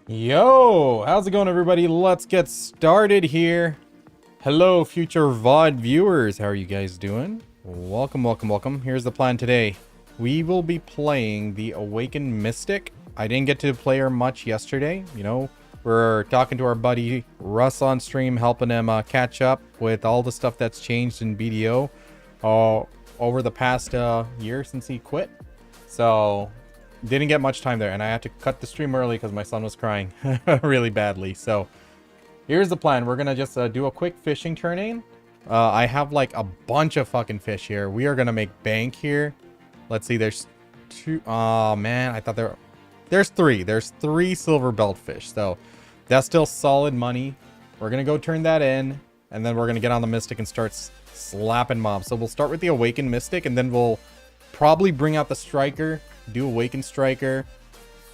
Yo, how's it going, everybody? Let's get started here. Hello, future VOD viewers. How are you guys doing? Welcome, welcome, welcome. Here's the plan today. We will be playing the Awakened Mystic. I didn't get to play her much yesterday. You know, we're talking to our buddy Russ on stream, helping him catch up with all the stuff that's changed in BDO over the past year since he quit. So didn't get much time there, and I had to cut the stream early because my son was crying really badly. So here's the plan. We're gonna just do a quick fishing turn-in. I have like a bunch of fucking fish here. We are gonna make bank here. Let's see, there's two. Oh man, I thought there's three silver belt fish, so that's still solid money. We're gonna go turn that in, and then we're gonna get on the Mystic and start slapping mobs. So we'll start with the Awakened Mystic, and then we'll probably bring out the Striker, do Awakened Striker,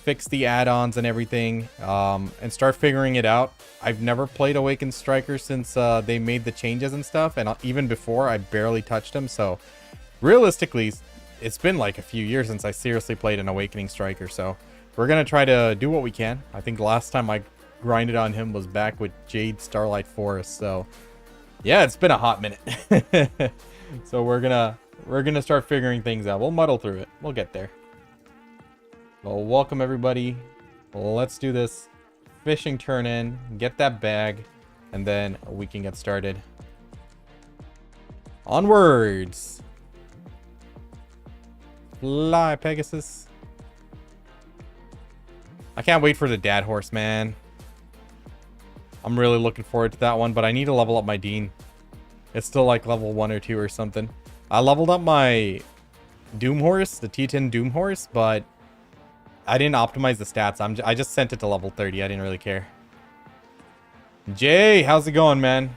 fix the add-ons and everything, and start figuring it out. I've never played Awakened Striker since they made the changes and stuff, and even before, I barely touched him. So realistically, it's been like a few years since I seriously played an Awakening Striker. So we're gonna try to do what we can. I think the last time I grinded on him was back with Jade Starlight Forest. So yeah, it's been a hot minute. So we're gonna start figuring things out. We'll muddle through it. We'll get there. Well, welcome everybody. Let's do this fishing turn-in, get that bag, and then we can get started. Onwards. Fly, Pegasus. I can't wait for the dad horse, man. I'm really looking forward to that one, but I need to level up my Dean. It's still like level 1 or 2 or something. I leveled up my Doom horse, the T10 Doom horse, but I didn't optimize the stats. I just sent it to level 30. I didn't really care. Jay, how's it going, man?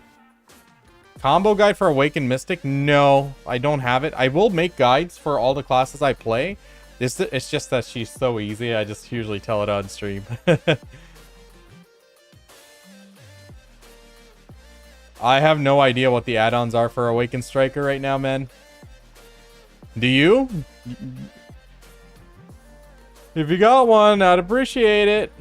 Combo guide for Awakened Mystic? No, I don't have it. I will make guides for all the classes I play. It's just that she's so easy. I just usually tell it on stream. I have no idea what the add-ons are for Awakened Striker right now, man. Do you? If you got one, I'd appreciate it.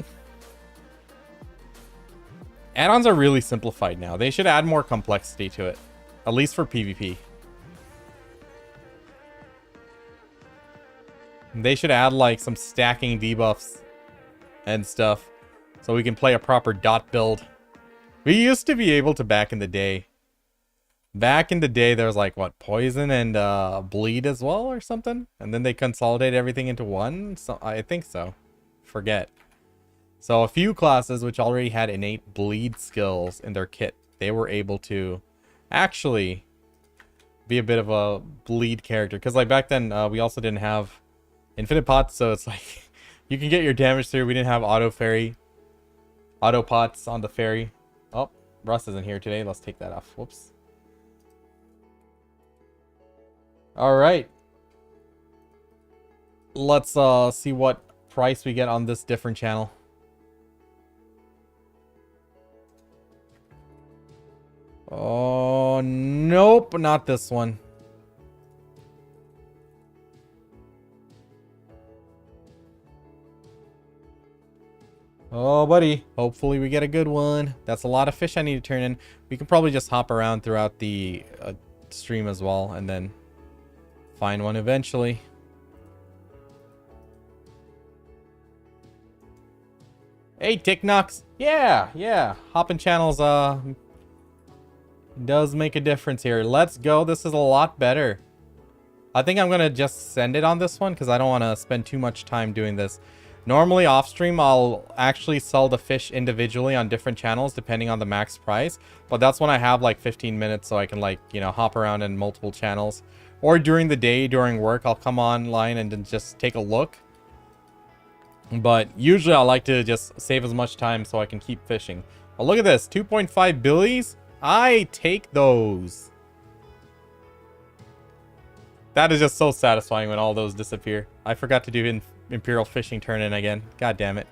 Add-ons are really simplified now. They should add more complexity to it. At least for PvP. They should add like some stacking debuffs and stuff, so we can play a proper dot build. We used to be able to back in the day. Back in the day, there was like, what, poison and bleed as well or something? And then they consolidated everything into one? So I think so. Forget. So a few classes which already had innate bleed skills in their kit, they were able to actually be a bit of a bleed character. Because like back then, we also didn't have infinite pots, so it's like you can get your damage through. We didn't have auto pots on the ferry. Oh, Russ isn't here today. Let's take that off. Whoops. All right. Let's see what price we get on this different channel. Oh, nope, not this one. Oh, buddy. Hopefully we get a good one. That's a lot of fish I need to turn in. We can probably just hop around throughout the stream as well, and then find one eventually. Hey, Ticknox. Yeah. Hopping channels does make a difference here. Let's go. This is a lot better. I think I'm gonna just send it on this one because I don't want to spend too much time doing this. Normally off stream, I'll actually sell the fish individually on different channels depending on the max price. But that's when I have like 15 minutes, so I can like, you know, hop around in multiple channels. Or during the day, during work, I'll come online and then just take a look. But usually I like to just save as much time so I can keep fishing. But look at this, 2.5 billies. I take those. That is just so satisfying when all those disappear. I forgot to do Imperial Fishing Turn-in again. God damn it.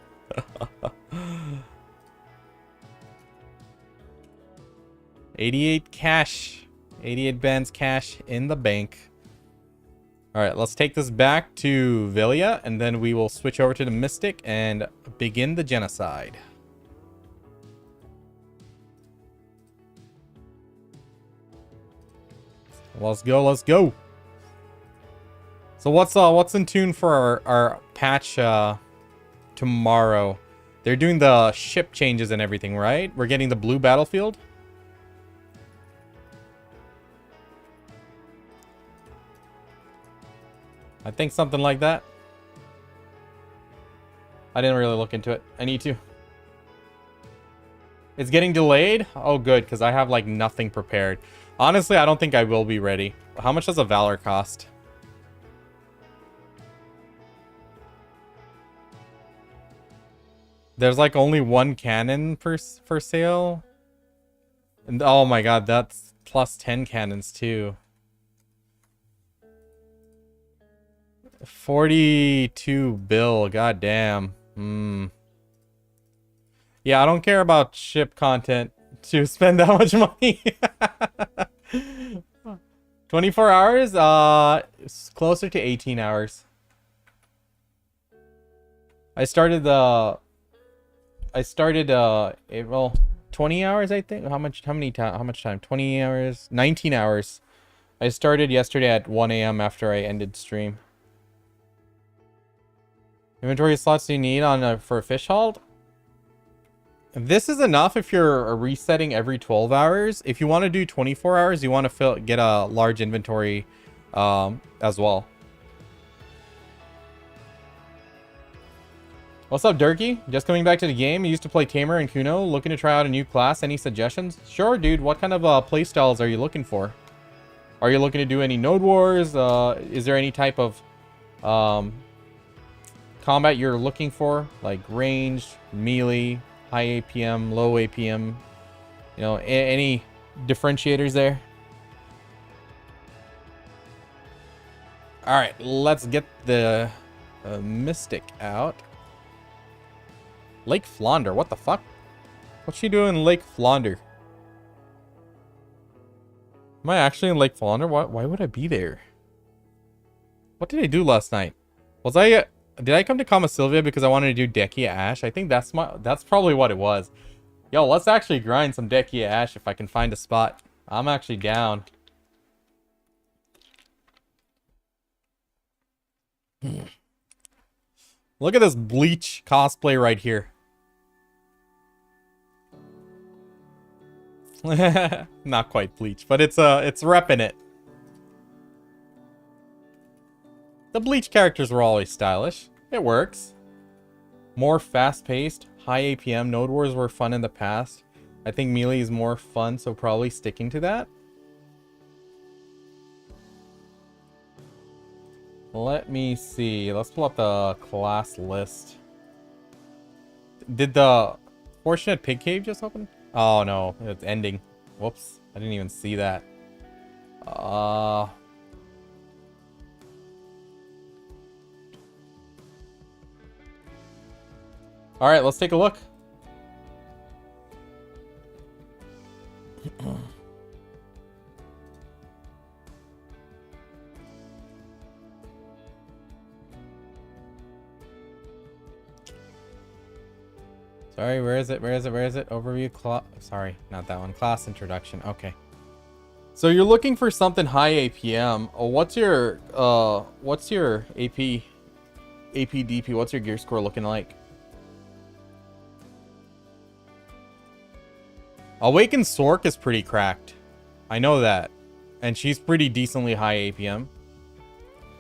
88 cash. 88 bands cash in the bank. Alright, let's take this back to Velia, and then we will switch over to the Mystic and begin the genocide. Let's go, let's go. So what's in tune for our patch tomorrow? They're doing the ship changes and everything, right? We're getting the blue battlefield. I think something like that. I didn't really look into it. I need to. It's getting delayed? Oh, good, because I have, like, nothing prepared. Honestly, I don't think I will be ready. How much does a Valor cost? There's, like, only one cannon for sale. And, oh my god, that's plus 10 cannons, too. 42 bill, goddamn. Yeah, I don't care about ship content to spend that much money. 24 hours? It's closer to 18 hours. I started April 20 hours, I think. How much time? 20 hours? 19 hours. I started yesterday at 1 a.m. after I ended stream. Inventory slots do you need on for a fish haul? This is enough if you're resetting every 12 hours. If you want to do 24 hours, you want to get a large inventory as well. What's up, Durkee? Just coming back to the game. You used to play Tamer and Kuno. Looking to try out a new class. Any suggestions? Sure, dude. What kind of playstyles are you looking for? Are you looking to do any node wars? Is there any type of combat you're looking for? Like ranged, melee, high APM, low APM? You know, any differentiators there? Alright, let's get the Mystic out. Lake Flaunder, what the fuck? What's she doing in Lake Flaunder? Am I actually in Lake Flaunder? Why would I be there? What did I do last night? Did I come to Kama Sylvia because I wanted to do Dekia Ash? I think that's probably what it was. Yo, let's actually grind some Dekia Ash if I can find a spot. I'm actually down. Look at this Bleach cosplay right here. Not quite Bleach, but it's repping it. The Bleach characters were always stylish. It works. More fast-paced, high APM. Node Wars were fun in the past. I think melee is more fun, so probably sticking to that. Let me see. Let's pull up the class list. Did the Fortunate Pig Cave just open? Oh no, it's ending. Whoops, I didn't even see that. Alright, let's take a look. Sorry, where is it? Overview, sorry, not that one. Class introduction. Okay. So you're looking for something high APM. Oh, what's your AP DP? What's your gear score looking like? Awakened Sork is pretty cracked. I know that. And she's pretty decently high APM.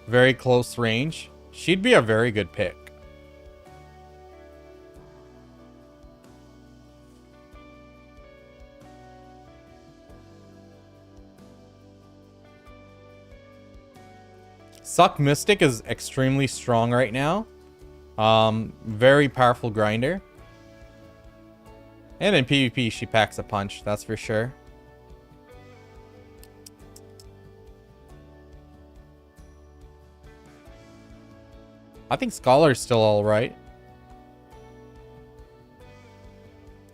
Very close range. She'd be a very good pick. Succ Mystic is extremely strong right now. Very powerful grinder. And in PvP, she packs a punch, that's for sure. I think Scholar's still alright.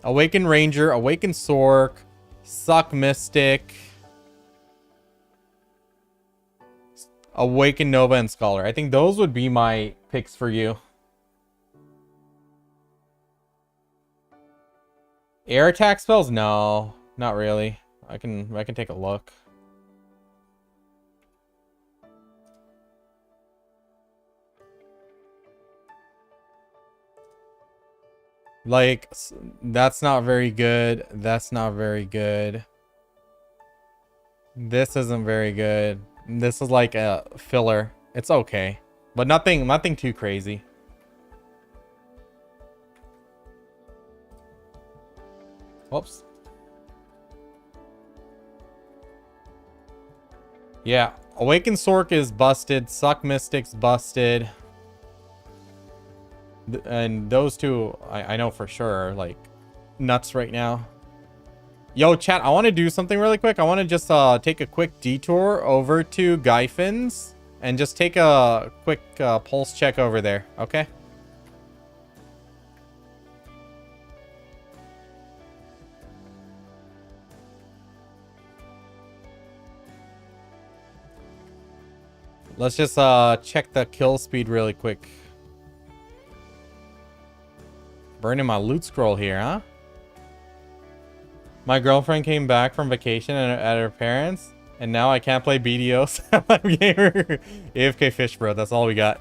Awakened Ranger, Awakened Sork, Succ Mystic. Awaken, Nova, and Scholar. I think those would be my picks for you. Air attack spells? No, not really. I can take a look. Like, that's not very good. That's not very good. This isn't very good. This is like a filler. It's okay, but nothing too crazy. Whoops. Yeah, Awaken Sork is busted. Succ Mystic's busted. And those two, I know for sure are like nuts right now. Yo, chat, I want to do something really quick. I want to just take a quick detour over to Gyfin's and just take a quick pulse check over there, okay? Let's just check the kill speed really quick. Burning my loot scroll here, huh? My girlfriend came back from vacation at her parents, and now I can't play BDOs. AFK fish, bro. That's all we got.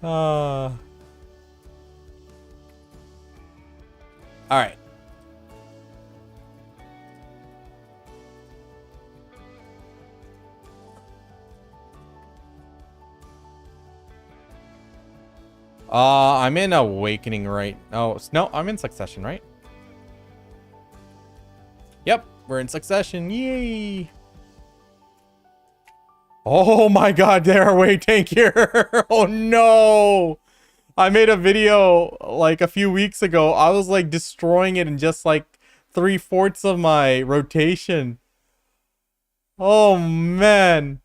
All right. I'm in Awakening right. Oh, no, I'm in Succession, right? Yep, we're in Succession. Yay! Oh my god, they are way tankier. Oh no! I made a video like a few weeks ago. I was like destroying it in just like 3/4 of my rotation. Oh man.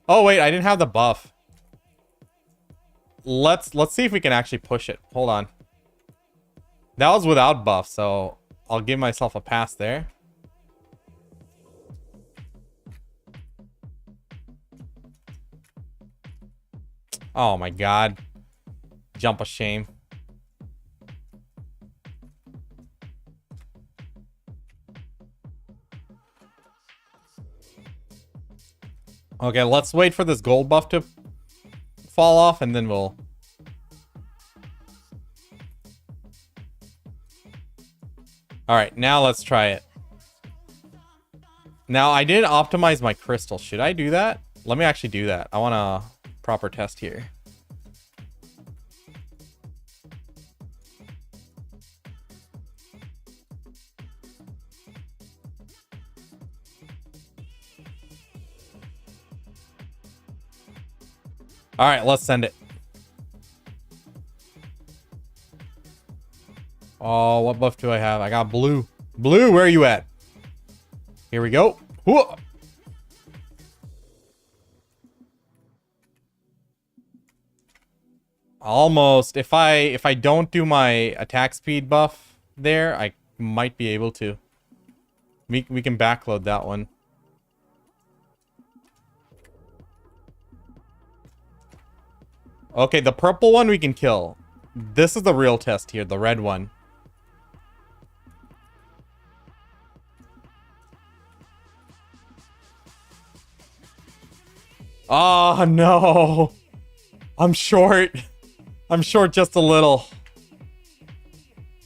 Oh wait, I didn't have the buff. Let's see if we can actually push it. Hold on. That was without buff, so I'll give myself a pass there. Oh my god. Jump of shame. Okay, let's wait for this gold buff to fall off and then we'll... Alright, now let's try it. Now, I didn't optimize my crystal. Should I do that? Let me actually do that. I want a proper test here. All right, let's send it. Oh, what buff do I have? I got blue. Blue, where are you at? Here we go. Whoa. Almost. If I don't do my attack speed buff there, I might be able to. We can backload that one. Okay, the purple one we can kill. This is the real test here, the red one. Oh, no. I'm short. I'm short just a little.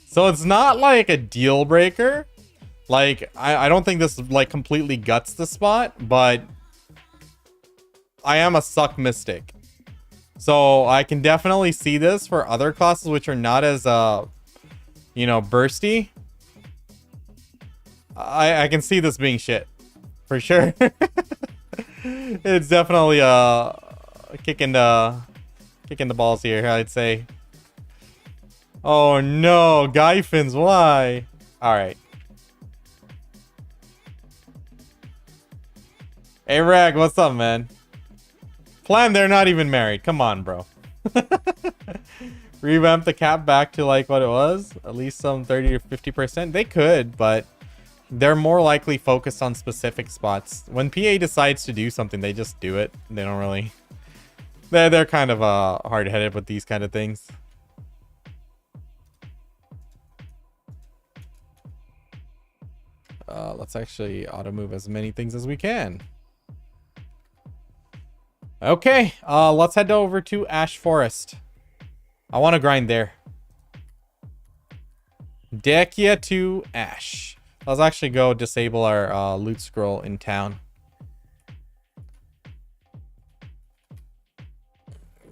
So it's not like a deal breaker. Like, I don't think this like completely guts the spot, but I am a Succ Mystic. So I can definitely see this for other classes which are not as, you know, bursty. I can see this being shit. For sure. It's definitely kicking the balls here, I'd say. Oh no, Gyfins, why? Alright. Hey Rag, what's up, man? Plan, they're not even married. Come on, bro. Revamp the cap back to like what it was. At least some 30 to 50%. They could, but they're more likely focused on specific spots. When PA decides to do something, they just do it. They don't really... They're kind of hard-headed with these kind of things. Let's actually auto-move as many things as we can. Okay, let's head over to Ash Forest. I want to grind there. Dekia to Ash. Let's actually go disable our loot scroll in town.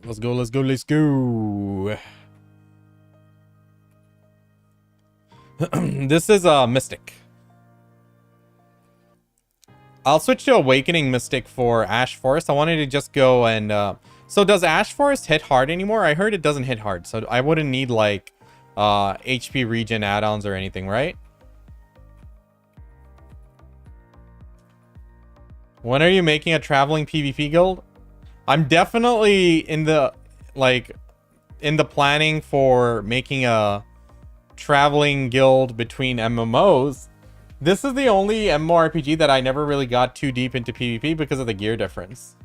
Let's go, let's go, let's go. This is Mystic. I'll switch to Awakening Mystic for Ash Forest. I wanted to just go and... So does Ash Forest hit hard anymore? I heard it doesn't hit hard, so I wouldn't need like HP regen add-ons or anything, right? When are you making a traveling PvP guild? I'm definitely in the planning for making a traveling guild between MMOs. This is the only MMORPG that I never really got too deep into PvP because of the gear difference.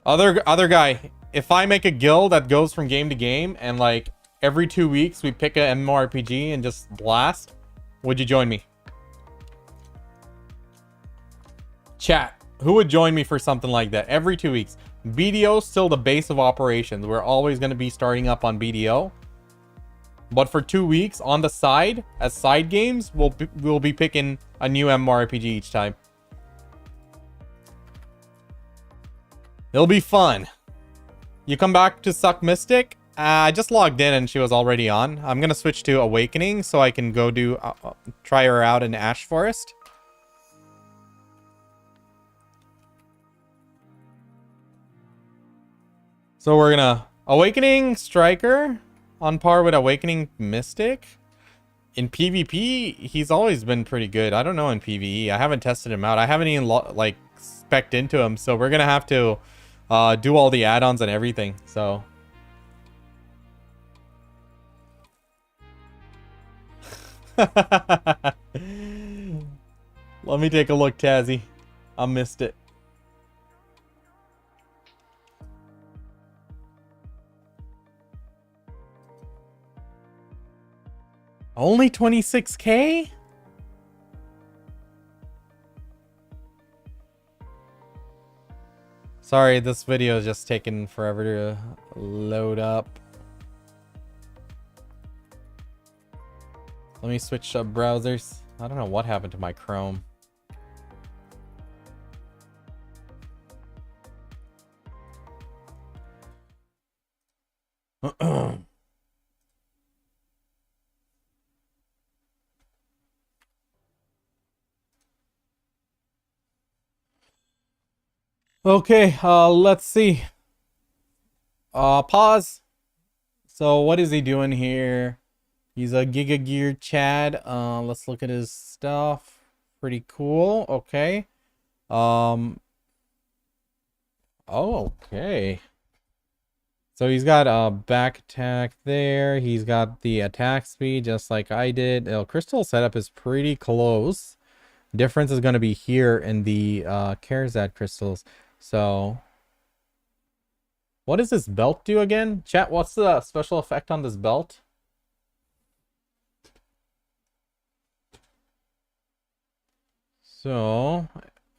Other guy, if I make a guild that goes from game to game and like every 2 weeks we pick a MMORPG and just blast, would you join me? Chat, who would join me for something like that every 2 weeks? BDO is still the base of operations. We're always going to be starting up on BDO. But for 2 weeks on the side, as side games, we'll be picking a new MMORPG each time. It'll be fun. You come back to Succ Mystic. I just logged in and she was already on. I'm going to switch to Awakening so I can go do try her out in Ash Forest. So we're gonna Awakening Striker on par with Awakening Mystic. In PvP, he's always been pretty good. I don't know in PvE. I haven't tested him out. I haven't even like spec'd into him. So we're gonna have to do all the add-ons and everything. So let me take a look, Tazzy. I missed it. Only 26K? Sorry, this video is just taking forever to load up. Let me switch up browsers. I don't know what happened to my Chrome. Okay, let's see. Pause. So what is he doing here? He's a Giga Gear Chad. Let's look at his stuff. Pretty cool. Okay. Oh, okay. So he's got a back attack there. He's got the attack speed just like I did. Crystal setup is pretty close. Difference is going to be here in the Karazad crystals. So what does this belt do again? Chat, what's the special effect on this belt? So,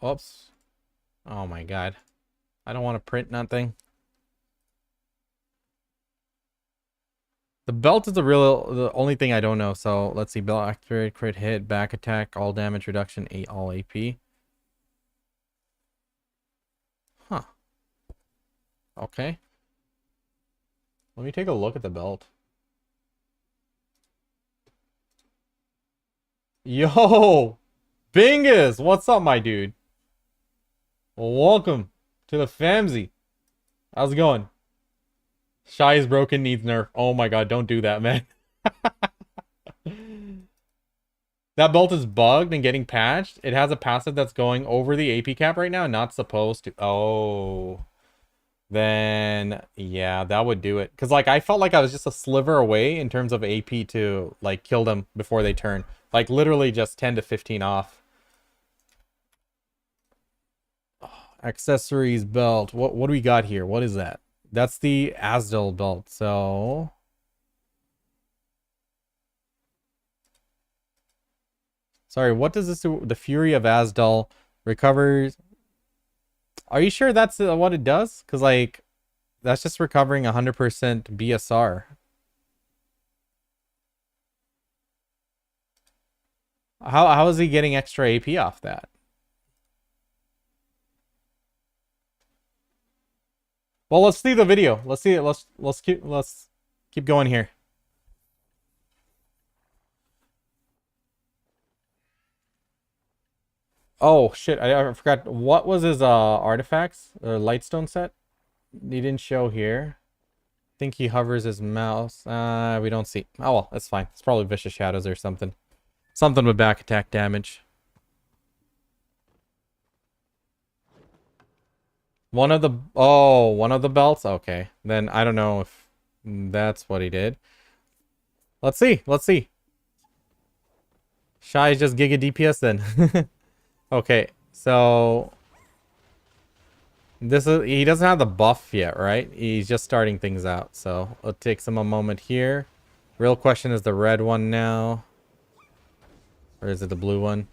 oops. Oh my god. I don't want to print nothing. The belt is the only thing I don't know. So let's see. Belt activate, crit hit, back attack, all damage reduction, all AP. Huh. Okay. Let me take a look at the belt. Yo! Bingus! What's up, my dude? Well, welcome to the Fanzy. How's it going? Shy is broken, needs nerf. Oh my god, don't do that, man. That belt is bugged and getting patched. It has a passive that's going over the AP cap right now, not supposed to. Oh. then yeah, that would do it. Because like I felt like I was just a sliver away in terms of AP to like kill them before they turn. Like literally just 10 to 15 off. Accessories belt. What do we got here? What is that? That's the Asdal belt. So sorry, what does this do? The Fury of Asdal recovers. Are you sure that's what it does? Because like that's just recovering 100% BSR. How is he getting extra AP off that? Well, let's see the video. Let's see it. Let's keep going here. Oh shit! I forgot. What was his artifacts or lightstone set? He didn't show here. I think he hovers his mouse. We don't see. Oh well, that's fine. It's probably vicious shadows or something. Something with back attack damage. One of the belts? Okay. Then I don't know if that's what he did. Let's see. Let's see. Shy is just Giga DPS then. Okay. So he doesn't have the buff yet, right? He's just starting things out. So it takes him a moment here. Real question is the red one now. Or is it the blue one?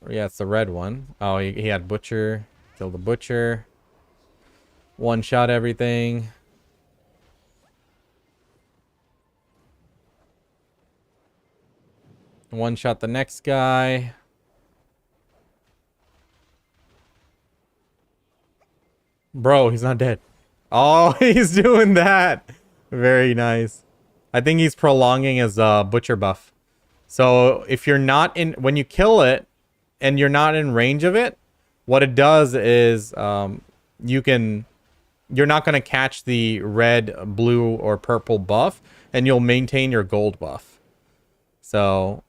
Yeah, it's the red one. Oh, he had Butcher. Kill the Butcher. One shot everything. One shot the next guy. Bro, he's not dead. Oh, he's doing that. Very nice. I think he's prolonging his Butcher buff. So if you're not in... When you kill it, and you're not in range of it, what it does is you're not going to catch the red, blue, or purple buff, and you'll maintain your gold buff. So,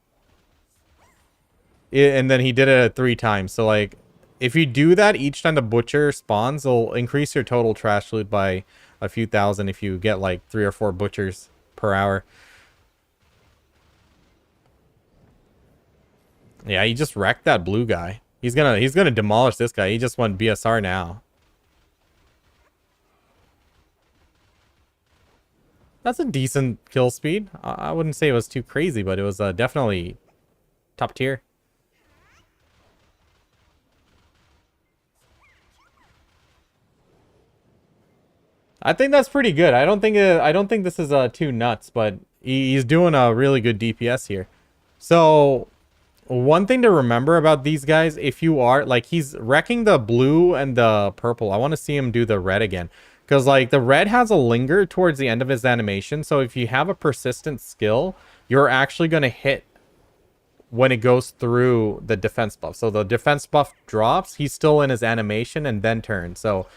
and then he did it 3 times. So like, if you do that each time the Butcher spawns, it'll increase your total trash loot by a few thousand if you get like 3 or 4 Butchers per hour. Yeah, he just wrecked that blue guy. He's gonna demolish this guy. He just went BSR now. That's a decent kill speed. I wouldn't say it was too crazy, but it was definitely top tier. I think that's pretty good. I don't think this is too nuts, but he's doing a really good DPS here. So one thing to remember about these guys, if you are like, he's wrecking the blue and the purple. I want to see him do the red again, because like the red has a linger towards the end of his animation. So if you have a persistent skill, you're actually going to hit when it goes through the defense buff. So the defense buff drops, he's still in his animation and then turns. So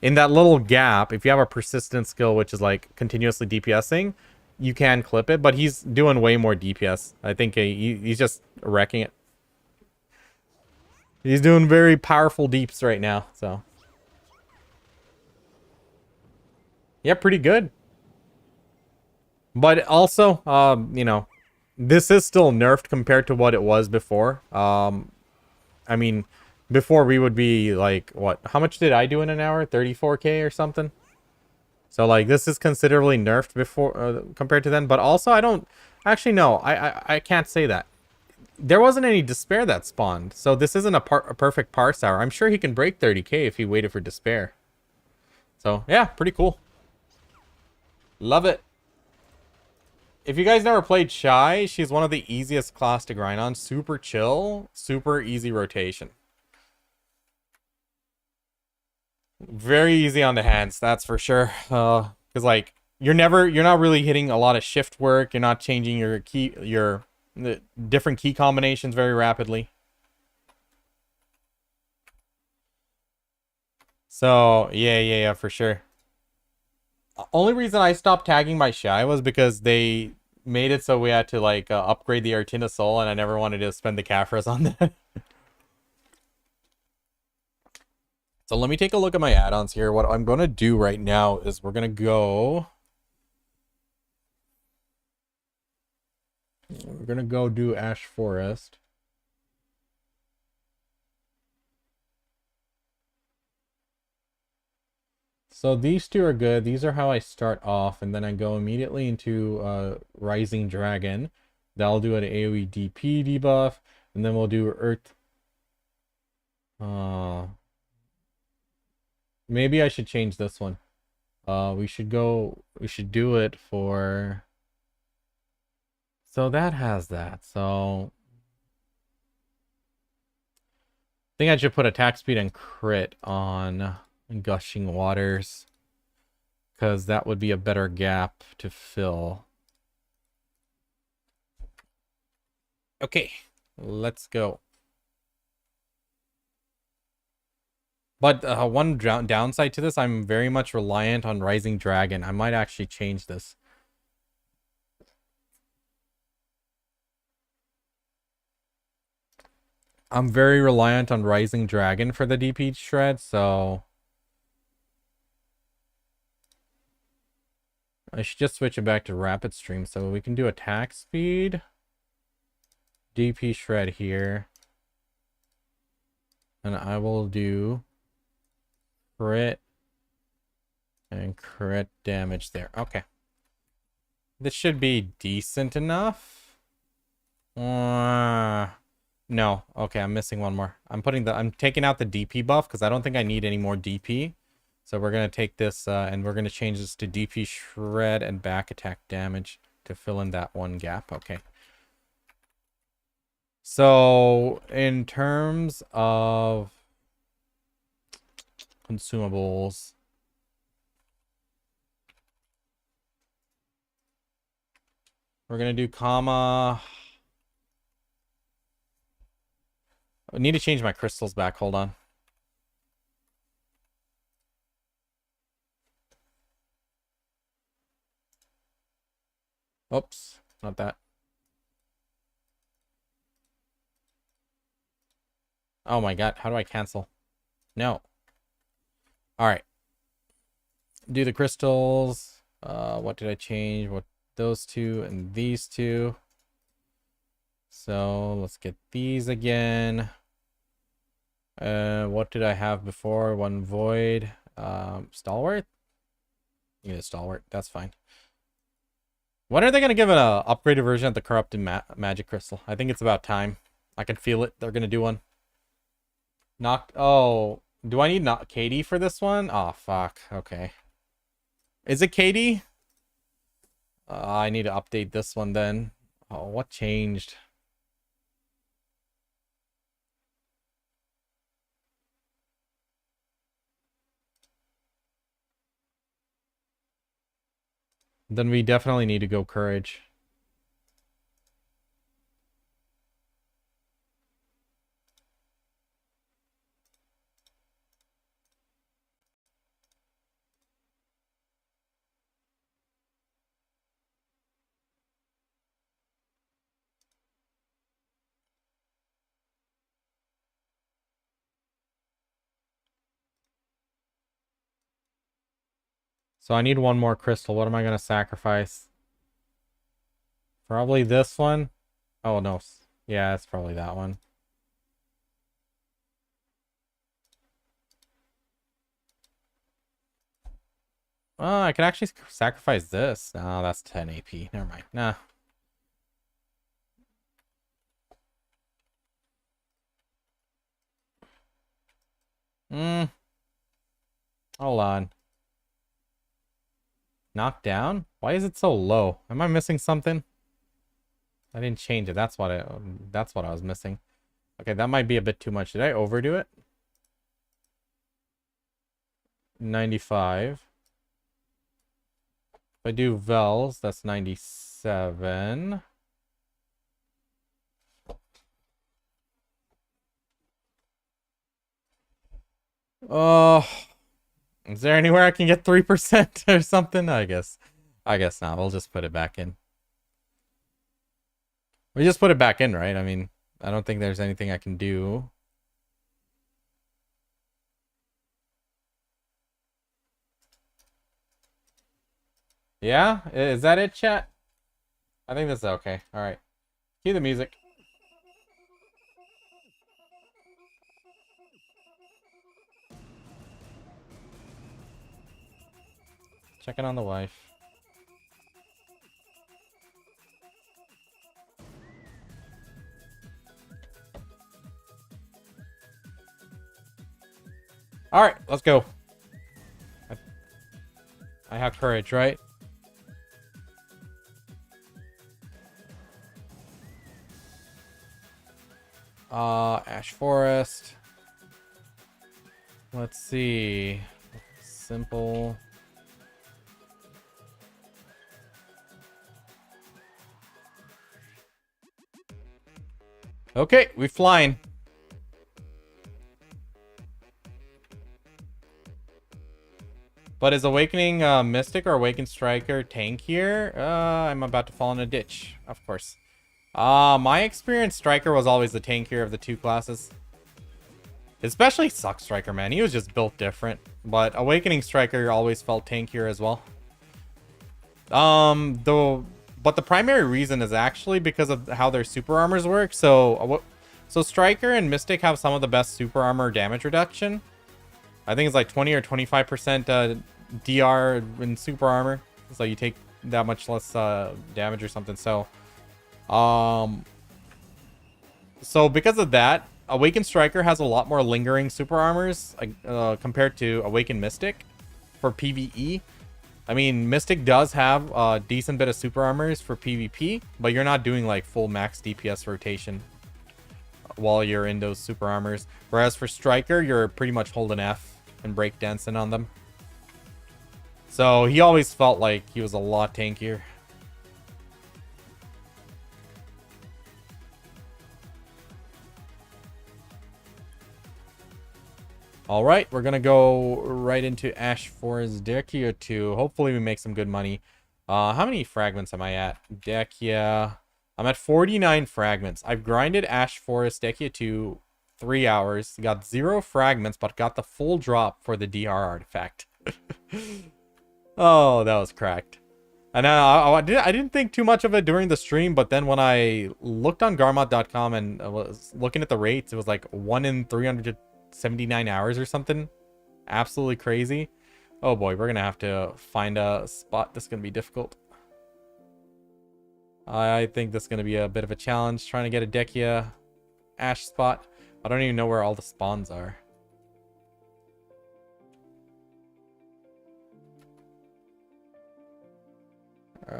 in that little gap, if you have a persistent skill, which is like continuously DPSing, you can clip it, but he's doing way more DPS. I think he's just wrecking it. He's doing very powerful deeps right now, so. Yeah, pretty good. But also, you know, this is still nerfed compared to what it was before. I mean, before we would be like, what? How much did I do in an hour? 34k or something? So like this is considerably nerfed before compared to then, but also I don't actually no, I can't say that. There wasn't any despair that spawned, so this isn't a perfect parse hour. I'm sure he can break 30k if he waited for despair. So yeah, pretty cool. Love it. If you guys never played Shy, she's one of the easiest class to grind on. Super chill, super easy rotation. Very easy on the hands, that's for sure. Because like you're not really hitting a lot of shift work. You're not changing your the different key combinations very rapidly. So yeah, for sure. Only reason I stopped tagging my Shy was because they made it so we had to like upgrade the Artina Soul, and I never wanted to spend the Caphras on that. So let me take a look at my add-ons here. What I'm going to do right now is we're going to go... We're going to go do Ash Forest. So these two are good. These are how I start off. And then I go immediately into Rising Dragon. That'll do an AoE DP debuff. And then we'll do Earth... maybe I should change this one. We should do it for... So that has that. So I think I should put attack speed and crit on Gushing Waters, because that would be a better gap to fill. Okay, let's go. But one downside to this, I'm very much reliant on Rising Dragon. I might actually change this. I'm very reliant on Rising Dragon for the DP shred, so I should just switch it back to Rapid Stream. So we can do attack speed, DP shred here, and I will do crit and crit damage there. Okay. This should be decent enough. No. Okay, I'm missing one more. I'm taking out the DP buff because I don't think I need any more DP. So we're going to take this and we're going to change this to DP shred and back attack damage to fill in that one gap. Okay. So in terms of consumables, we're going to do comma. I need to change my crystals back. Hold on. Oops, not that. Oh my god, how do I cancel? No. Alright. Do the crystals. What did I change? What, those two and these two. So let's get these again. What did I have before? One void. Stalwart? Yeah, Stalwart. That's fine. When are they going to give an upgraded version of the corrupted magic crystal? I think it's about time. I can feel it. They're going to do one. Oh, do I need Katie for this one? Oh, fuck. Okay. Is it Katie? I need to update this one then. Oh, what changed? Then we definitely need to go courage. So I need one more crystal. What am I going to sacrifice? Probably this one. Oh, no. Yeah, it's probably that one. Oh, I could actually sacrifice this. Oh, that's 10 AP. Never mind. Nah. Hold on. Knocked down? Why is it so low? Am I missing something? I didn't change it. That's what I was missing. Okay, that might be a bit too much. Did I overdo it? 95. If I do Vels, that's 97. Oh, is there anywhere I can get 3% or something? I guess not. We'll just put it back in. We just put it back in, right? I mean, I don't think there's anything I can do. Yeah? Is that it, chat? I think this is okay. Alright. Cue the music. Checking on the wife. Alright, let's go. I have courage, right? Ash Forest. Let's see. Simple. Okay, we flying. But is Awakening Mystic or Awakened Striker tankier? I'm about to fall in a ditch, of course. My experience, Striker was always the tankier of the two classes. Especially Succ Striker, man. He was just built different. But Awakening Striker always felt tankier as well. But the primary reason is actually because of how their super armors work. So Striker and Mystic have some of the best super armor damage reduction. I think it's like 20 or 25% DR in super armor. So you take that much less damage or something. So because of that, Awakened Striker has a lot more lingering super armors compared to Awakened Mystic for PvE. I mean, Mystic does have a decent bit of super armors for PvP, but you're not doing like full max DPS rotation while you're in those super armors. Whereas for Striker, you're pretty much holding F and breakdancing on them. So he always felt like he was a lot tankier. All right, we're gonna go right into Ash Forest Dechia 2. Hopefully we make some good money. How many fragments am I at? Dechia. I'm at 49 fragments. I've grinded Ash Forest Dechia 2 3 hours. Got 0 fragments, but got the full drop for the DR artifact. Oh, that was cracked. And I didn't think too much of it during the stream, but then when I looked on Garmod.com and was looking at the rates, it was like 1 in 379 hours or something. Absolutely crazy. Oh boy, we're gonna have to find a spot that's gonna be difficult. I think this is gonna be a bit of a challenge trying to get a Dechia Ash spot. I don't even know where all the spawns are.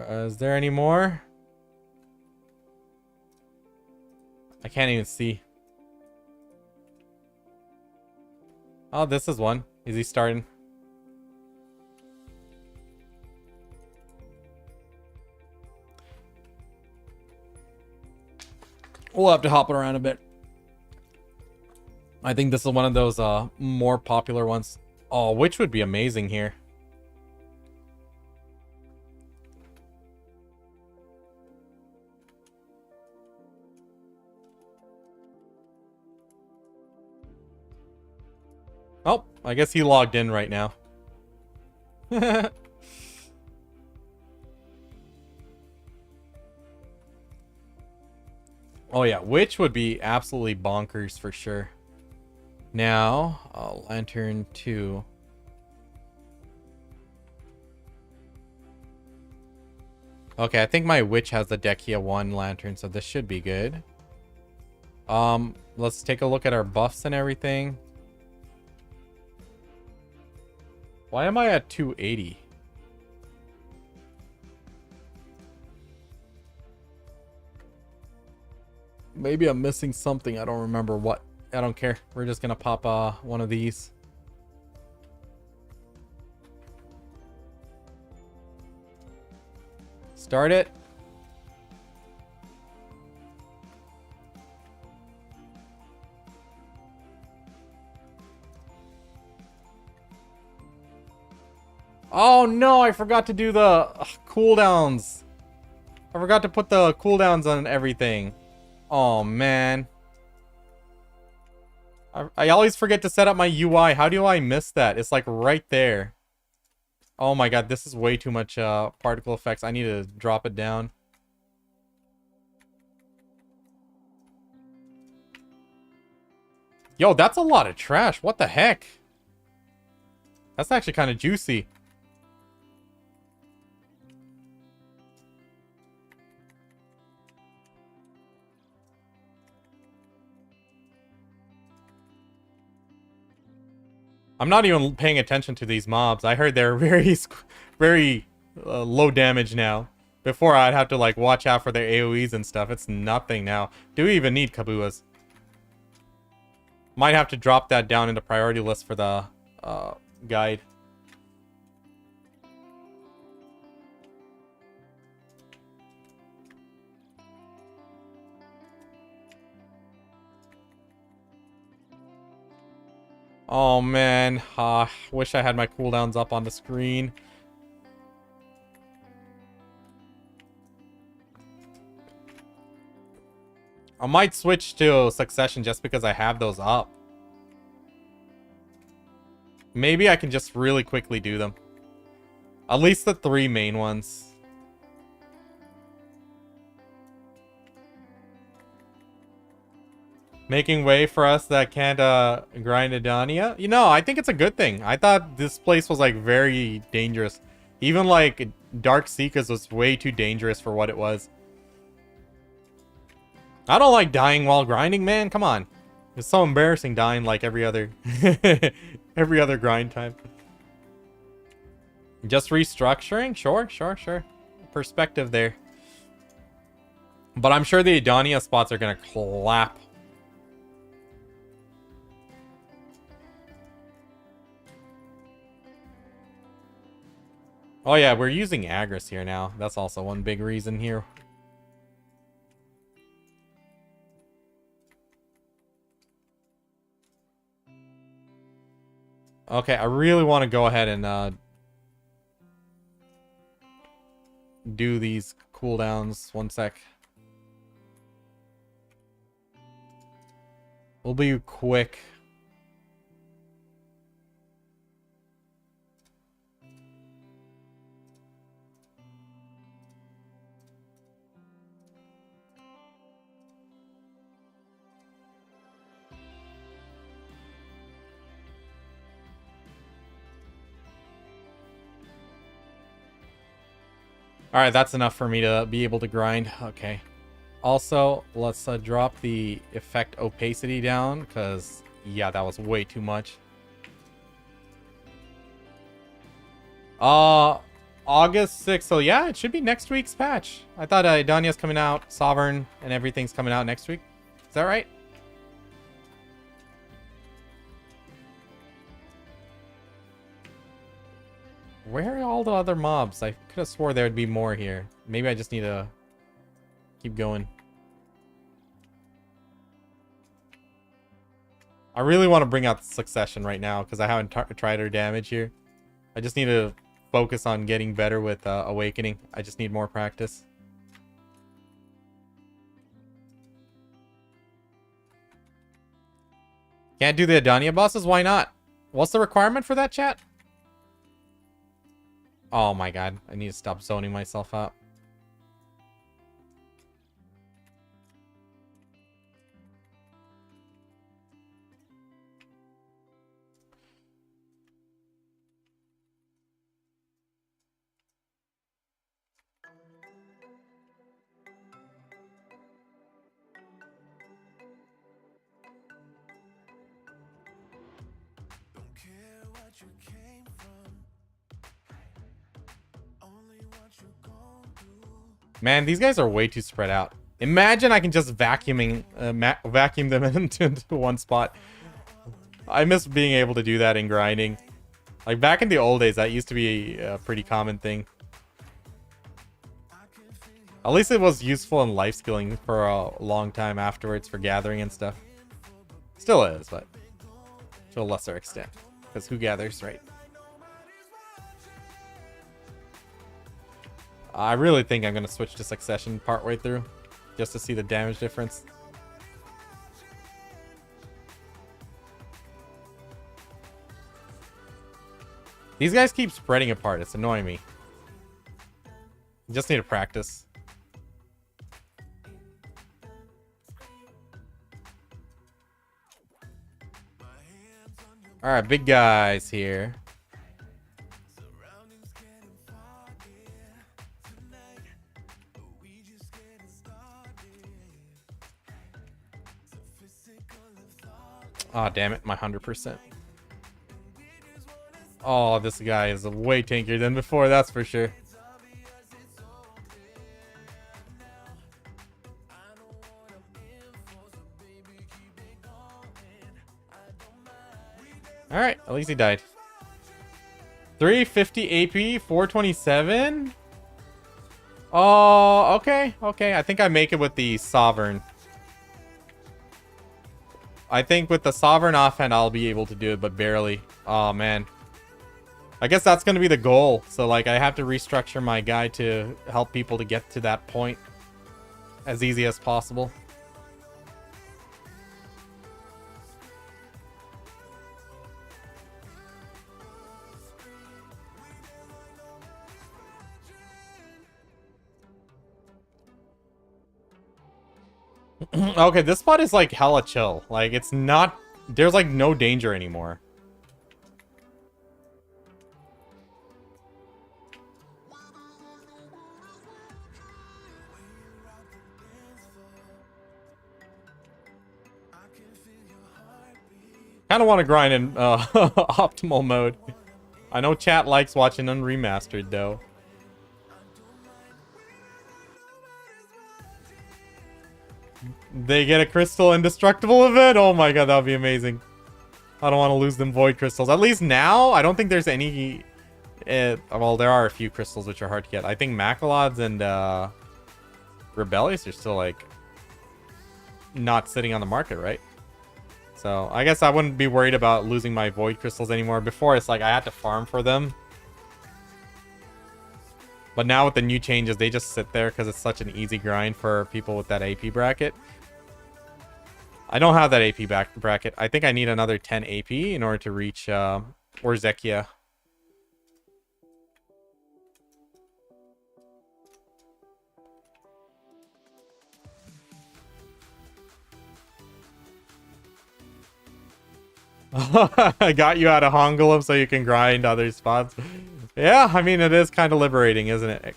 Is there any more? I can't even see. Oh, this is one. Is he starting? We'll have to hop it around a bit. I think this is one of those more popular ones. Oh, which would be amazing here. Oh, I guess he logged in right now. Oh yeah, which would be absolutely bonkers for sure. Now, Lantern 2. Okay, I think my witch has the Dechia 1 lantern, so this should be good. Let's take a look at our buffs and everything. Why am I at 280? Maybe I'm missing something. I don't remember what. I don't care. We're just gonna pop one of these. Start it. Oh no, I forgot to do the cooldowns. I forgot to put the cooldowns on everything. Oh man. I always forget to set up my UI. How do I miss that? It's like right there. Oh my god, this is way too much particle effects. I need to drop it down. Yo, that's a lot of trash. What the heck? That's actually kind of juicy. I'm not even paying attention to these mobs. I heard they're very low damage now. Before, I'd have to like watch out for their AoEs and stuff. It's nothing now. Do we even need Kabuas? Might have to drop that down in the priority list for the guide. Oh man, wish I had my cooldowns up on the screen. I might switch to Succession just because I have those up. Maybe I can just really quickly do them. At least the 3 main ones. Making way for us that can't grind Adania. You know, I think it's a good thing. I thought this place was like very dangerous. Even like Dark Seekers was way too dangerous for what it was. I don't like dying while grinding, man. Come on. It's so embarrassing dying like every other every other grind time. Just restructuring? Sure. Perspective there. But I'm sure the Adania spots are gonna clap. Oh yeah, we're using Agris here now. That's also one big reason here. Okay, I really want to go ahead and do these cooldowns. One sec. We'll be quick. Alright, that's enough for me to be able to grind. Okay. Also, let's drop the effect opacity down, because, yeah, that was way too much. August 6th. So, yeah, it should be next week's patch. I thought Dania's coming out, Sovereign, and everything's coming out next week. Is that right? Where are all the other mobs? I could have swore there would be more here. Maybe I just need to keep going. I really want to bring out Succession right now because I haven't tried her damage here. I just need to focus on getting better with Awakening. I just need more practice. Can't do the Adania bosses? Why not? What's the requirement for that, chat? Oh my god, I need to stop zoning myself out. Man, these guys are way too spread out. Imagine I can just vacuum them into one spot. I miss being able to do that in grinding. Like back in the old days, that used to be a pretty common thing. At least it was useful in life skilling for a long time afterwards for gathering and stuff. Still is, but to a lesser extent. Because who gathers, right? I really think I'm going to switch to Succession partway through, just to see the damage difference. These guys keep spreading apart. It's annoying me. Just need to practice. All right, big guys here. Oh, damn it, my 100%. Oh, this guy is way tankier than before, that's for sure. Alright, at least he died. 350 AP, 427? Oh, okay, okay. I think I make it with the Sovereign. I think with the Sovereign offhand, I'll be able to do it, but barely. Oh, man. I guess that's going to be the goal. So, like, I have to restructure my guy to help people to get to that point as easy as possible. Okay, this spot is like hella chill. Like, it's not... There's like no danger anymore. Kind of want to grind in optimal mode. I know chat likes watching unremastered though. They get a crystal indestructible event? Oh my god, that would be amazing. I don't want to lose them void crystals. At least now, I don't think there's any... well, there are a few crystals which are hard to get. I think Macalods and Rebellious are still, like, not sitting on the market, right? So, I guess I wouldn't be worried about losing my void crystals anymore. Before, it's like I had to farm for them. But now with the new changes, they just sit there because it's such an easy grind for people with that AP bracket. I don't have that AP bracket. I think I need another 10 AP in order to reach Orzekia. I got you out of Hongolum so you can grind other spots. Yeah, I mean, it is kind of liberating, isn't it?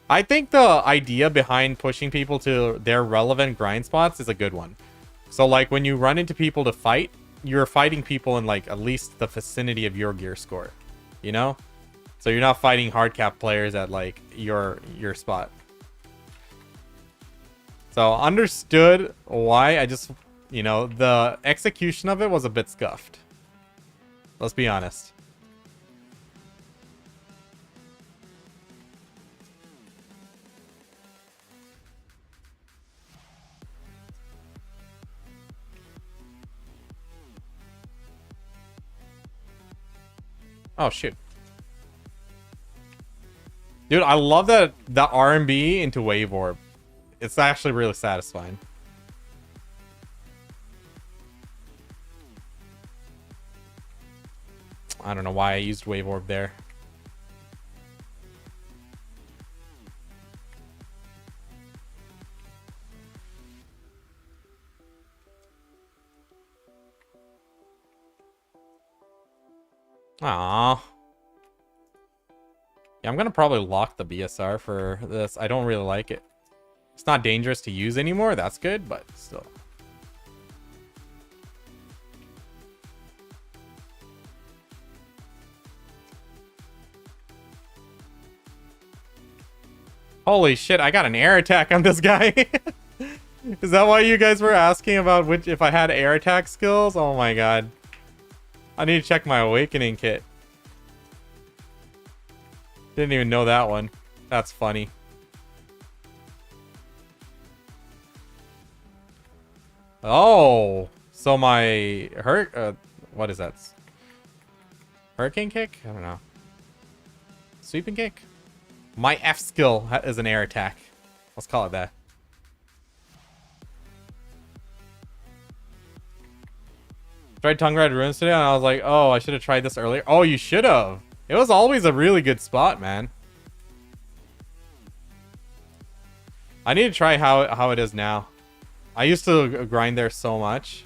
I think the idea behind pushing people to their relevant grind spots is a good one. So, like, when you run into people to fight, you're fighting people in, like, at least the vicinity of your gear score. You know? So you're not fighting hard cap players at, like, your spot. So, understood why. I just, you know, the execution of it was a bit scuffed. Let's be honest. Oh, shoot. Dude, I love that the R&B into Wave Orb. It's actually really satisfying. I don't know why I used Wave Orb there. Aww. Yeah, I'm gonna probably lock the BSR for this. I don't really like it. It's not dangerous to use anymore. That's good, but still. Holy shit, I got an air attack on this guy. Is that why you guys were asking about if I had air attack skills? Oh my god. I need to check my awakening kit. Didn't even know that one. That's funny. Oh, so my what is that? Hurricane kick? I don't know. Sweeping kick? My F skill is an air attack. Let's call it that. Tried Tongue Red Runes today and I was like, oh, I should have tried this earlier. Oh, you should have. It was always a really good spot, man. I need to try how it is now. I used to grind there so much.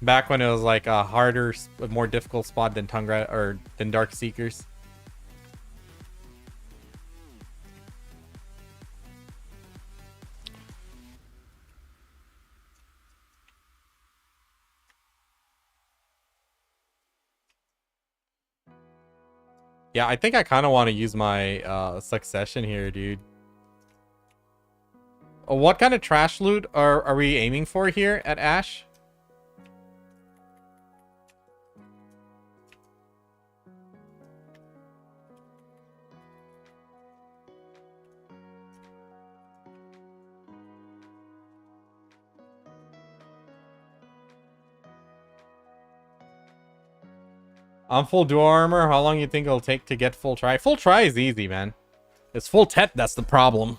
Back when it was like a harder, more difficult spot than than Dark Seekers. Yeah, I think I kind of want to use my succession here, dude. What kind of trash loot are we aiming for here at Ash? I'm full dual armor. How long you think it'll take to get full try? Full try is easy, man. It's full tet that's the problem.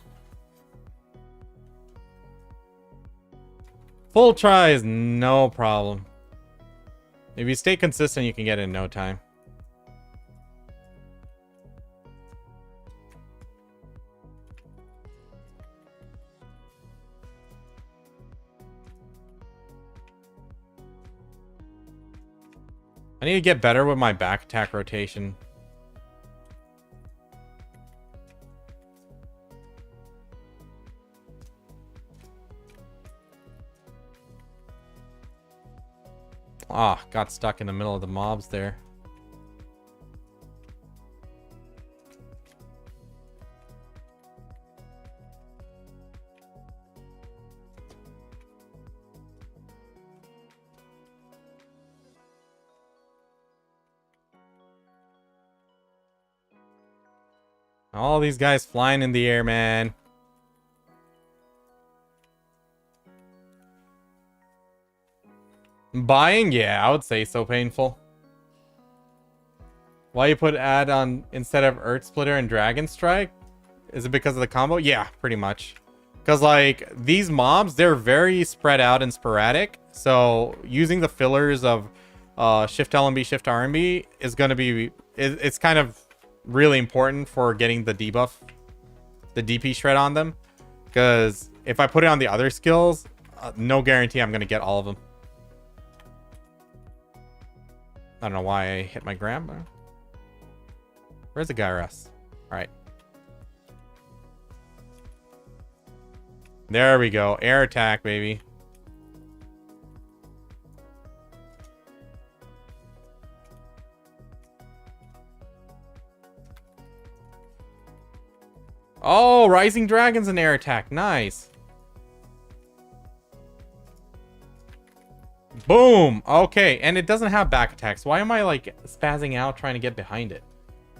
Full try is no problem. If you stay consistent, you can get it in no time. I need to get better with my back attack rotation. Ah, got stuck in the middle of the mobs there. All these guys flying in the air, man. Buying? Yeah, I would say so. Painful. Why you put add-on instead of Earth Splitter and Dragon Strike? Is it because of the combo? Yeah, pretty much. Because, like, these mobs, they're very spread out and sporadic. So, using the fillers of Shift LMB, Shift RMB is going to be... It's kind of really important for getting the debuff, the DP shred on them. Because if I put it on the other skills, no guarantee I'm going to get all of them. I don't know why I hit my grandma. Where's the Gyros? Alright. There we go. Air attack, baby. Oh, Rising Dragon's an air attack. Nice. Boom. Okay, and it doesn't have back attacks. Why am I, like, spazzing out trying to get behind it?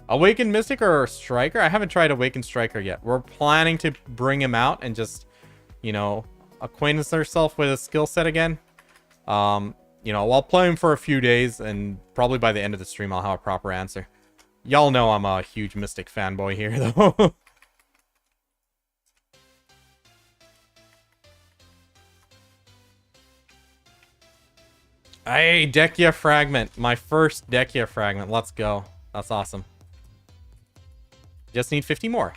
Awakened Mystic or Striker? I haven't tried Awakened Striker yet. We're planning to bring him out and just, you know, acquaintance ourselves with his skill set again. You know, I'll play him for a few days, and probably by the end of the stream I'll have a proper answer. Y'all know I'm a huge Mystic fanboy here, though. Hey, Dekia Fragment. My first Dekia Fragment. Let's go. That's awesome. Just need 50 more.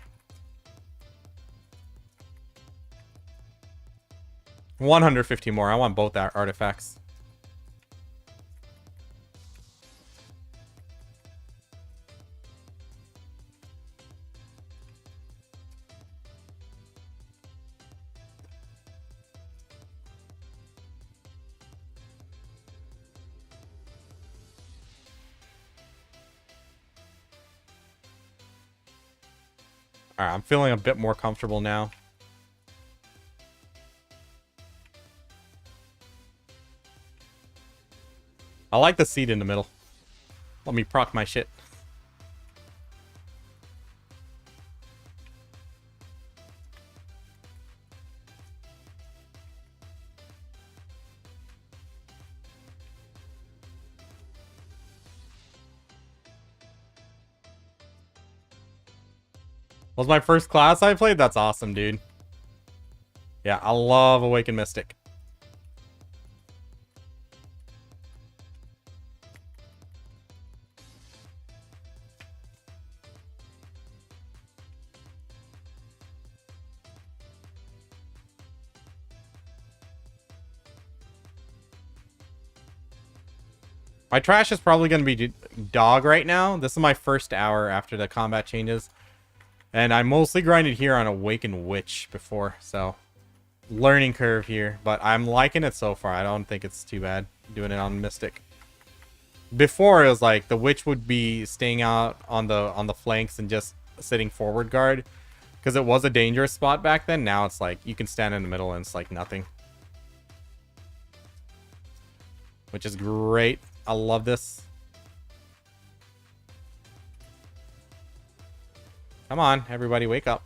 150 more. I want both artifacts. Alright, I'm feeling a bit more comfortable now. I like the seat in the middle. Let me proc my shit. Was my first class I played? That's awesome, dude. Yeah, I love Awakened Mystic. My trash is probably going to be dog right now. This is my first hour after the combat changes. And I mostly grinded here on Awakened Witch before, so learning curve here. But I'm liking it so far. I don't think it's too bad doing it on Mystic. Before it was like the Witch would be staying out on the flanks and just sitting forward guard. Because it was a dangerous spot back then. Now it's like you can stand in the middle and it's like nothing. Which is great. I love this. Come on, everybody, wake up.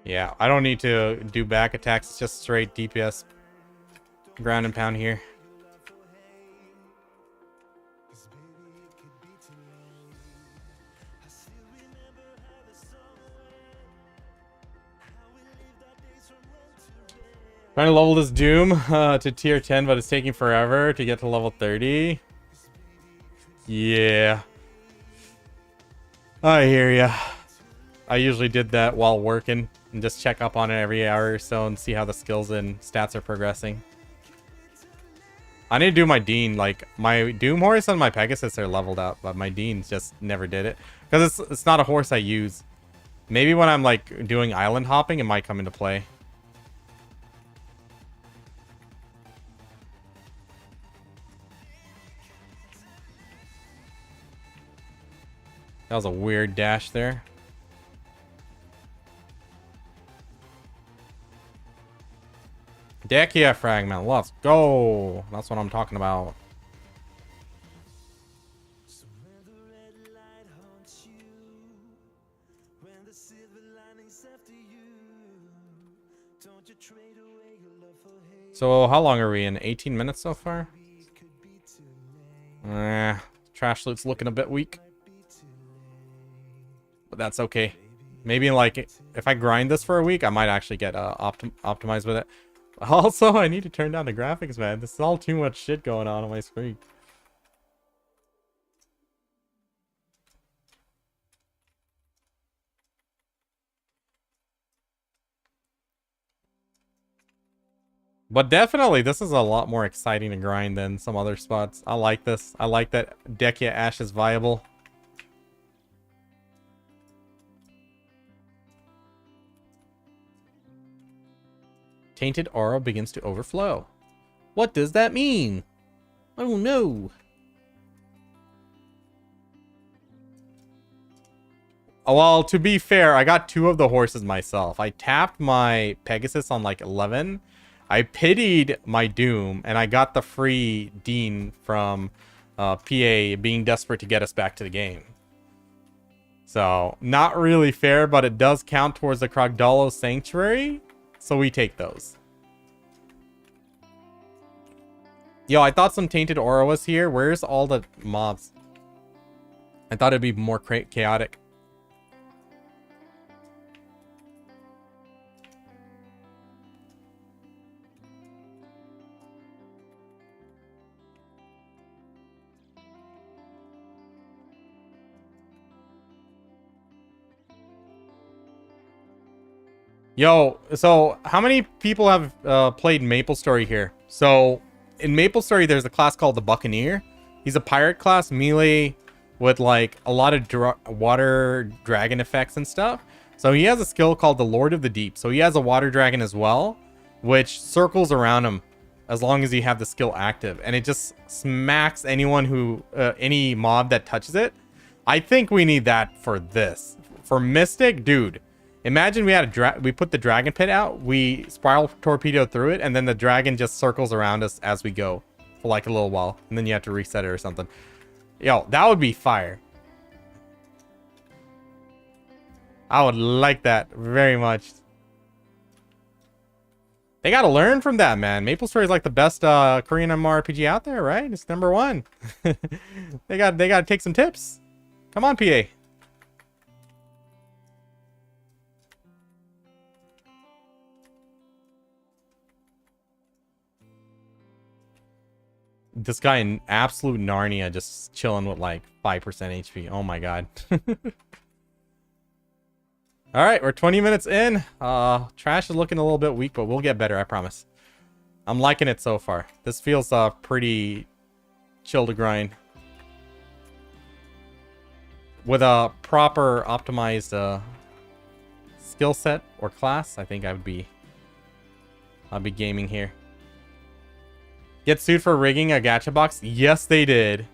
Yeah, I don't need to do back attacks. It's just straight DPS ground and pound here. Trying to level this Doom to tier 10, but it's taking forever to get to level 30. Yeah. I hear ya. I usually did that while working and just check up on it every hour or so and see how the skills and stats are progressing. I need to do my Dean. Like, my Doom horse and my Pegasus are leveled up, but my Deans just never did it. Because it's not a horse I use. Maybe when I'm, like, doing island hopping, it might come into play. That was a weird dash there. Dekia fragment, let's go. That's what I'm talking about. So how long are we in? 18 minutes so far? Trash loot's looking a bit weak. But that's okay. Maybe like if I grind this for a week, I might actually get optimized with it. Also, I need to turn down the graphics, man. This is all too much shit going on my screen. But definitely, this is a lot more exciting to grind than some other spots. I like this. I like that Dekia Ash is viable. Tainted aura begins to overflow. What does that mean? Oh no. Well, to be fair, I got 2 of the horses myself. I tapped my Pegasus on like 11. I pitied my Doom, and I got the free Dean from PA being desperate to get us back to the game. So, not really fair, but it does count towards the Krogdalo Sanctuary. So we take those. Yo, I thought some Tainted Aura was here. Where's all the mobs? I thought it'd be more chaotic. Yo, so how many people have played MapleStory here? So in MapleStory, there's a class called the Buccaneer. He's a pirate class, melee, with like a lot of water dragon effects and stuff. So he has a skill called the Lord of the Deep. So he has a water dragon as well, which circles around him as long as you have the skill active. And it just smacks anyone who, any mob that touches it. I think we need that for this. For Mystic, dude. Imagine we had we put the dragon pit out, we spiral torpedo through it, and then the dragon just circles around us as we go for like a little while, and then you have to reset it or something. Yo, that would be fire. I would like that very much. They gotta learn from that, man. MapleStory is like the best Korean MMORPG out there, right? It's #1. They gotta take some tips. Come on, PA. This guy in absolute Narnia just chilling with like 5% HP. Oh my god. All right, we're 20 minutes in. Trash is looking a little bit weak, but we'll get better, I promise. I'm liking it so far. This feels pretty chill to grind. With a proper optimized skill set or class, I think I'll be gaming here. Get sued for rigging a gacha box? Yes, they did.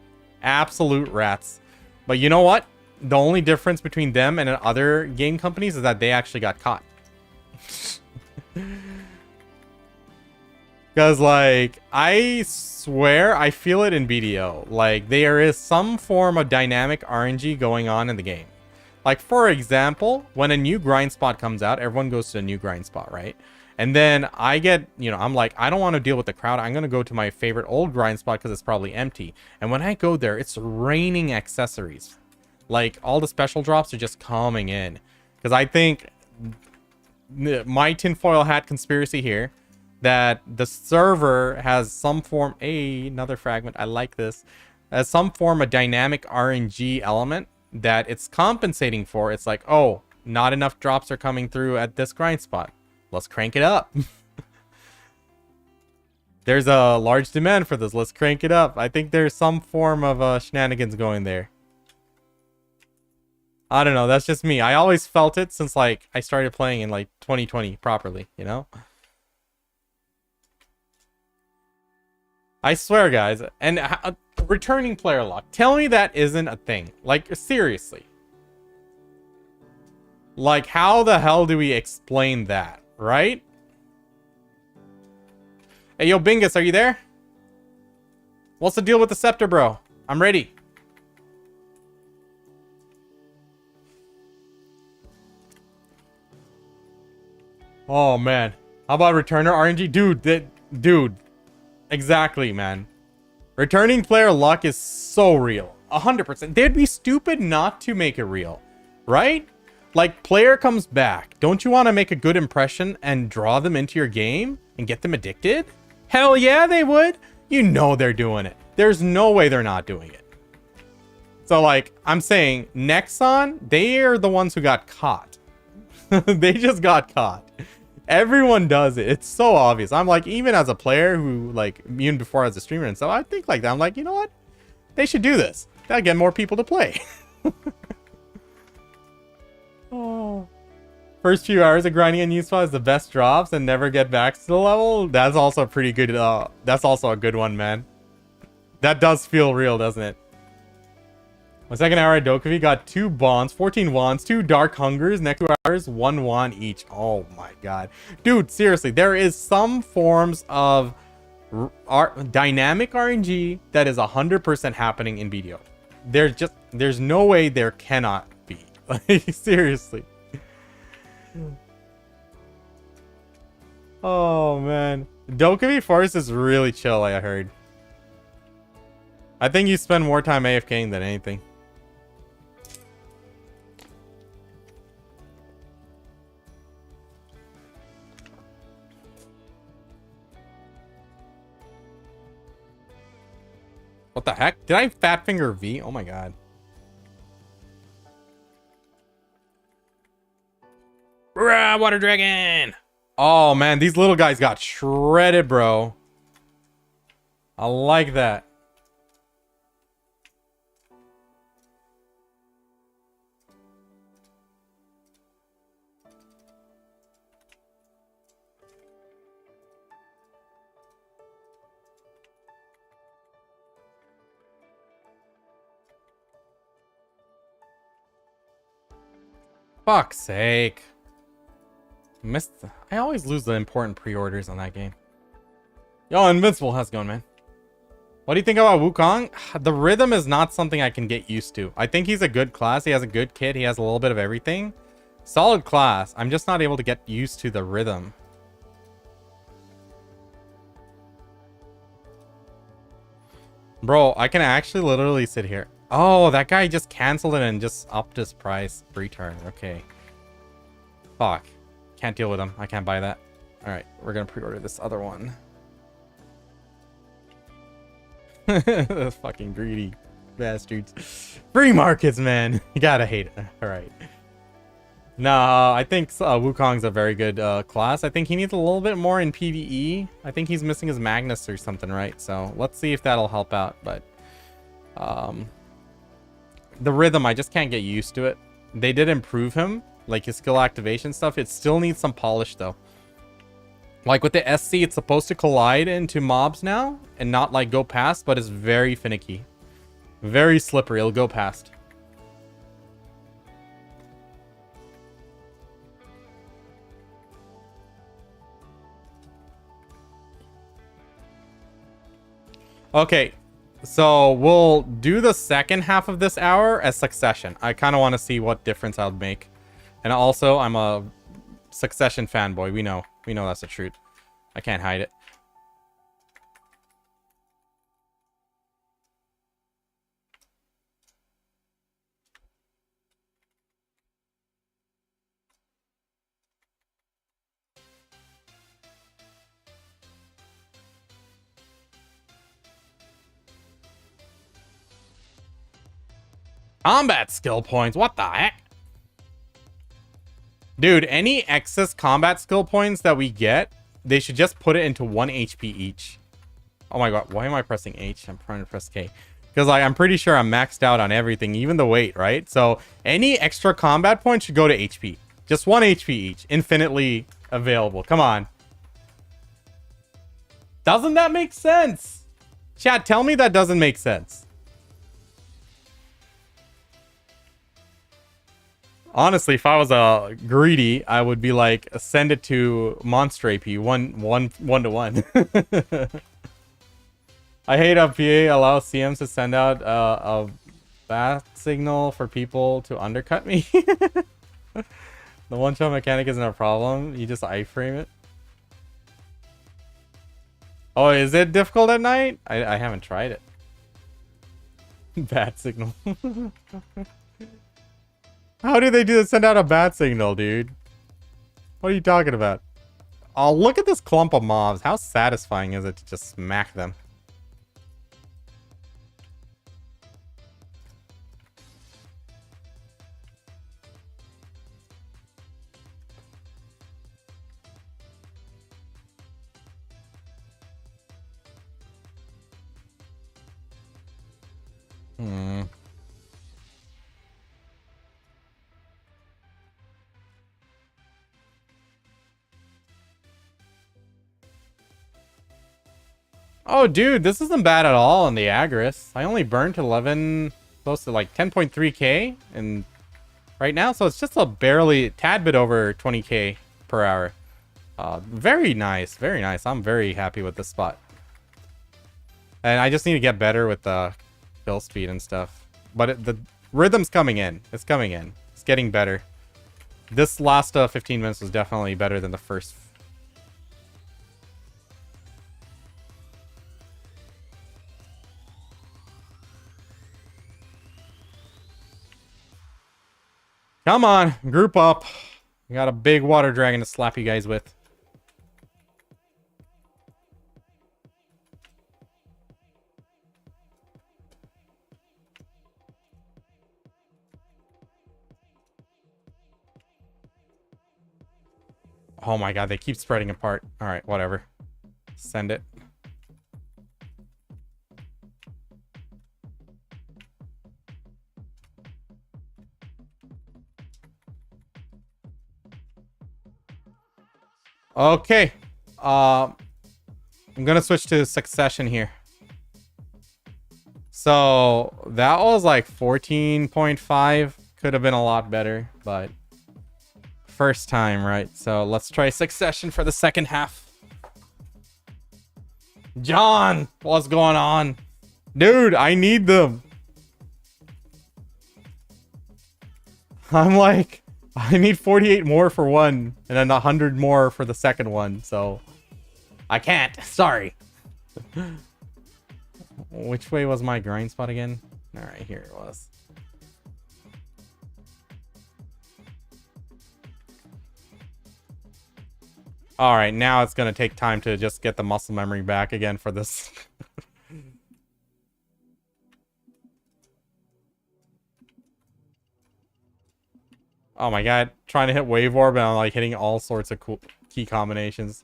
Absolute rats. But you know what? The only difference between them and other game companies is that they actually got caught. Because, like, I swear I feel it in BDO. Like, there is some form of dynamic RNG going on in the game. Like, for example, when a new grind spot comes out, everyone goes to a new grind spot, right? And then I get, you know, I'm like, I don't want to deal with the crowd. I'm going to go to my favorite old grind spot because it's probably empty. And when I go there, it's raining accessories. Like, all the special drops are just coming in. Because I think my tinfoil hat conspiracy here, that the server has some form, another fragment, I like this, has some form of dynamic RNG element that it's compensating for. It's like, oh, not enough drops are coming through at this grind spot. Let's crank it up. There's a large demand for this. Let's crank it up. I think there's some form of shenanigans going there. I don't know. That's just me. I always felt it since like I started playing in like 2020 properly, you know? I swear, guys. And returning player luck. Tell me that isn't a thing. Like, seriously. Like, how the hell do we explain that? Right? Hey, yo, Bingus, are you there? What's the deal with the scepter, bro? I'm ready. Oh, man. How about returner RNG? Dude. Exactly, man. Returning player luck is so real. 100%. They'd be stupid not to make it real. Right? Like, player comes back. Don't you want to make a good impression and draw them into your game and get them addicted? Hell yeah, they would. You know they're doing it. There's no way they're not doing it. So, like, I'm saying, Nexon, they are the ones who got caught. They just got caught. Everyone does it. It's so obvious. I'm like, even as a player who, like, even before as a streamer and stuff, I think like that. I'm like, you know what? They should do this. That'll get more people to play. Oh. First few hours of grinding a new spot is the best drops and never get back to the level. That's also pretty good. That's also a good one, man. That does feel real, doesn't it? My second hour at Dokkaebi got 2 bonds, 14 wands, 2 dark hungers. Next 2 hours, 1 wand each. Oh my god. Dude, seriously, there is some forms of dynamic RNG that is 100% happening in BDO. There's no way there cannot be. Like, seriously. Oh man. Dokkaebi Forest is really chill, I heard. I think you spend more time AFKing than anything. What the heck? Did I fat finger V? Oh my god. Rah, water dragon! Oh man, these little guys got shredded, bro. I like that. Fuck's sake. I always lose the important pre-orders on that game. Yo, Invincible, how's it going, man? What do you think about Wukong? The rhythm is not something I can get used to. I think he's a good class. He has a good kit. He has a little bit of everything. Solid class. I'm just not able to get used to the rhythm. Bro, I can actually literally sit here. Oh, that guy just canceled it and just upped his price. Return. Okay. Fuck. Can't deal with him. I can't buy that. Alright, we're gonna pre-order this other one. Those fucking greedy bastards. Free markets, man. You gotta hate it. Alright. Nah, I think Wukong's a very good class. I think he needs a little bit more in PvE. I think he's missing his Magnus or something, right? So let's see if that'll help out. But the rhythm, I just can't get used to it. They did improve him, like his skill activation stuff. It still needs some polish though. Like with the SC, it's supposed to collide into mobs now and not like go past, but it's very finicky. Very slippery. It'll go past. Okay, so we'll do the second half of this hour as Succession. I kind of want to see what difference I'll make. And also, I'm a Succession fanboy. We know that's the truth. I can't hide it. Combat skill points. What the heck? Dude, any excess combat skill points that we get, they should just put it into 1 HP each. Oh my god, why am I pressing H? I'm trying to press K. Because like, I'm pretty sure I'm maxed out on everything, even the weight, right? So any extra combat points should go to HP. Just 1 HP each. Infinitely available. Come on. Doesn't that make sense? Chat, tell me that doesn't make sense. Honestly, if I was greedy, I would be like, send it to Monster AP, one to one. I hate how PA allows CMs to send out a bat signal for people to undercut me. The one-shot mechanic isn't a problem. You just iframe it. Oh, is it difficult at night? I haven't tried it. Bat signal. How do they send out a bat signal, dude? What are you talking about? Oh, look at this clump of mobs. How satisfying is it to just smack them? Oh, dude, this isn't bad at all on the Agris. I only burnt 11, close to like 10.3k and right now, so it's just a barely tad bit over 20k per hour. Very nice, very nice. I'm very happy with this spot. And I just need to get better with the kill speed and stuff. But the rhythm's coming in. It's coming in. It's getting better. This last 15 minutes was definitely better than the first. Come on, group up. We got a big water dragon to slap you guys with. Oh my god, they keep spreading apart. Alright, whatever. Send it. Okay. I'm gonna switch to Succession here. So that was like 14.5. Could have been a lot better, but first time, right? So let's try Succession for the second half. John, what's going on? Dude, I need them. I'm like, I need 48 more for one, and then 100 more for the second one, so I can't. Sorry. Which way was my grind spot again? Alright, here it was. Alright, now it's gonna take time to just get the muscle memory back again for this. Oh my god, trying to hit Wave Orb and I'm like hitting all sorts of cool key combinations.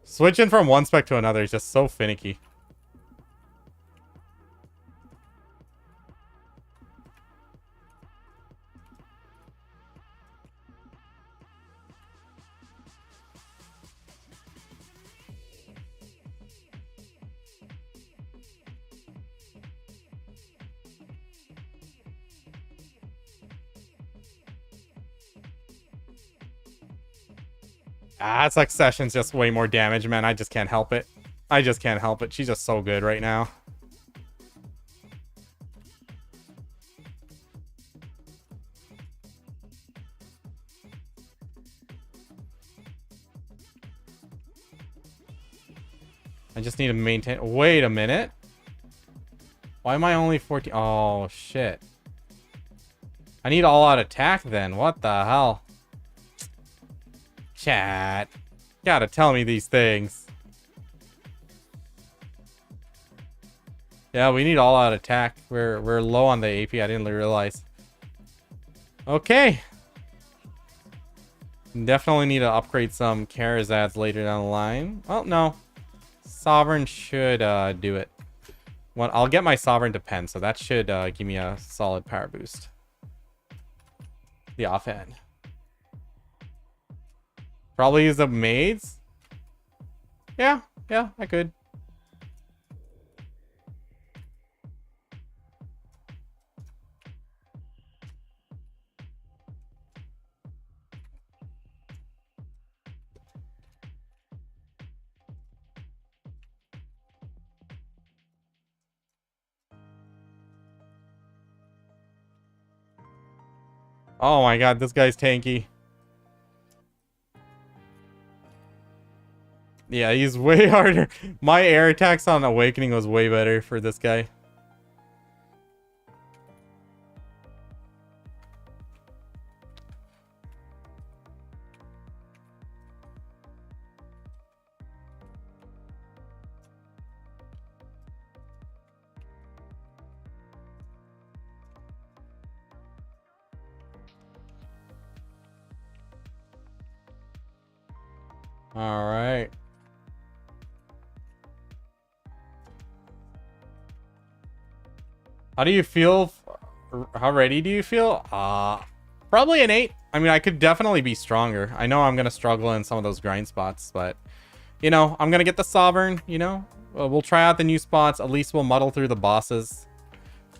Switching from one spec to another is just so finicky. Ah, Succession's just way more damage, man. I just can't help it. I just can't help it. She's just so good right now. I just need to maintain... Wait a minute. Why am I only 14? Oh, shit. I need all-out attack then. What the hell? Chat. Gotta tell me these things. Yeah, we need all-out attack. We're low on the AP. I didn't realize. Okay. Definitely need to upgrade some Karazads later down the line. Well, no. Sovereign should do it. Well, I'll get my Sovereign to pen, so that should give me a solid power boost. The offhand. Probably use the maids. Yeah, I could. Oh my god, this guy's tanky. Yeah, he's way harder. My air attacks on Awakening was way better for this guy. All right. How do you feel? How ready do you feel? Probably an 8. I mean, I could definitely be stronger. I know I'm going to struggle in some of those grind spots, but, you know, I'm going to get the Sovereign, you know. We'll try out the new spots. At least we'll muddle through the bosses.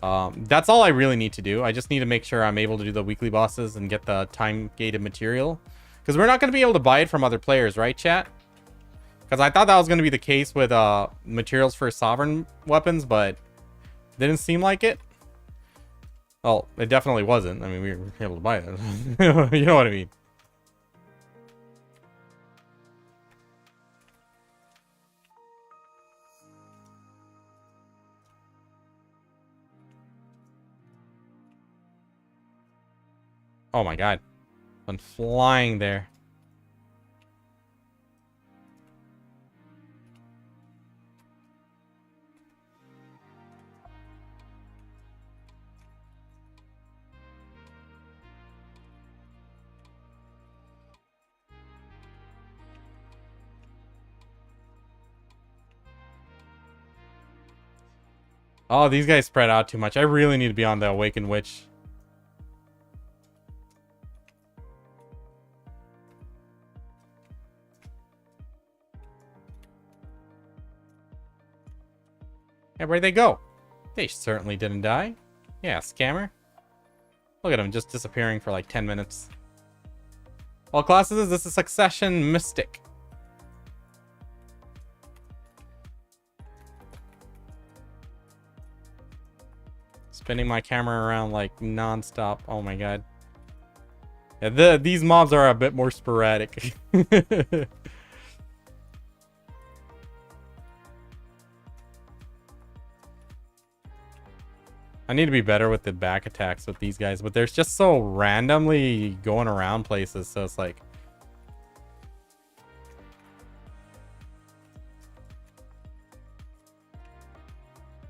That's all I really need to do. I just need to make sure I'm able to do the weekly bosses and get the time-gated material. Because we're not going to be able to buy it from other players, right, chat? Because I thought that was going to be the case with materials for Sovereign weapons, but didn't seem like it. Well, it definitely wasn't. I mean, we were able to buy it. You know what I mean? Oh my god. I'm flying there. Oh, these guys spread out too much. I really need to be on the Awakened Witch. Yeah, where'd they go? They certainly didn't die. Yeah, scammer. Look at him just disappearing for like 10 minutes. All classes, this is Succession Mystic. Spinning my camera around like non-stop. Oh my god. Yeah, these mobs are a bit more sporadic. I need to be better with the back attacks with these guys, but they're just so randomly going around places, so it's like...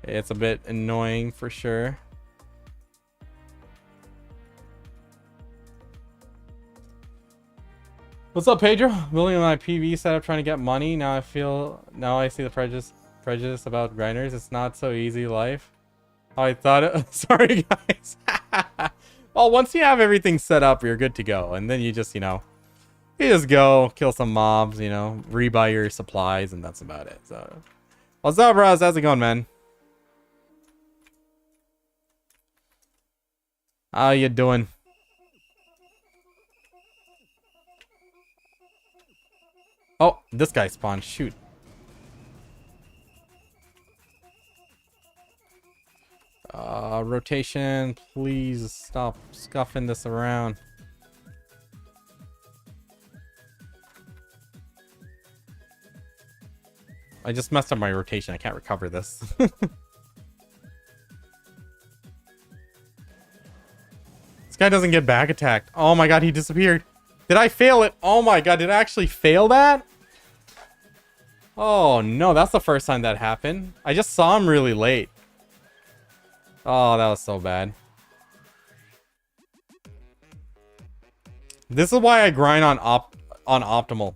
It's a bit annoying for sure. What's up, Pedro? Building my PV setup, trying to get money. Now I see the prejudice about grinders. It's not so easy life. I thought it. Sorry, guys. Well, once you have everything set up, you're good to go, and then you just, you just go kill some mobs, rebuy your supplies, and that's about it. So, what's up, Roz? How's it going, man? How you doing? Oh, this guy spawned. Shoot. Rotation. Please stop scuffing this around. I just messed up my rotation. I can't recover this. This guy doesn't get back attacked. Oh my god, he disappeared. Did I fail it? Oh my god, did I actually fail that? Oh no, that's the first time that happened. I just saw him really late. Oh, that was so bad. This is why I grind on optimal.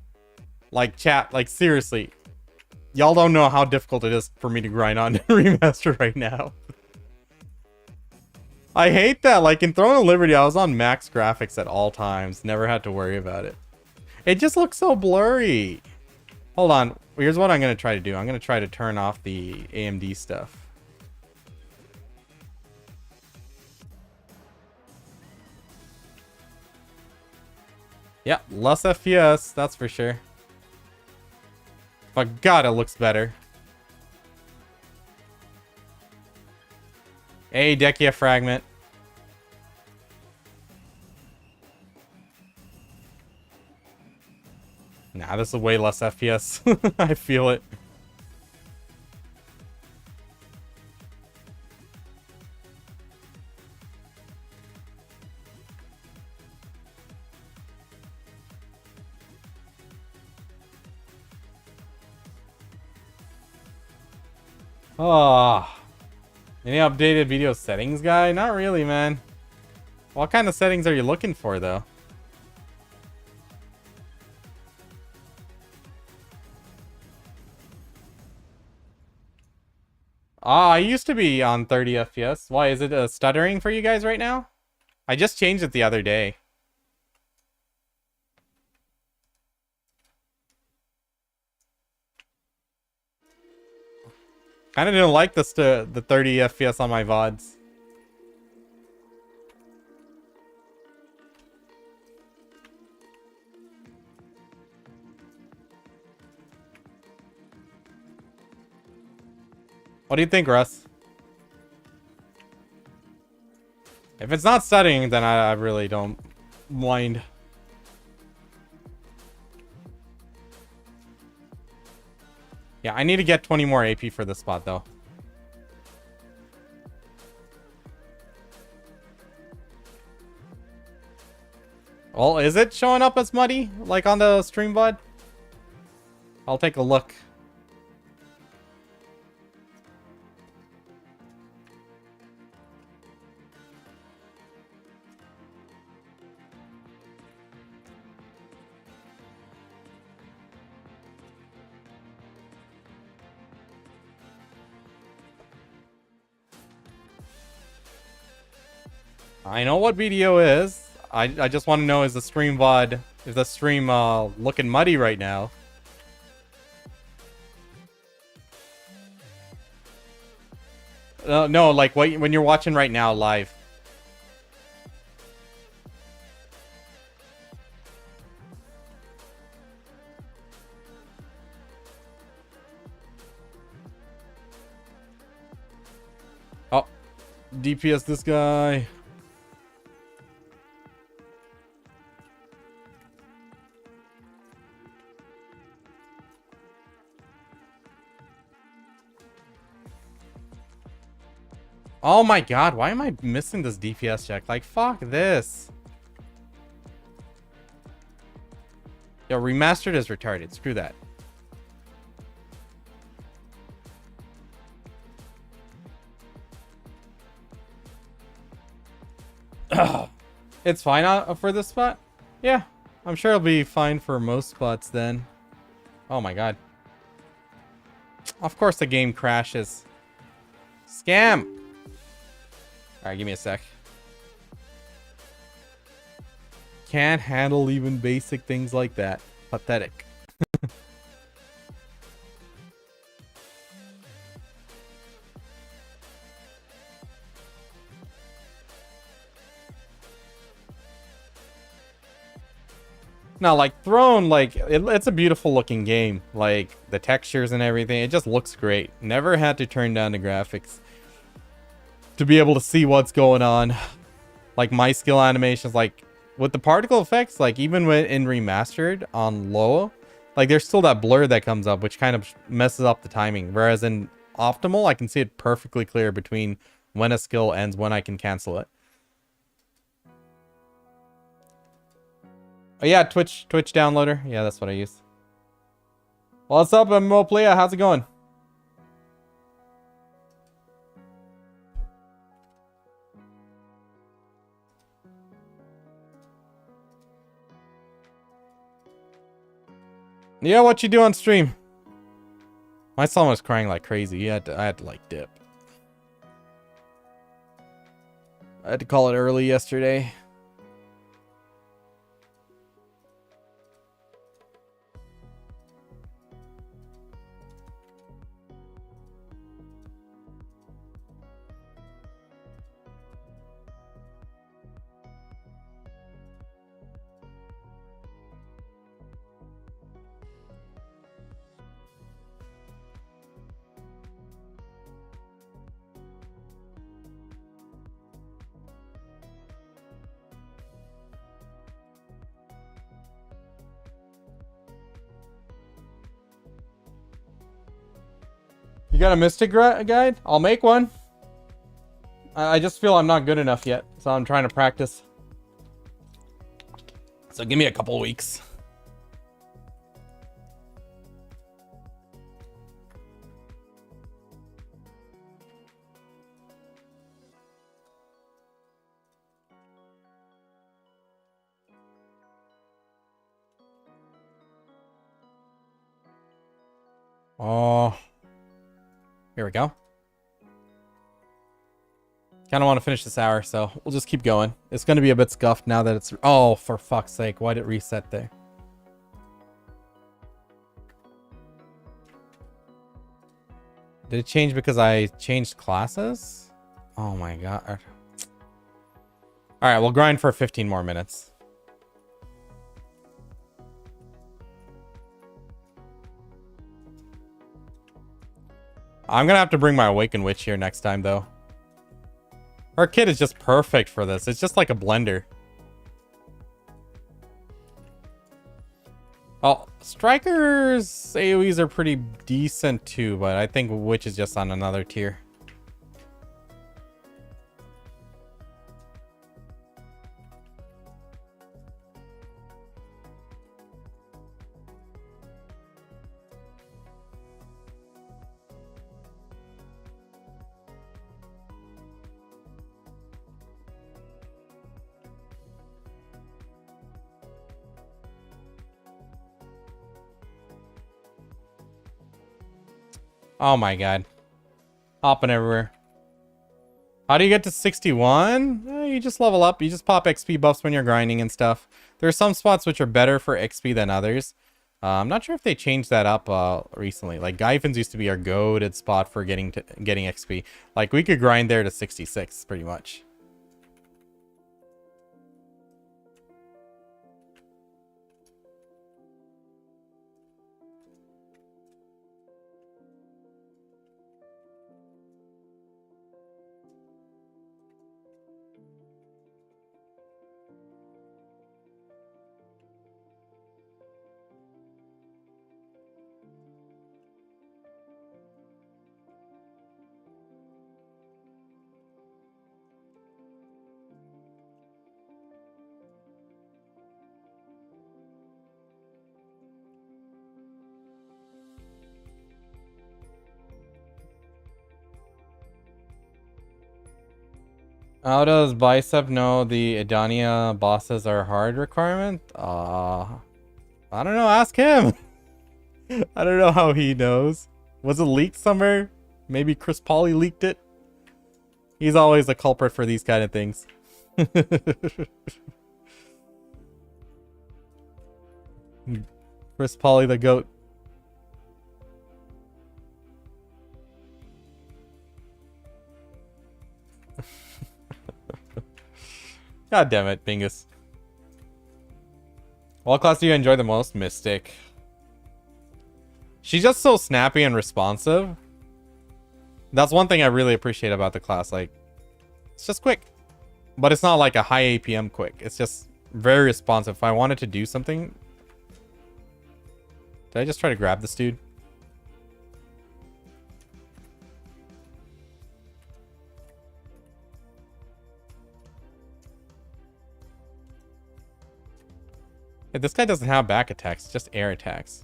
Like, chat, like seriously. Y'all don't know how difficult it is for me to grind on remaster right now. I hate that. Like, in Throne of Liberty, I was on max graphics at all times. Never had to worry about it. It just looks so blurry. Hold on. Here's what I'm going to try to do. I'm going to try to turn off the AMD stuff. Yeah, less FPS, that's for sure. But god, it looks better. Hey, Dekia fragment. Nah, this is way less FPS. I feel it. Oh, any updated video settings guy? Not really, man. What kind of settings are you looking for, though? I used to be on 30 FPS. Why, is it stuttering for you guys right now? I just changed it the other day. Kind of didn't like the 30 FPS on my VODs. What do you think, Russ? If it's not studying, then I really don't mind. Yeah, I need to get 20 more AP for this spot, though. Well, is it showing up as muddy, like on the stream VOD? I'll take a look. I know what video is. I just want to know, is the stream VOD, is the stream looking muddy right now? No, like when you're watching right now live. Oh, DPS this guy. Oh my god, why am I missing this DPS check? Like, fuck this. Yo, remastered is retarded. Screw that. It's fine for this spot? Yeah, I'm sure it'll be fine for most spots then. Oh my god. Of course the game crashes. Scam! Alright, give me a sec. Can't handle even basic things like that. Pathetic. No, like Throne, like it's a beautiful looking game. Like the textures and everything, it just looks great. Never had to turn down the graphics to be able to see what's going on. Like my skill animations, like with the particle effects, like even when in remastered on low, like there's still that blur that comes up, which kind of messes up the timing. Whereas in optimal, I can see it perfectly clear between when a skill ends, when I can cancel it. Oh yeah, Twitch downloader. Yeah, that's what I use. What's up, Moplea? How's it going? Yeah, what you do on stream? My son was crying like crazy. I had to like dip. I had to call it early yesterday. You got a Mystic guide? I'll make one. I just feel I'm not good enough yet, so I'm trying to practice. So give me a couple weeks. Oh, here we go. Kind of want to finish this hour, so we'll just keep going. It's going to be a bit scuffed now that it's... Oh, for fuck's sake. Why did it reset there? Did it change because I changed classes? Oh my god. Alright, we'll grind for 15 more minutes. I'm going to have to bring my Awakened Witch here next time, though. Our kit is just perfect for this. It's just like a blender. Oh, Striker's AoEs are pretty decent too, but I think Witch is just on another tier. Oh my god. Hopping everywhere. How do you get to 61? You just level up. You just pop XP buffs when you're grinding and stuff. There are some spots which are better for XP than others. I'm not sure if they changed that up recently. Like Gyfin's used to be our goated spot for getting XP. Like we could grind there to 66 pretty much. How does Bicep know the Edania bosses are hard requirement? I don't know. Ask him. I don't know how he knows. Was it leaked somewhere? Maybe Chris Pauly leaked it? He's always a culprit for these kind of things. Chris Pauly the GOAT. God damn it, Bingus. What class do you enjoy the most? Mystic. She's just so snappy and responsive. That's one thing I really appreciate about the class. Like, it's just quick. But it's not like a high APM quick. It's just very responsive. If I wanted to do something... Did I just try to grab this dude? Yeah, this guy doesn't have back attacks, just air attacks.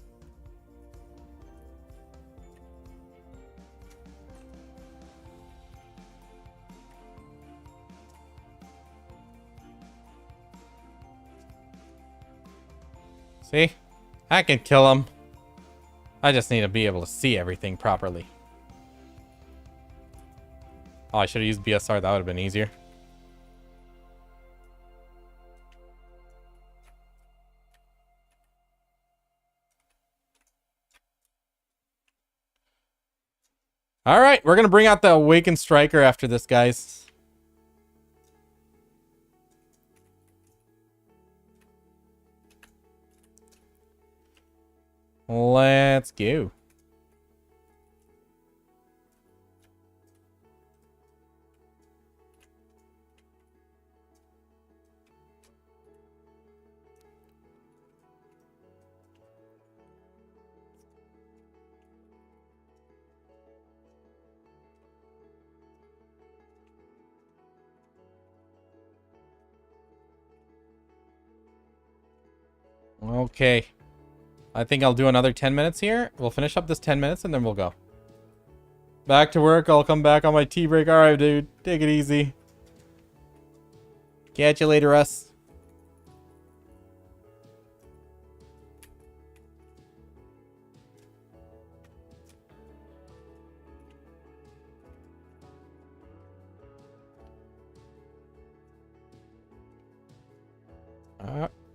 See? I can kill him. I just need to be able to see everything properly. Oh, I should have used BSR. That would have been easier. All right, we're going to bring out the Awakened Striker after this, guys. Let's go. Okay. I think I'll do another 10 minutes here. We'll finish up this 10 minutes and then we'll go. Back to work. I'll come back on my tea break. All right, dude. Take it easy. Catch you later, Russ.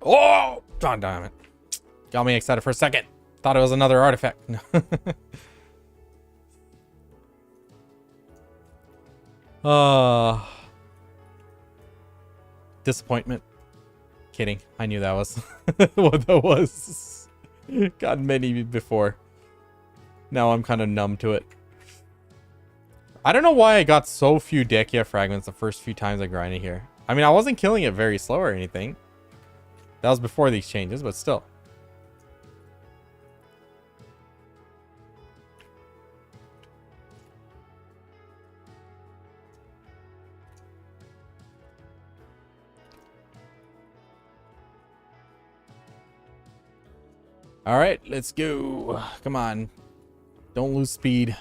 Oh! God damn it. Got me excited for a second. Thought it was another artifact. Disappointment. Kidding. I knew that was what that was. Got many before. Now I'm kind of numb to it. I don't know why I got so few Dekia fragments the first few times I grinded here. I mean, I wasn't killing it very slow or anything. That was before these changes, but still. All right, let's go. Come on. Don't lose speed.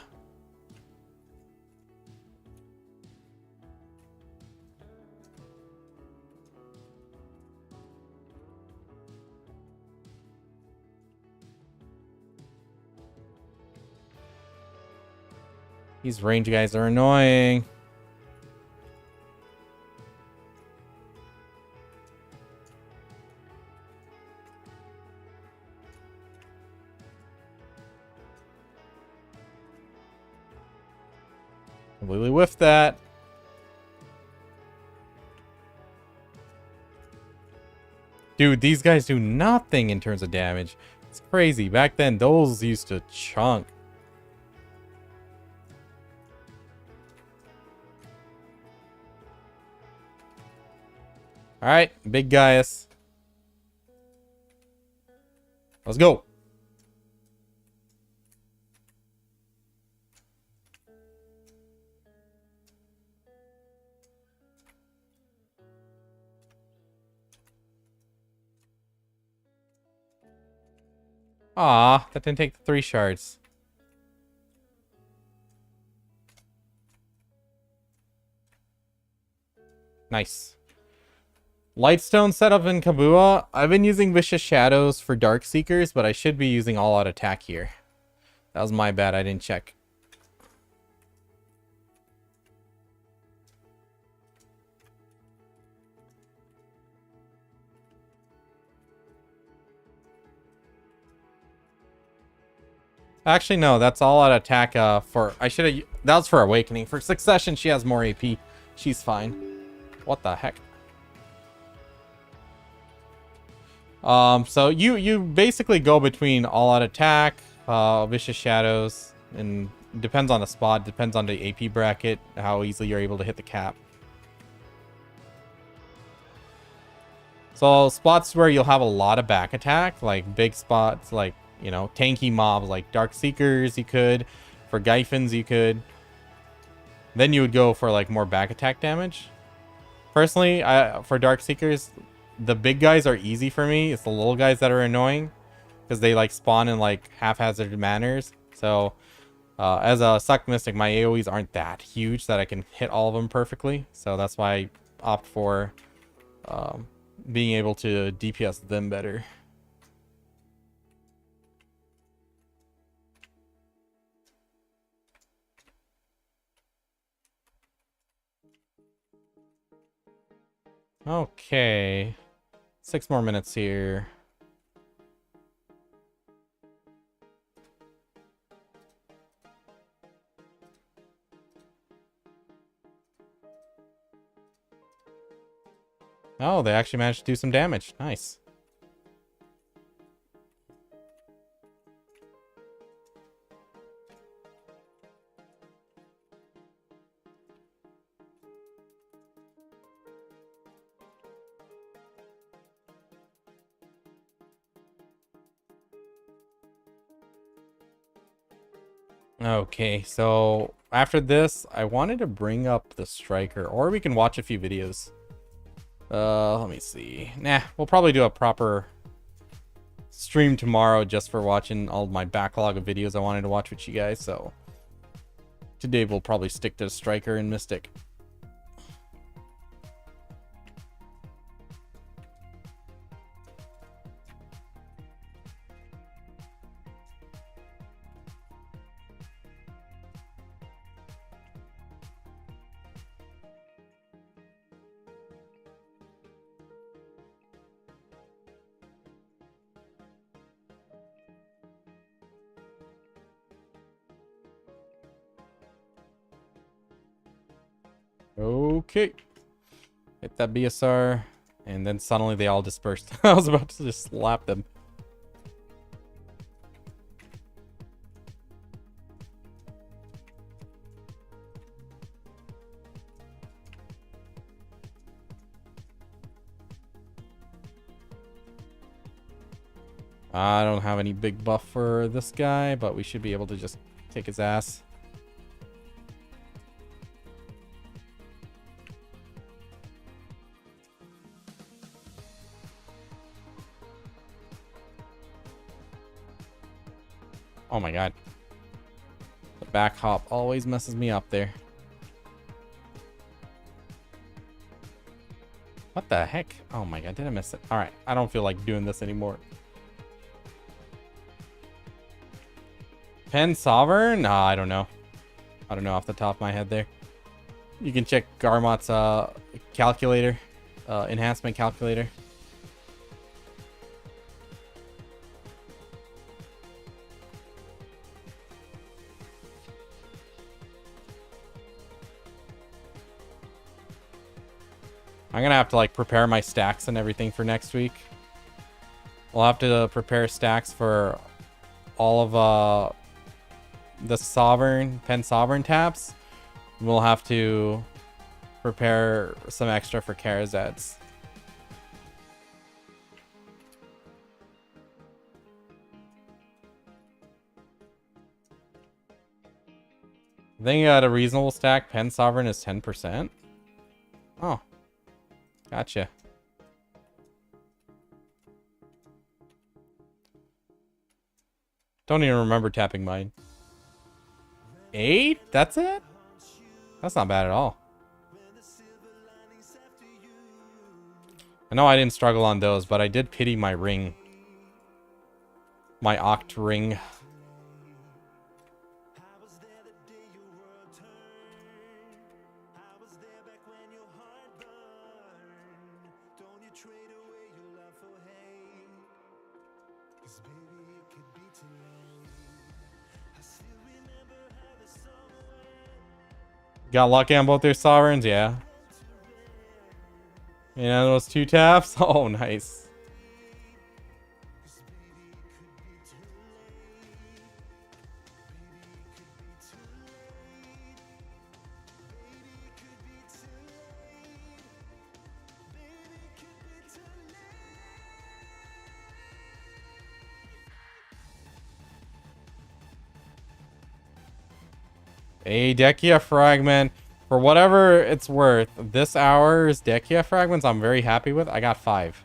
These range guys are annoying. Completely whiffed that. Dude, these guys do nothing in terms of damage. It's crazy. Back then, those used to chunk. All right, big Gaius. Let's go. Aw, that didn't take the 3 shards. Nice. Lightstone setup in Kabua. I've been using Vicious Shadows for Dark Seekers, but I should be using All Out Attack here. That was my bad. I didn't check. Actually, no. That's All Out Attack for... I should have... That was for Awakening. For Succession, she has more AP. She's fine. What the heck? So you basically go between All Out Attack, Vicious Shadows, and depends on the spot, depends on the AP bracket, how easily you're able to hit the cap. So spots where you'll have a lot of back attack, like big spots, like, you know, tanky mobs like Dark Seekers, you could. For Gyfins, you could. Then you would go for like more back attack damage. Personally, for Dark Seekers, the big guys are easy for me. It's the little guys that are annoying because they like spawn in like haphazard manners. So as a Succ Mystic, my AoEs aren't that huge that I can hit all of them perfectly. So that's why I opt for being able to DPS them better. Okay. 6 more minutes here. Oh, they actually managed to do some damage. Nice. Okay, so after this, I wanted to bring up the striker, or we can watch a few videos. Let me see. Nah, we'll probably do a proper stream tomorrow just for watching all my backlog of videos I wanted to watch with you guys. So today we'll probably stick to striker and mystic. Okay. Hit that BSR, and then suddenly they all dispersed. I was about to just slap them. I don't have any big buff for this guy, but we should be able to just take his ass. Oh my god. The back hop always messes me up there. What the heck? Oh my god, did I miss it? Alright, I don't feel like doing this anymore. Pen Sovereign? Nah, I don't know. I don't know off the top of my head there. You can check Garmot's calculator, enhancement calculator. I'm gonna have to like prepare my stacks and everything for next week. We'll have to prepare stacks for all of the Pen Sovereign taps. We'll have to prepare some extra for Karazad's. I think at a reasonable stack, Pen Sovereign is 10%. Oh. Gotcha. Don't even remember tapping mine. 8? That's it? That's not bad at all. I know I didn't struggle on those, but I did pity my ring. My oct ring. Got lucky on both their sovereigns, yeah. Yeah, those 2 taps. Oh, nice. A Dekia fragment. For whatever it's worth, this hour's Dekia fragments I'm very happy with. I got 5.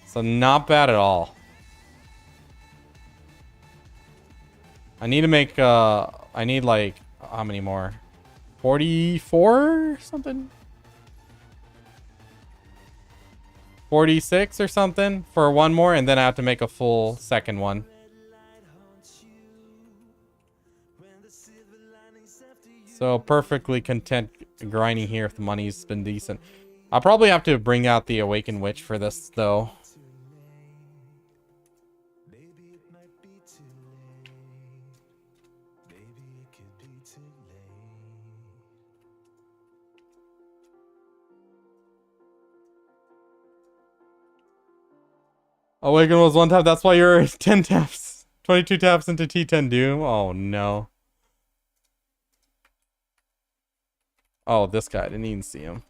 So not bad at all. I need to make, I need like, how many more? 44 or something? 46 or something for one more, and then I have to make a full second one. So perfectly content grinding here if the money's been decent. I'll probably have to bring out the Awakened Witch for this, though. Awaken was 1 tap, that's why you're 10 taps. 22 taps into T10 Doom. Oh, no. Oh, this guy. I didn't even see him.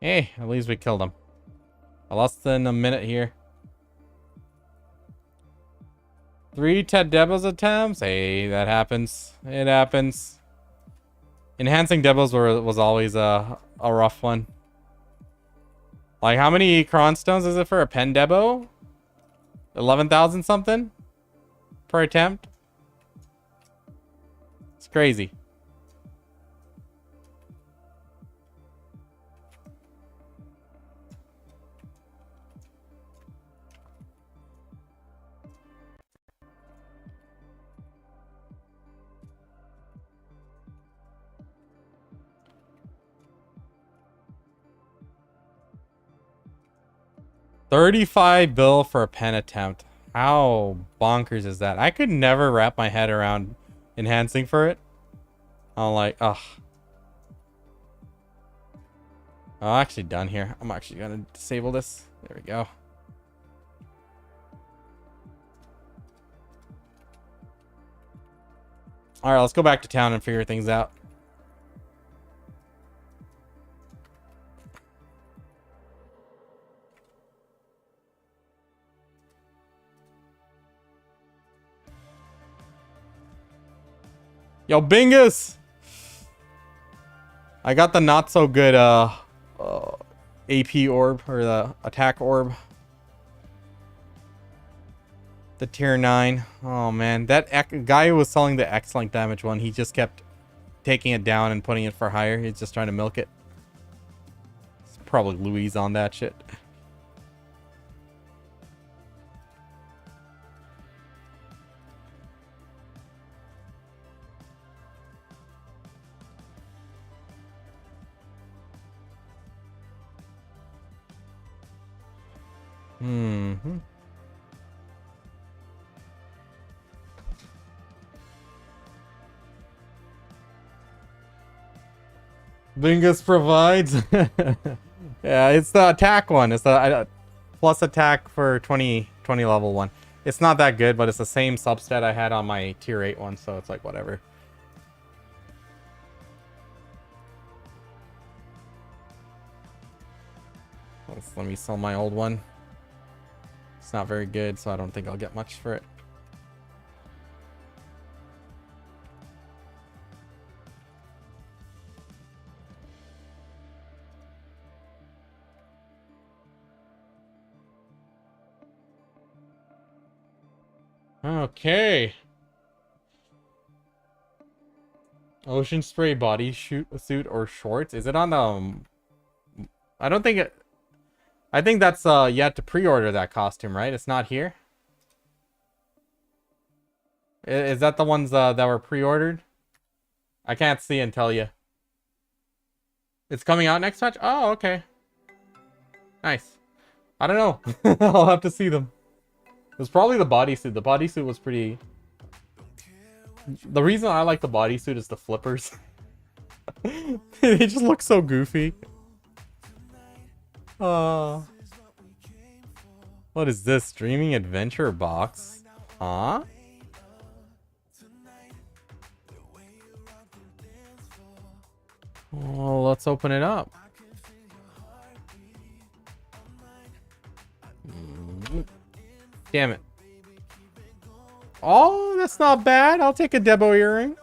Hey, at least we killed him. Less than a minute here. 3 Ted Debo's attempts. Hey, that happens. It happens. Enhancing Debos was always a rough one. Like, how many Cron Stones is it for a pen Debo? 11,000 something per attempt? It's crazy. $35 bill for a pen attempt. How bonkers is that? I could never wrap my head around enhancing for it. I'm like, ugh. I'm actually done here. I'm actually gonna disable this. There we go. Alright, let's go back to town and figure things out. Yo, Bingus! I got the not so good AP orb, or the attack orb. The tier 9. Oh man, that guy who was selling the X-Link damage one, he just kept taking it down and putting it for higher. He's just trying to milk it. It's probably Louise on that shit. Mm-hmm. Bingus provides. Yeah, it's the attack one. It's the plus attack for 20 level one. It's not that good, but it's the same substat I had on my tier 8 one, so it's like whatever. Let me sell my old one. It's not very good, so I don't think I'll get much for it. Okay. Ocean spray body suit or shorts. Is it on I don't think it. I think that's you had to pre-order that costume, right? It's not here. Is that the ones that were pre-ordered? I can't see and tell you. It's coming out next patch? Oh, okay. Nice. I don't know. I'll have to see them. It was probably the bodysuit. The bodysuit was pretty... The reason I like the bodysuit is the flippers. They just look so goofy. What is this? Streaming adventure box? Huh? Well, let's open it up. Damn it. Oh, that's not bad. I'll take a Debo earring.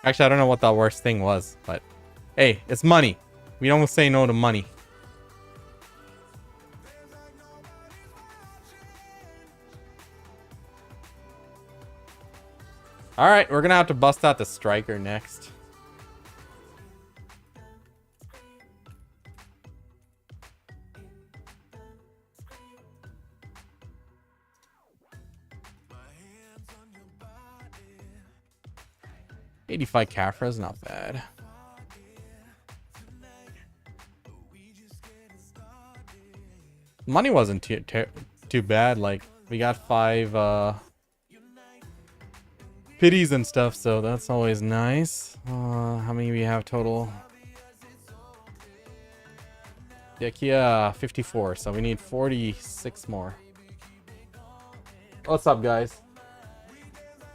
Actually, I don't know what the worst thing was, but hey, it's money. We don't say no to money. All right, we're gonna have to bust out the striker next. $85 Cafra is not bad. Money wasn't too bad. Like, we got 5 pities and stuff, so that's always nice. How many we have total? Yeah, 54. So we need 46 more. What's up, guys?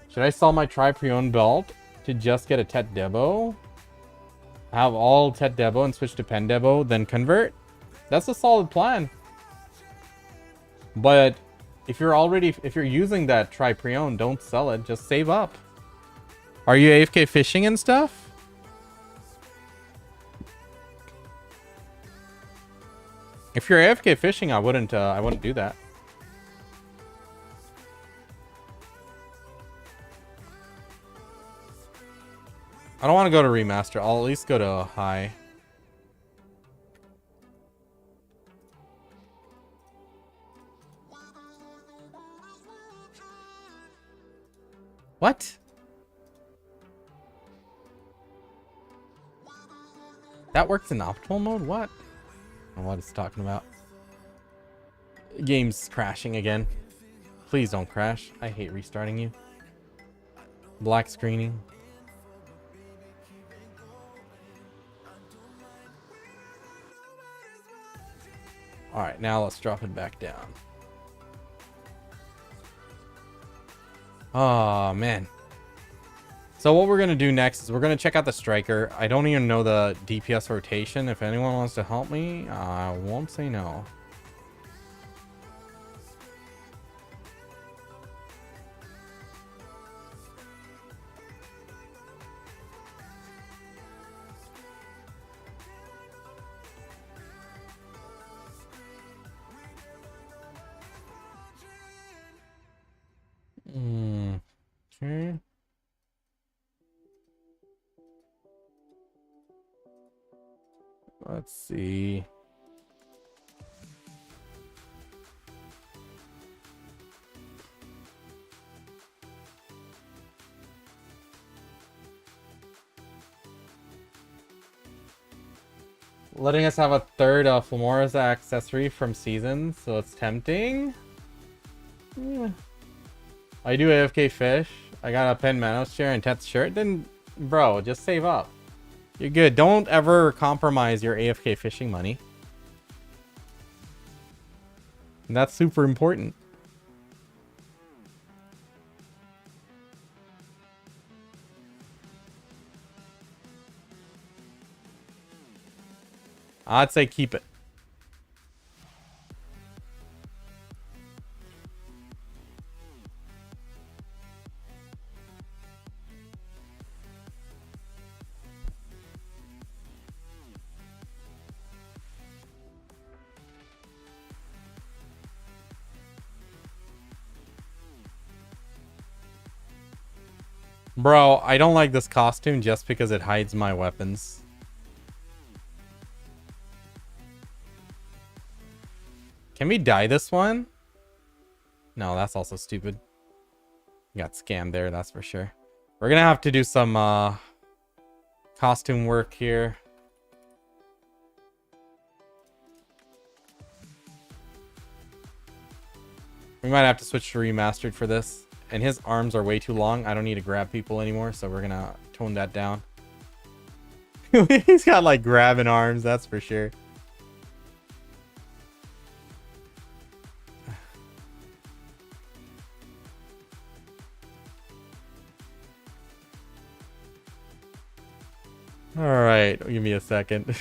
Should I sell my pre-owned belt to just get a Tet Debo? Have all Tet Debo and switch to Pen Debo, then convert? That's a solid plan. But if you're using that pre-owned, don't sell it. Just save up. Are you AFK fishing and stuff? If you're AFK fishing, I wouldn't do that. I don't want to go to remaster. I'll at least go to high. What? That works in optimal mode? What? I don't know what it's talking about. Game's crashing again. Please don't crash. I hate restarting you. Black screening. Alright, now let's drop it back down. Oh, man. So what we're going to do next is we're going to check out the striker. I don't even know the DPS rotation. If anyone wants to help me, I won't say no. Okay. Let's see. Letting us have a third Flamora's accessory from Seasons, so it's tempting. Yeah. I do AFK fish. I got a Pen Manos chair and Tet's shirt. Then, bro, just save up. You're good. Don't ever compromise your AFK fishing money. And that's super important. I'd say keep it. Bro, I don't like this costume just because it hides my weapons. Can we dye this one? No, that's also stupid. Got scammed there, that's for sure. We're gonna have to do some costume work here. We might have to switch to remastered for this. And his arms are way too long. I don't need to grab people anymore, so we're gonna tone that down. He's got like grabbing arms, that's for sure. Alright, give me a second.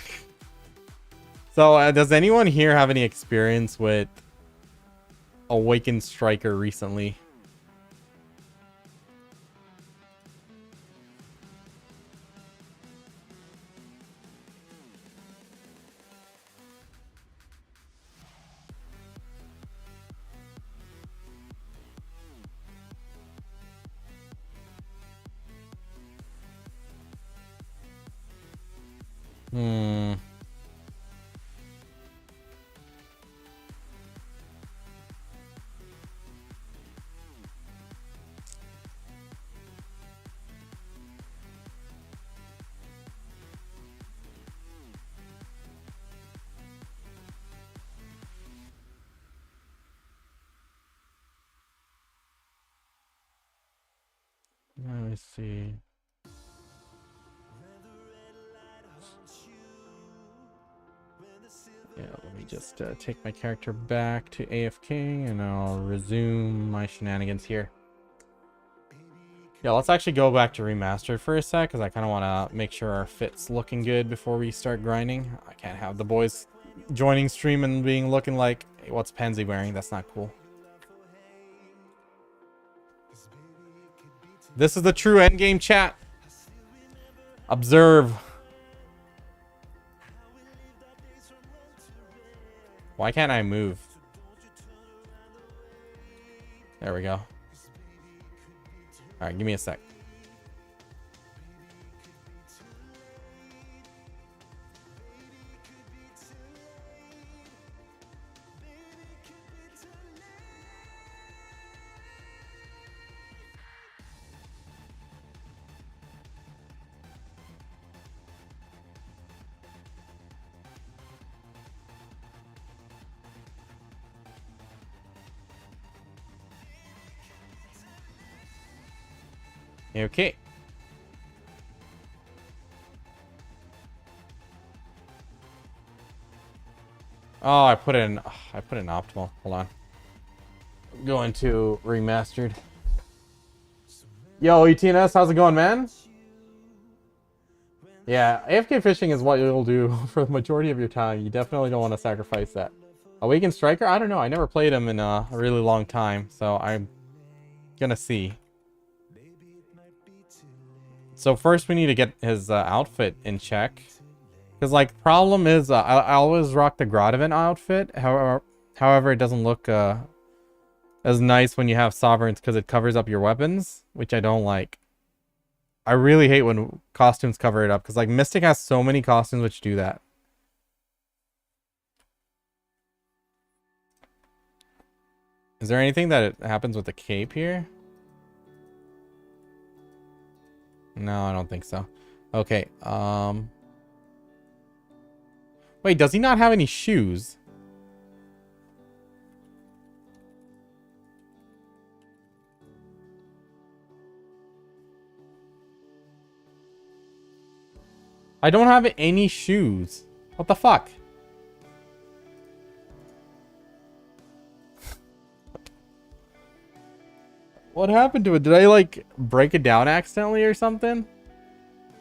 So, does anyone here have any experience with Awakened Striker recently? Let me see. Yeah, let me just take my character back to AFK and I'll resume my shenanigans here. Yeah, let's actually go back to remastered for a sec because I kind of want to make sure our fit's looking good before we start grinding. I can't have the boys joining stream and being looking like, hey, what's Pansy wearing? That's not cool. This is the true endgame chat. Observe. Why can't I move? There we go. Alright, give me a sec. Okay. Oh, I put in optimal. Hold on. Go into remastered. Yo, ETNS, how's it going, man? Yeah, AFK fishing is what you'll do for the majority of your time. You definitely don't want to sacrifice that. Awakened Striker? I don't know. I never played him in a really long time, so I'm gonna see. So first we need to get his outfit in check. Because, like, problem is I always rock the Grotevent outfit. However, it doesn't look as nice when you have Sovereigns because it covers up your weapons, which I don't like. I really hate when costumes cover it up because, like, Mystic has so many costumes which do that. Is there anything that happens with the cape here? No, I don't think so. Okay, wait, does he not have any shoes? I don't have any shoes. What the fuck? What happened to it? Did I, like, break it down accidentally or something?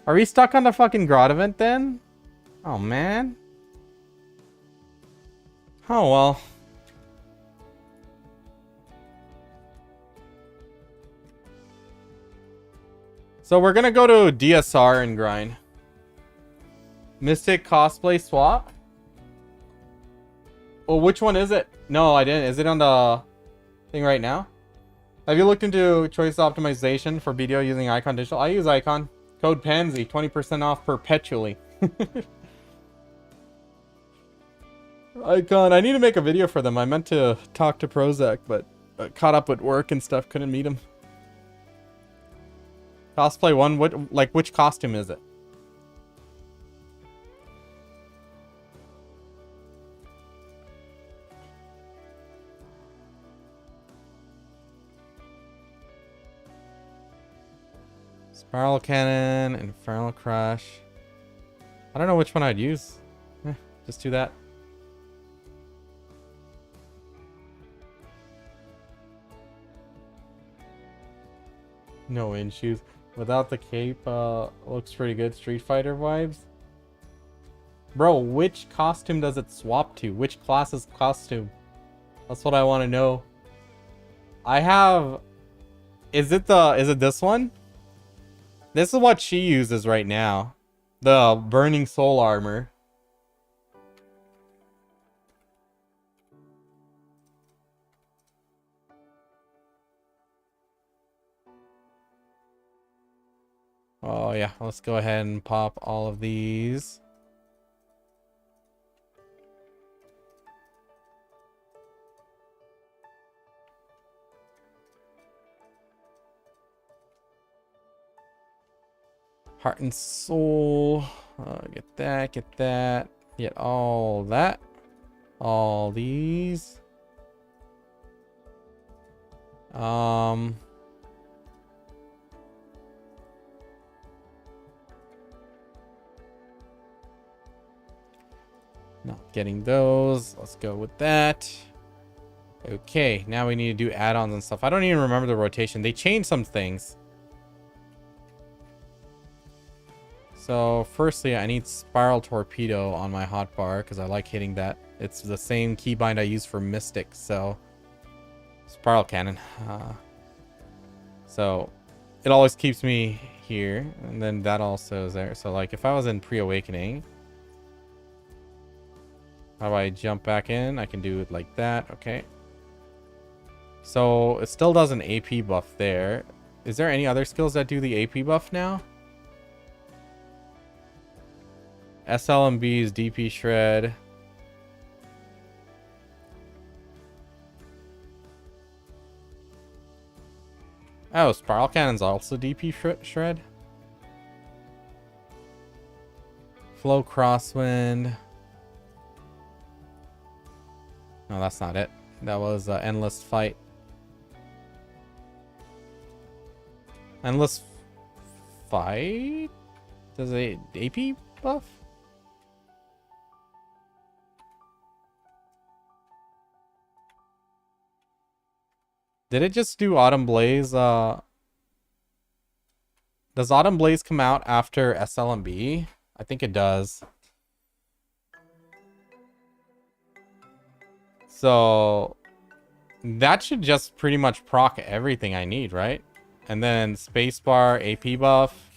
Are we stuck on the fucking Grotevent then? Oh, man. Oh, well. So we're gonna go to DSR and grind. Mystic cosplay swap? Oh, which one is it? No, I didn't. Is it on the thing right now? Have you looked into choice optimization for BDO using Icon Digital? I use Icon. Code Pansy, 20% off perpetually. Icon, I need to make a video for them. I meant to talk to Prozac, but caught up with work and stuff, couldn't meet him. Cosplay one, which costume is it? Spiral Cannon, Infernal Crush. I don't know which one I'd use. Just do that. No in shoes. Without the cape, looks pretty good. Street Fighter vibes. Bro, which costume does it swap to? Which class's costume? That's what I want to know. I have... Is it this one? This is what she uses right now. The Burning Soul armor. Oh yeah, let's go ahead and pop all of these. Heart and soul. Get that, get all that. All these. Not getting those. Let's go with that. Okay, now we need to do add-ons and stuff. I don't even remember the rotation. They changed some things. So, firstly, I need Spiral Torpedo on my hotbar because I like hitting that. It's the same keybind I use for Mystic, so... Spiral Cannon. So, it always keeps me here, and then that also is there. So, like, if I was in Pre-Awakening... How do I jump back in? I can do it like that. Okay. So, it still does an AP buff there. Is there any other skills that do the AP buff now? SLMB's DP Shred. Oh, Spiral Cannon's also DP Shred. Flow Crosswind. No, that's not it. That was Endless Fight. Endless Fight? Does a AP buff? Did it just do Autumn Blaze? Does Autumn Blaze come out after SLMB? I think it does. So that should just pretty much proc everything I need, right? And then spacebar, AP buff.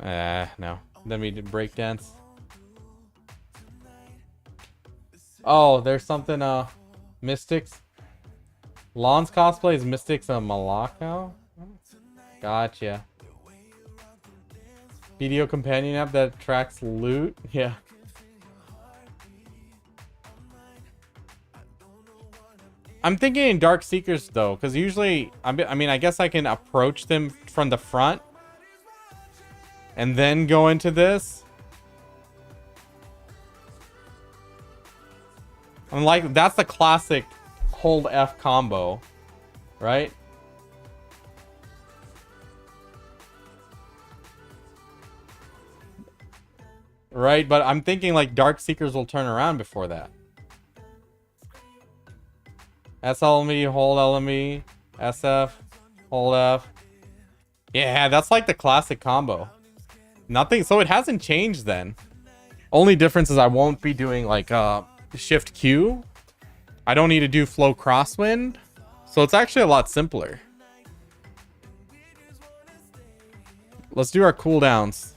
No. Then we did breakdance. Oh, there's something, Mystics. Lon's cosplay is Mystics of Malacca. Gotcha. BDO companion app that tracks loot. Yeah. I'm thinking in Dark Seekers though, because usually, I mean, I guess I can approach them from the front and then go into this. I'm like, that's the classic hold F combo, right? Right, but I'm thinking like Dark Seekers will turn around before that. SLME, hold LME, SF, hold F. Yeah, that's like the classic combo. Nothing, so it hasn't changed then. Only difference is I won't be doing like Shift Q. I don't need to do Flow Crosswind. So it's actually a lot simpler. Let's do our cooldowns.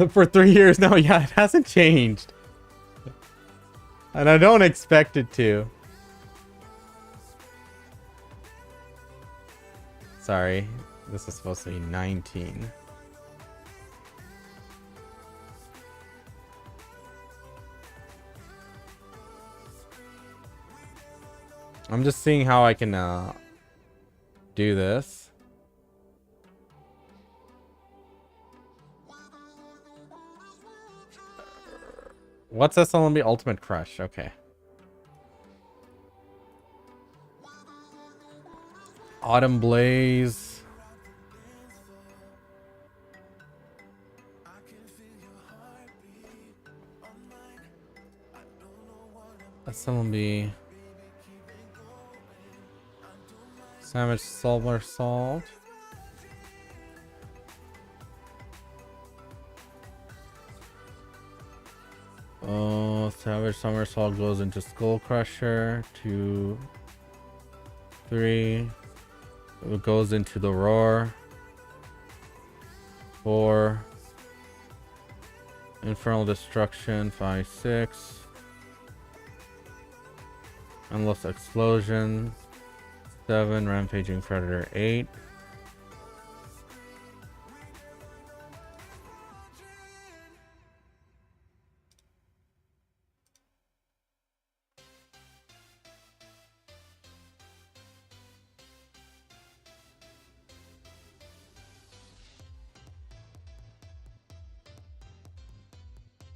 For 3 years now. Yeah, it hasn't changed. And I don't expect it to. Sorry. This is supposed to be 19. I'm just seeing how I can do this. What's SLMB Ultimate Crush? Okay. Autumn Blaze. SLMB. Savage Solar Salt. Oh, Savage Somersault goes into Skull Crusher. 2, 3. It goes into the Roar. 4. Infernal Destruction. 5, 6. Endless Explosion. 7. Rampaging Predator. 8.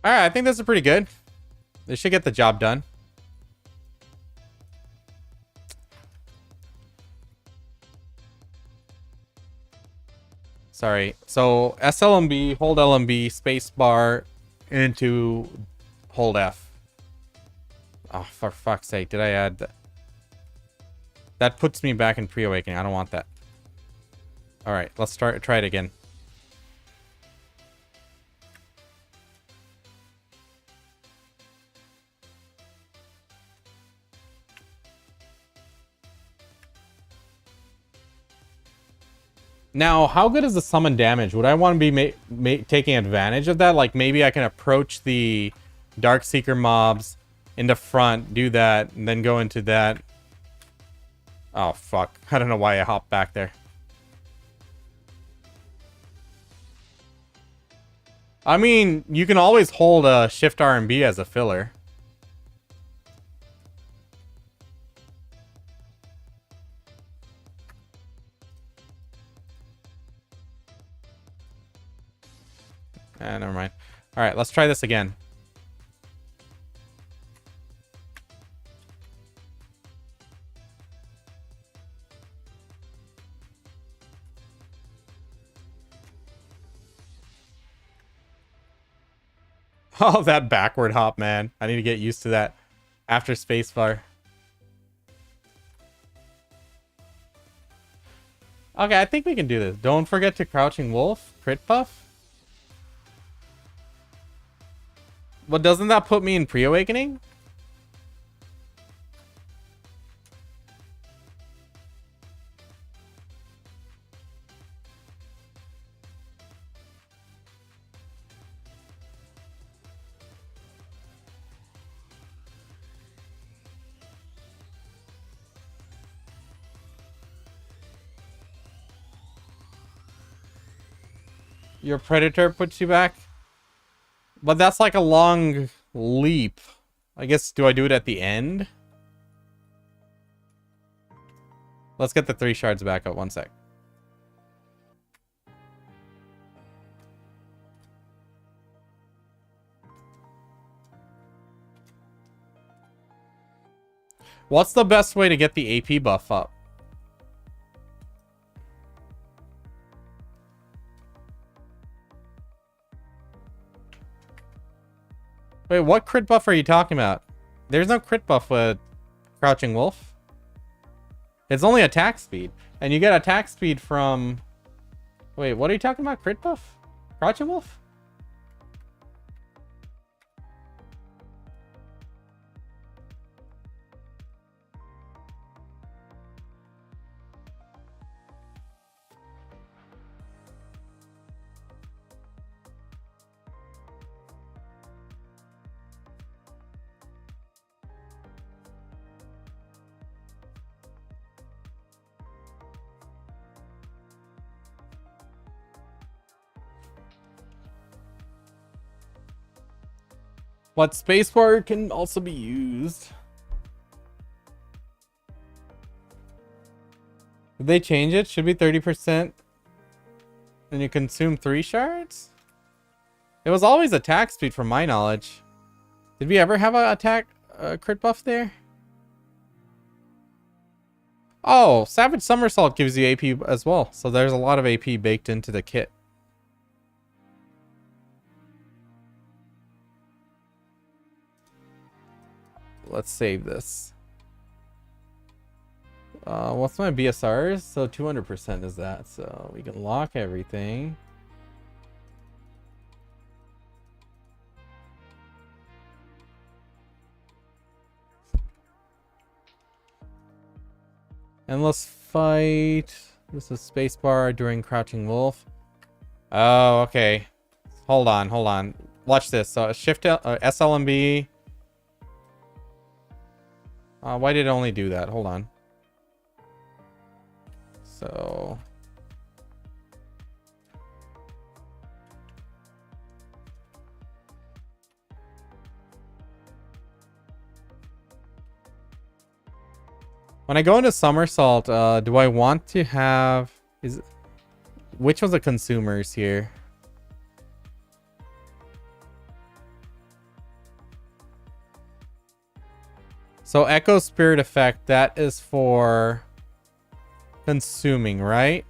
Alright, I think this is pretty good. They should get the job done. Sorry. So SLMB, hold LMB, spacebar into hold F. Oh, for fuck's sake, did I add that? That puts me back in pre-awakening. I don't want that. Alright, let's try it again. Now, how good is the summon damage? Would I want to be taking advantage of that? Like, maybe I can approach the Darkseeker mobs in the front, do that, and then go into that. Oh, fuck. I don't know why I hopped back there. I mean, you can always hold a Shift R and B as a filler. Never mind. Alright, let's try this again. Oh, that backward hop, man. I need to get used to that after spacebar. Okay, I think we can do this. Don't forget to Crouching Wolf. Crit buff. Well, doesn't that put me in pre-awakening? Your Predator puts you back? But that's like a long leap. I guess, do I do it at the end? Let's get the 3 shards back up. 1 sec. What's the best way to get the AP buff up? Wait, what crit buff are you talking about? There's no crit buff with Crouching Wolf. It's only attack speed. And you get attack speed from... Wait, what are you talking about? Crit buff? Crouching Wolf? What spacebar can also be used? Did they change it? Should be 30%. And you consume 3 shards? It was always attack speed from my knowledge. Did we ever have a attack crit buff there? Oh, Savage Somersault gives you AP as well. So there's a lot of AP baked into the kit. Let's save this. What's my BSRs? So 200% is that. So we can lock everything. Endless fight. This is spacebar during crouching wolf. Oh, okay. Hold on, hold on. Watch this. So shift SLMB. Why did it only do that? Hold on. So when I go into somersault, do I want to have which was the consumers here? So Echo Spirit Effect, that is for consuming, right?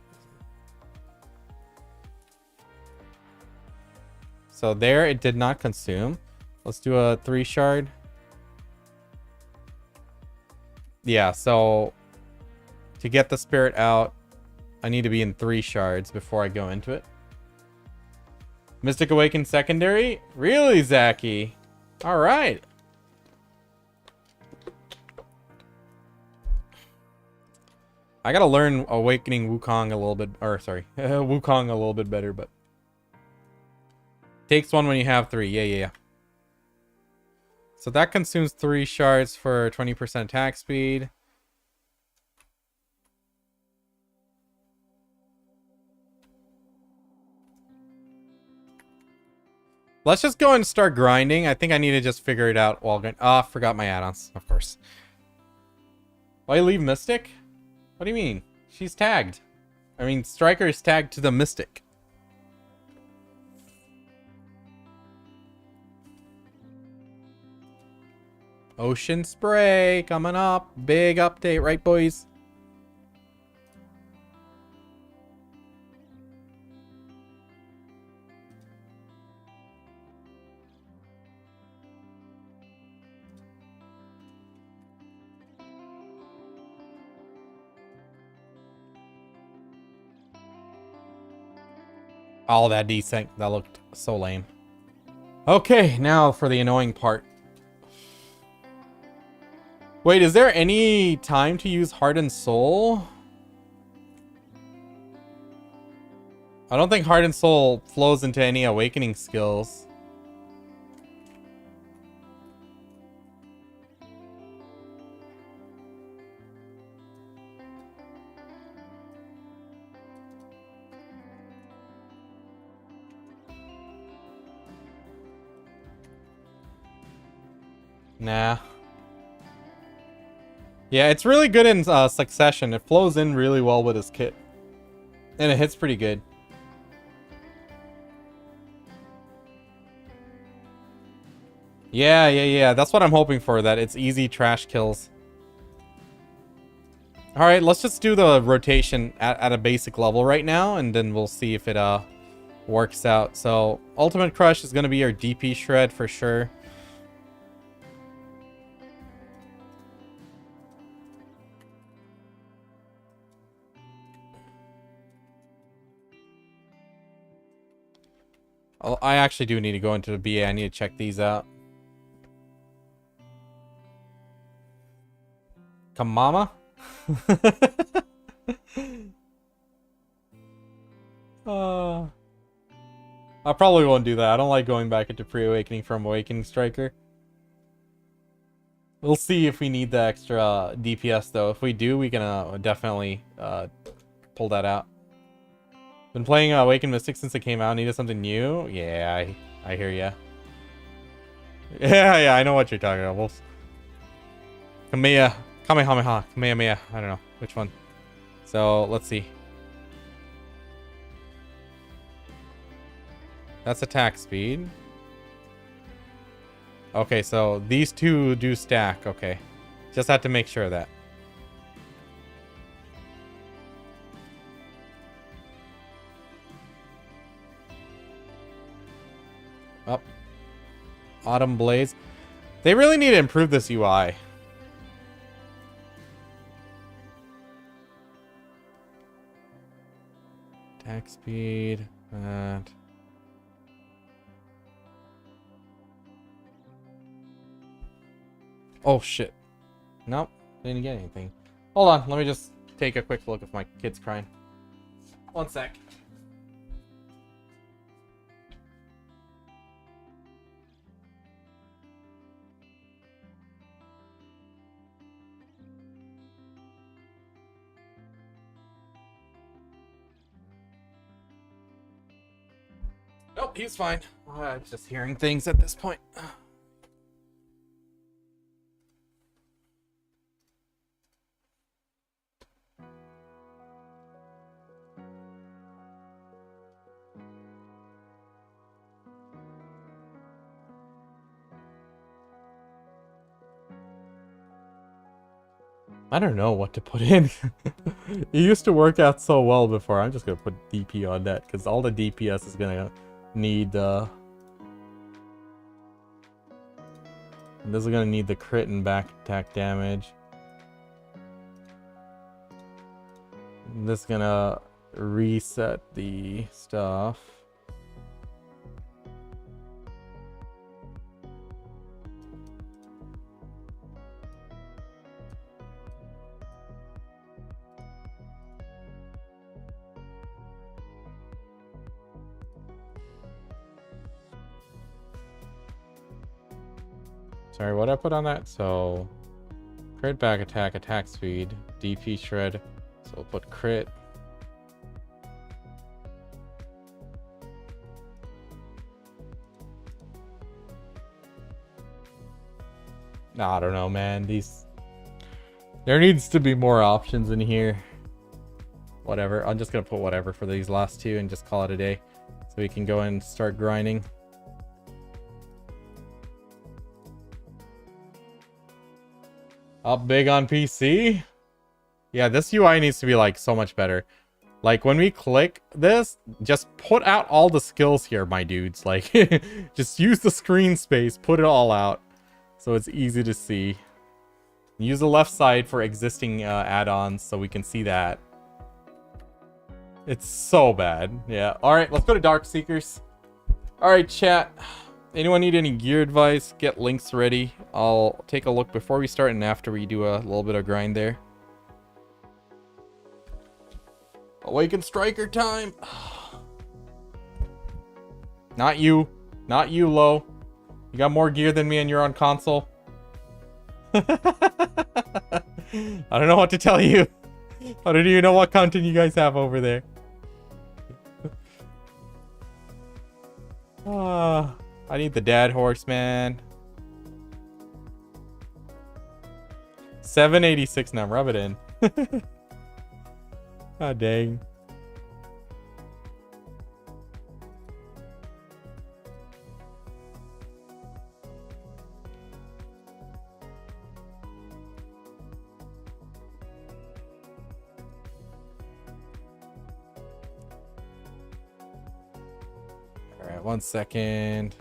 So there it did not consume. Let's do a 3 shard. Yeah, so to get the spirit out, I need to be in 3 shards before I go into it. Mystic Awaken secondary? Really, Zaki? All right. I gotta learn Awakening Wukong a little bit, or sorry, Wukong a little bit better, but takes 1 when you have 3. Yeah. So that consumes 3 shards for 20% attack speed. Let's just go and start grinding. I think I need to just figure it out while going. Oh, I forgot my add-ons, of course. Why leave Mystic? What do you mean? She's tagged. I mean, Striker is tagged to the Mystic. Ocean Spray coming up. Big update, right, boys? Oh, that desync. That looked so lame. Okay, now for the annoying part. Wait, is there any time to use Heart and Soul? I don't think Heart and Soul flows into any awakening skills. Nah. Yeah, it's really good in Succession. It flows in really well with his kit. And it hits pretty good. Yeah. That's what I'm hoping for, that it's easy trash kills. Alright, let's just do the rotation at a basic level right now, and then we'll see if it works out. So, Ultimate Crush is going to be our DP shred for sure. I actually do need to go into the BA. I need to check these out. Come, mama. I probably won't do that. I don't like going back into pre-awakening from Awakening Striker. We'll see if we need the extra DPS though. If we do, we can definitely pull that out. Been playing Awakened Mystic since it came out. Needed something new? Yeah, I hear ya. Yeah, I know what you're talking about. Kamehameha, Kamehameha. I don't know which one. So let's see. That's attack speed. Okay, so these two do stack. Okay, just have to make sure of that. Up. Autumn Blaze. They really need to improve this UI. Attack speed. Oh shit. Nope. Didn't get anything. Hold on. Let me just take a quick look if my kid's crying. One sec. Nope, he's fine. Just hearing things at this point. I don't know what to put in. It used to work out so well before. I'm just gonna put DP on that because all the DPS is gonna need this is gonna need the crit and back attack damage. This is gonna reset the stuff. Sorry, what I put on that? So, crit back attack, attack speed, DP shred. So we'll put crit. Nah, I don't know, man. There needs to be more options in here. Whatever. I'm just gonna put whatever for these last two and just call it a day, so we can go and start grinding. Up big on PC? Yeah, this UI needs to be like so much better. Like when we click this, just put out all the skills here, my dudes. Like just use the screen space, put it all out so it's easy to see. Use the left side for existing add-ons so we can see that. It's so bad. Yeah. All right, let's go to Dark Seekers. All right, chat. Anyone need any gear advice? Get links ready. I'll take a look before we start and after we do a little bit of grind there. Awaken Striker time. Not you. Not you, Lo. You got more gear than me and you're on console. I don't know what to tell you. I don't even know what content you guys have over there. I need the dad horse, man. 786 now. Rub it in. God dang. All right, 1 second.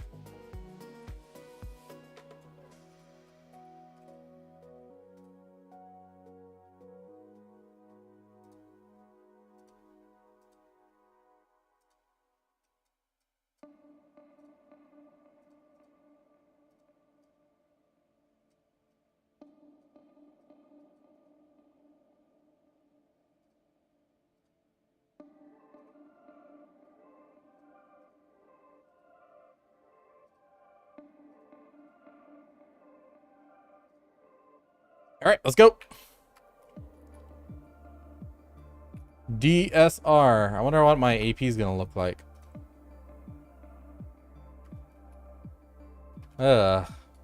All right, let's go. DSR. I wonder what my AP is gonna look like.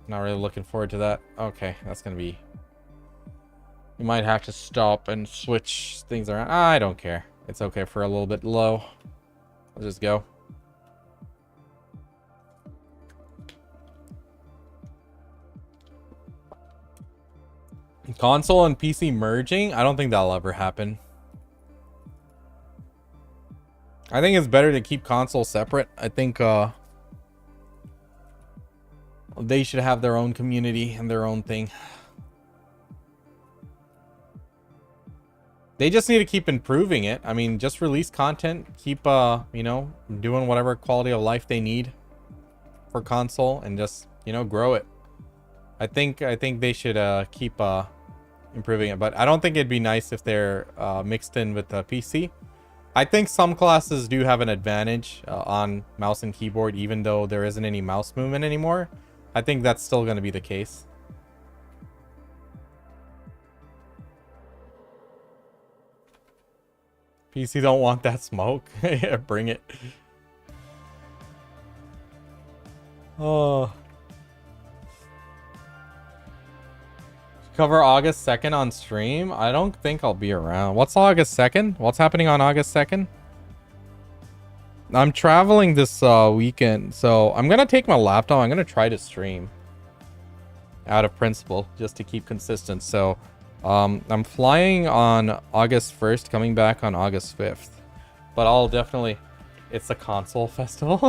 Not really looking forward to that. Okay, that's gonna be... You might have to stop and switch things around. I don't care. It's okay for a little bit low. I'll just go. Console and PC merging? I don't think that'll ever happen. I think it's better to keep console separate. I think they should have their own community and their own thing. They just need to keep improving it. I mean, just release content, keep you know, doing whatever quality of life they need for console, and just, you know, grow it. I think they should keep improving it, but I don't think it'd be nice if they're mixed in with the PC. I think some classes do have an advantage on mouse and keyboard, even though there isn't any mouse movement anymore. I think that's still going to be the case. PC don't want that smoke. Yeah, bring it. Oh. Cover August 2nd on stream? I don't think I'll be around. What's August 2nd? What's happening on August 2nd? I'm traveling this weekend, so I'm gonna take my laptop. I'm gonna try to stream out of principle just to keep consistent. So I'm flying on August 1st, coming back on August 5th, but I'll definitely... It's a console festival.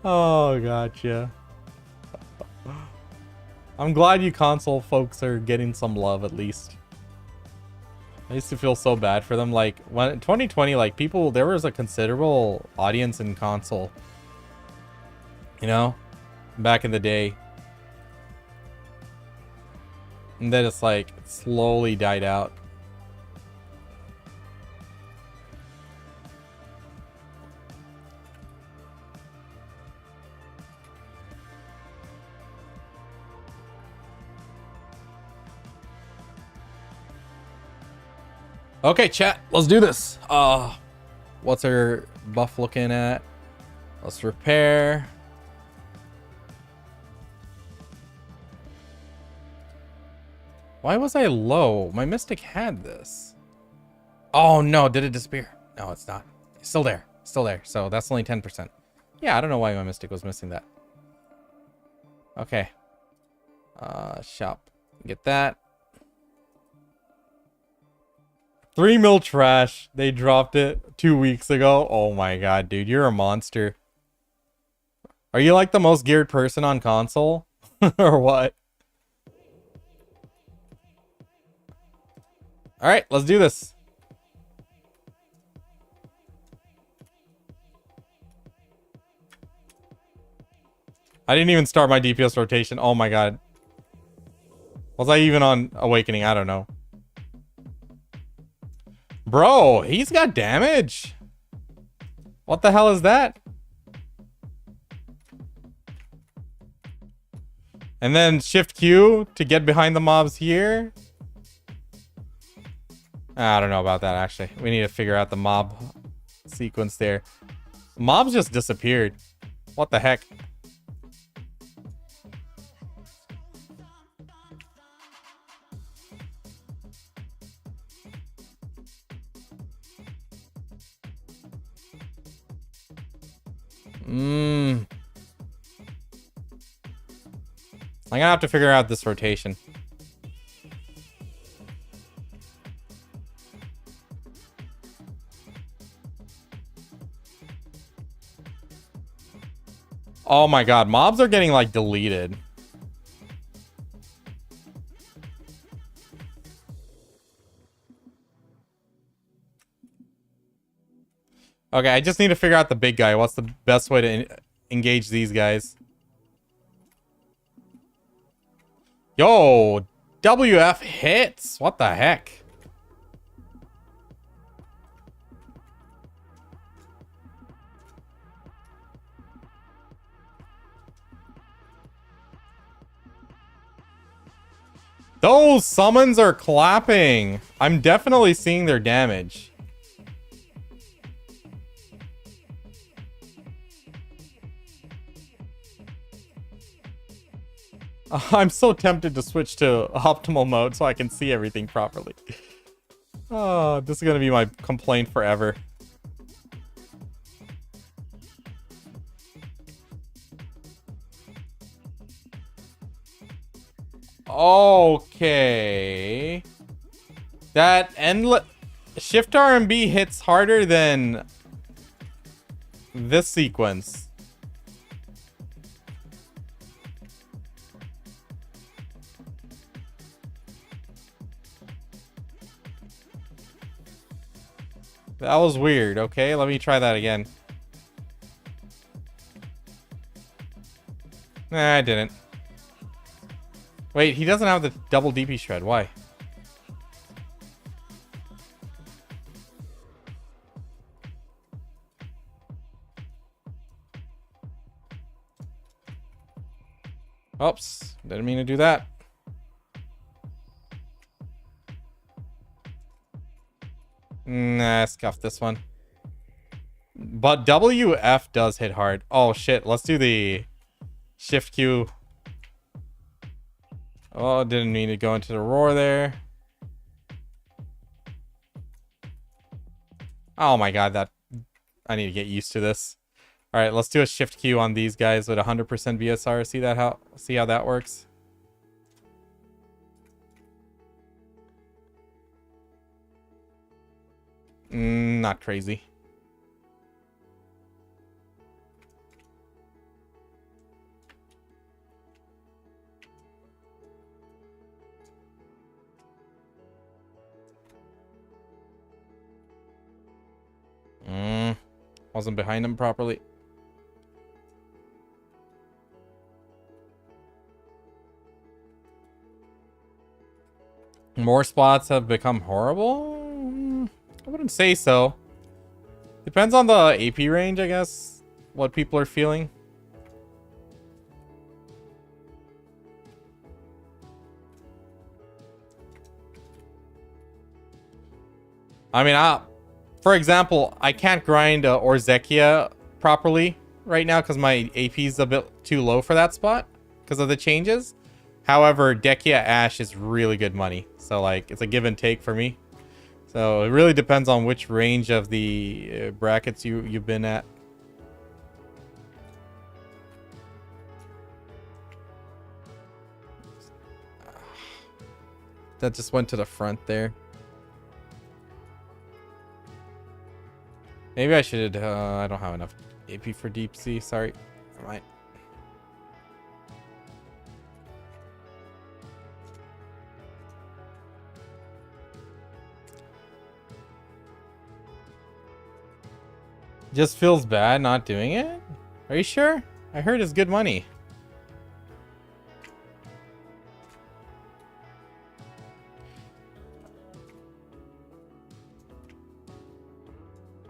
Oh, gotcha. I'm glad you console folks are getting some love at least. I used to feel so bad for them. Like when 2020, like people, there was a considerable audience in console, you know, back in the day. And then it's like slowly died out. Okay, chat, let's do this. What's our buff looking at? Let's repair. Why was I low? My Mystic had this. Oh no, did it disappear? No, it's not. It's still there. Still there. So that's only 10%. Yeah, I don't know why my Mystic was missing that. Okay. Shop. Get that. 3 mil trash. They dropped it 2 weeks ago. Oh my god, dude, you're a monster. Are you like the most geared person on console? Or what? Alright, let's do this. I didn't even start my DPS rotation. Oh my god. Was I even on Awakening? I don't know. Bro, he's got damage. What the hell is that? And then shift Q to get behind the mobs here. I don't know about that, actually. We need to figure out the mob sequence there. Mobs just disappeared. What the heck? I'm gonna have to figure out this rotation. Oh my god, mobs are getting like deleted. Okay, I just need to figure out the big guy. What's the best way to engage these guys? Yo, WF hits. What the heck? Those summons are clapping. I'm definitely seeing their damage. I'm so tempted to switch to optimal mode so I can see everything properly. Oh, this is gonna be my complaint forever. Okay. That endless shift RMB hits harder than this sequence. That was weird. Okay, let me try that again. Nah, I didn't. Wait, he doesn't have the double DP shred. Why? Oops, didn't mean to do that. Nah, scuff this one. But WF does hit hard. Oh shit, let's do the shift Q. Oh, didn't mean to go into the roar there. Oh my god, that I need to get used to this. All right, let's do a shift Q on these guys with 100% BSR. See how that works. Not crazy. Wasn't behind him properly. More spots have become horrible? I wouldn't say so. Depends on the AP range, I guess. What people are feeling. I mean, for example, I can't grind Orzekia properly right now because my AP is a bit too low for that spot because of the changes. However, Dekia Ash is really good money. So, like, it's a give and take for me. So, it really depends on which range of the brackets you've been at. That just went to the front there. Maybe I should, I don't have enough AP for deep sea, sorry. I might. Just feels bad not doing it? Are you sure? I heard it's good money.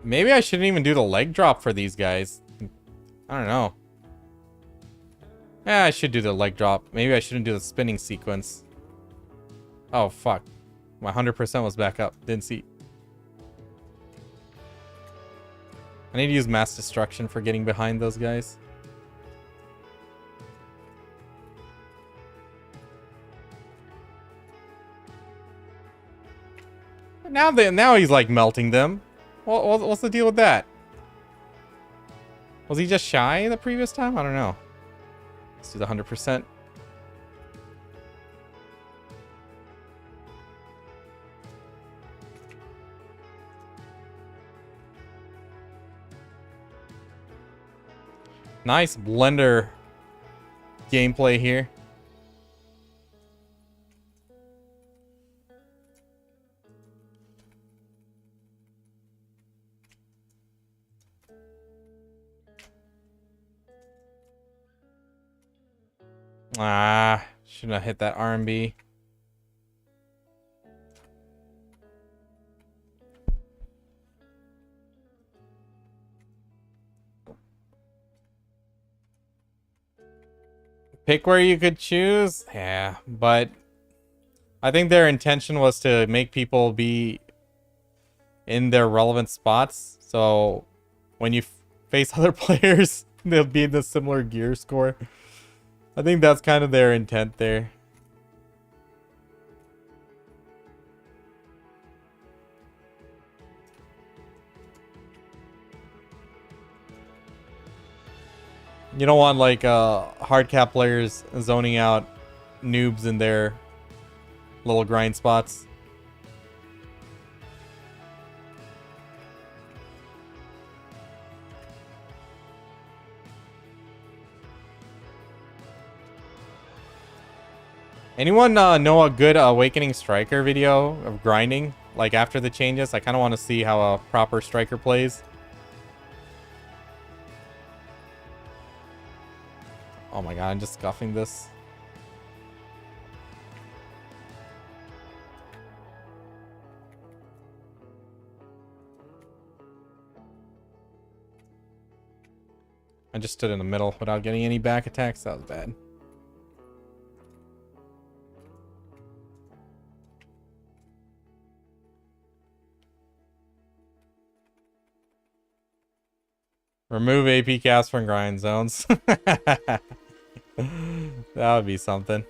Maybe I shouldn't even do the leg drop for these guys. I don't know. Yeah, I should do the leg drop. Maybe I shouldn't do the spinning sequence. Oh, fuck. My 100% was back up. Didn't see. I need to use mass destruction for getting behind those guys. Now he's like melting them. What's the deal with that? Was he just shy the previous time? I don't know. Let's do the 100%. Nice blender gameplay here. Ah, shouldn't have hit that R&B. Pick where you could choose? Yeah, but I think their intention was to make people be in their relevant spots. So when you face other players, they'll be in the similar gear score. I think that's kind of their intent there. You don't want like hard cap players zoning out noobs in their little grind spots. Anyone know a good Awakening Striker video of grinding? Like after the changes? I kind of want to see how a proper striker plays. Oh my god, I'm just scuffing this. I just stood in the middle without getting any back attacks. That was bad. Remove AP cast from grind zones. That would be something.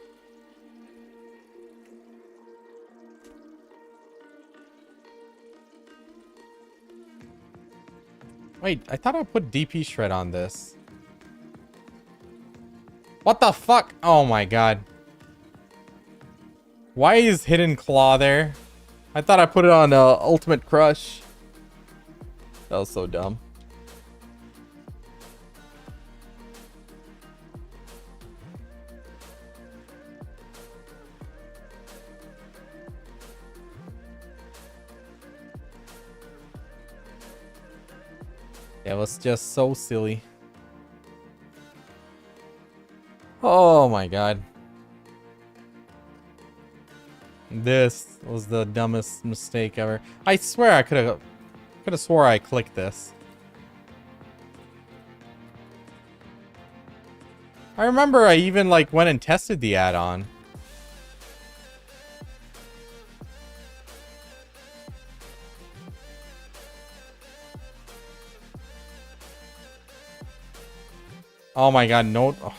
Wait, I thought I put DP shred on this. What the fuck? Oh my god. Why is Hidden Claw there? I thought I put it on Ultimate Crush. That was so dumb. It was just so silly. Oh my god. This was the dumbest mistake ever. I swear I could have swore I clicked this. I remember I even like went and tested the add-on. Oh my god, no. Oh,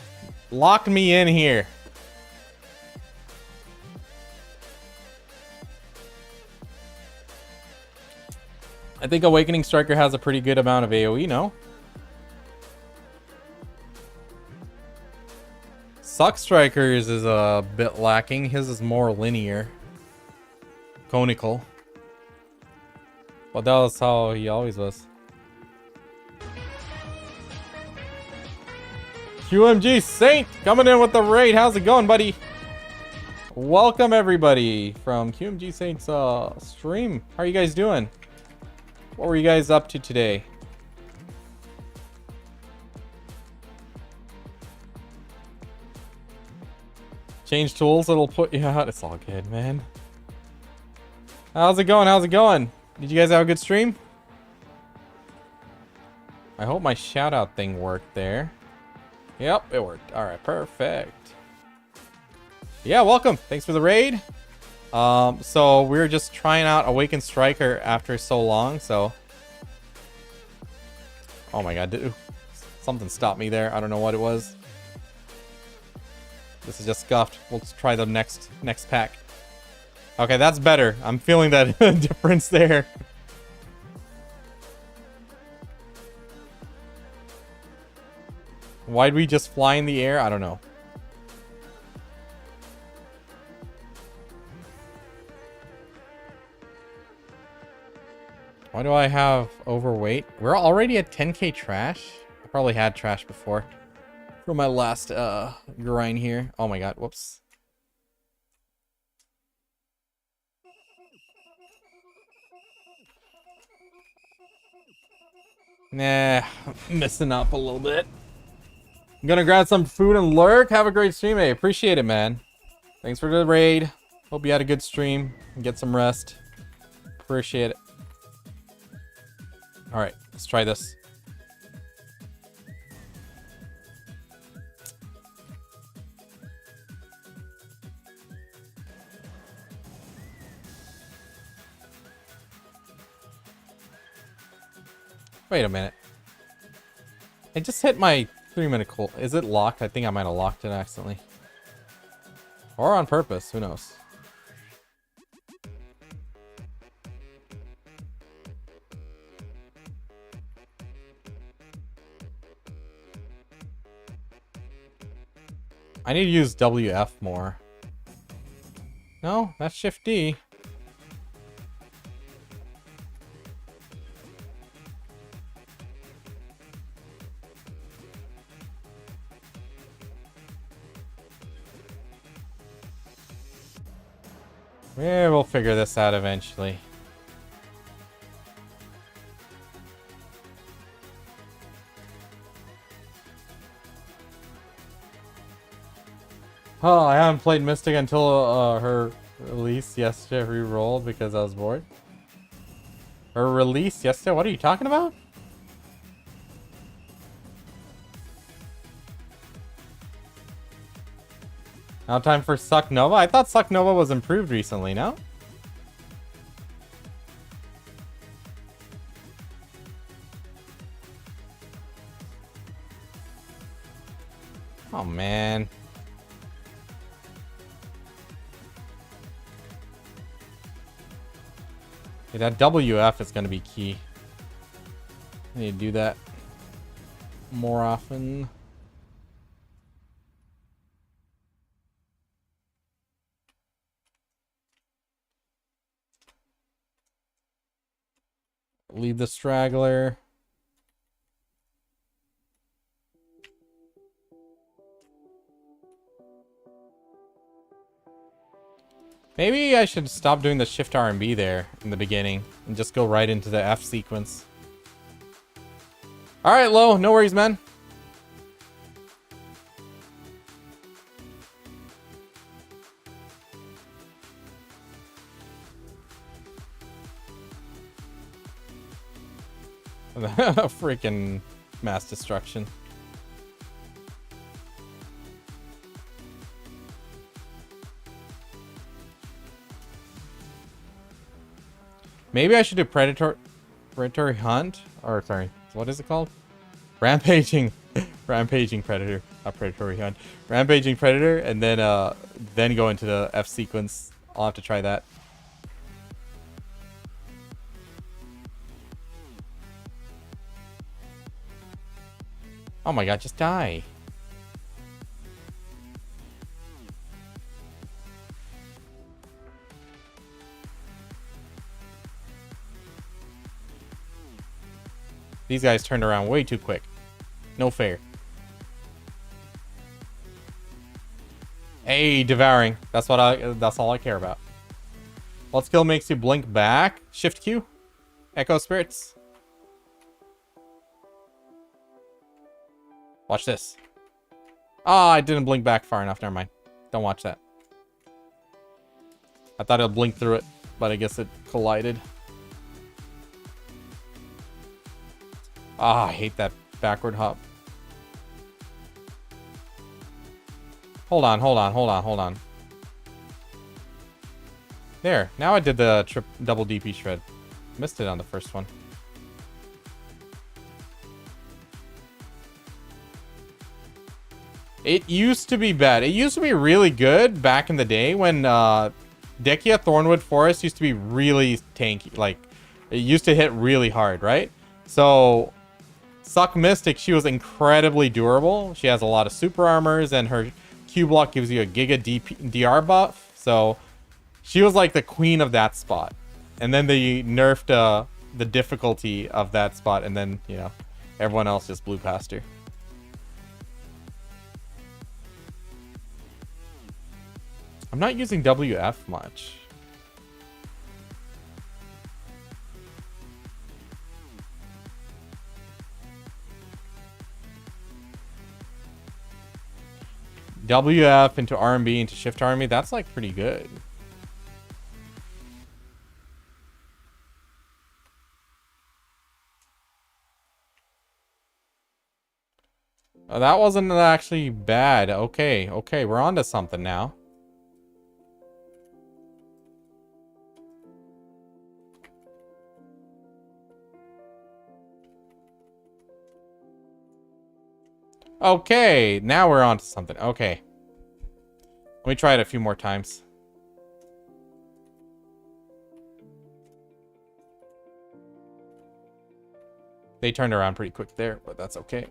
lock me in here. I think Awakening Striker has a pretty good amount of AoE, no? Succ Strikers is a bit lacking. His is more linear. Conical. Well, that was how he always was. QMG Saint coming in with the raid. How's it going, buddy? Welcome everybody from QMG Saint's stream. How are you guys doing? What were you guys up to today? Change tools, it'll put you out. It's all good, man. How's it going? How's it going? Did you guys have a good stream? I hope my shout out thing worked there. Yep, it worked. All right, perfect. Yeah, welcome. Thanks for the raid. So we're just trying out Awakened Striker after so long, so. Oh my god, something stopped me there. I don't know what it was. This is just scuffed. We'll try the next pack. Okay, that's better. I'm feeling that difference there. Why'd we just fly in the air? I don't know. Why do I have overweight? We're already at 10k trash. I probably had trash before. From my last grind here. Oh my god, whoops. Nah, missing up a little bit. I'm gonna grab some food and lurk. Have a great stream, eh? Appreciate it, man. Thanks for the raid. Hope you had a good stream and get some rest. Appreciate it. Alright, let's try this. Wait a minute. I just hit my 3-minute cool. Is it locked? I think I might have locked it accidentally. Or on purpose. Who knows? I need to use WF more. No, that's Shift D. Yeah, we'll figure this out eventually. Oh, I haven't played Mystic until her release yesterday. Re-rolled because I was bored. Her release yesterday? What are you talking about? Now time for Succ Nova? I thought Succ Nova was improved recently, no? Oh, man. Yeah, that WF is going to be key. I need to do that more often. Leave the straggler. Maybe I should stop doing the shift R&B there in the beginning and just go right into the F sequence. All right, Lo, no worries, man. Freaking mass destruction. Maybe I should do predatory hunt, or sorry, what is it called? Rampaging predator, not predatory hunt. Rampaging predator, and then go into the F sequence. I'll have to try that. Oh my god, just die. These guys turned around way too quick. No fair. Hey, devouring. That's all I care about. What skill makes you blink back? Shift Q? Echo spirits? Watch this. Ah, I didn't blink back far enough. Never mind. Don't watch that. I thought it'll blink through it, but I guess it collided. Ah, I hate that backward hop. Hold on. There. Now I did the double DP shred. Missed it on the first one. It used to be bad. It used to be really good back in the day when Dekia Thornwood Forest used to be really tanky. Like, it used to hit really hard, right? So Succ Mystic, she was incredibly durable. She has a lot of super armors, and her Q block gives you a Giga DR buff. So she was like the queen of that spot. And then they nerfed the difficulty of that spot, and then, you know, everyone else just blew past her. I'm not using WF much. WF into R&B into shift R&B, that's like pretty good. Oh, that wasn't actually bad. Okay, we're on to something now. Okay, now we're on to something. Okay. Let me try it a few more times. They turned around pretty quick there, but that's okay.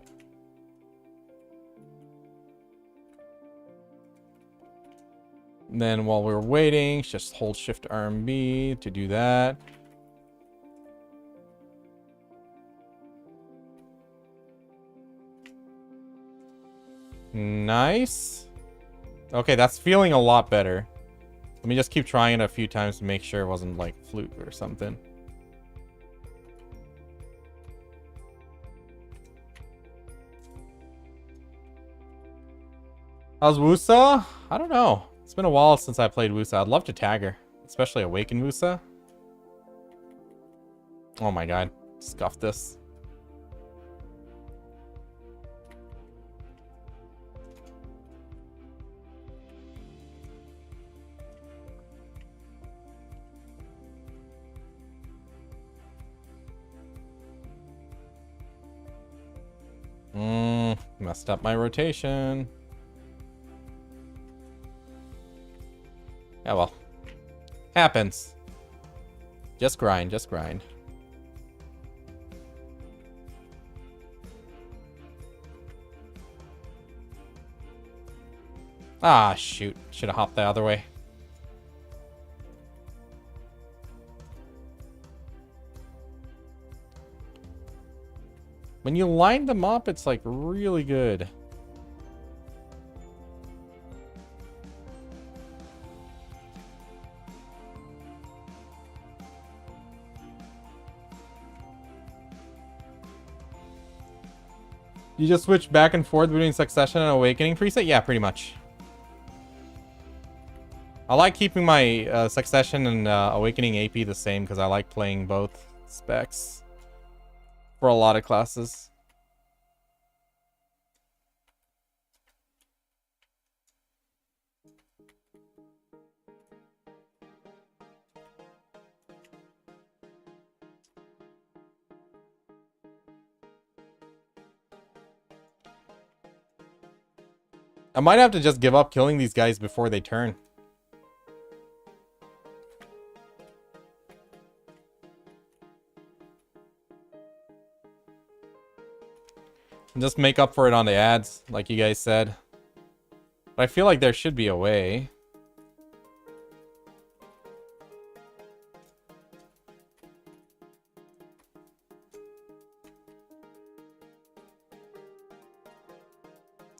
And then while we're waiting, just hold Shift RMB to do that. Nice. Okay, that's feeling a lot better. Let me just keep trying it a few times to make sure it wasn't like flute or something. How's Wusa? I don't know. It's been a while since I played Wusa. I'd love to tag her, especially Awaken Wusa. Oh my god. Scuff this. Messed up my rotation. Yeah, well. Happens. Just grind, just grind. Ah, shoot. Should have hopped the other way. When you line them up, it's like really good. You just switch back and forth between Succession and Awakening preset? Yeah, pretty much. I like keeping my Succession and Awakening AP the same because I like playing both specs for a lot of classes. I might have to just give up killing these guys before they turn. And just make up for it on the ads, like you guys said. But I feel like there should be a way.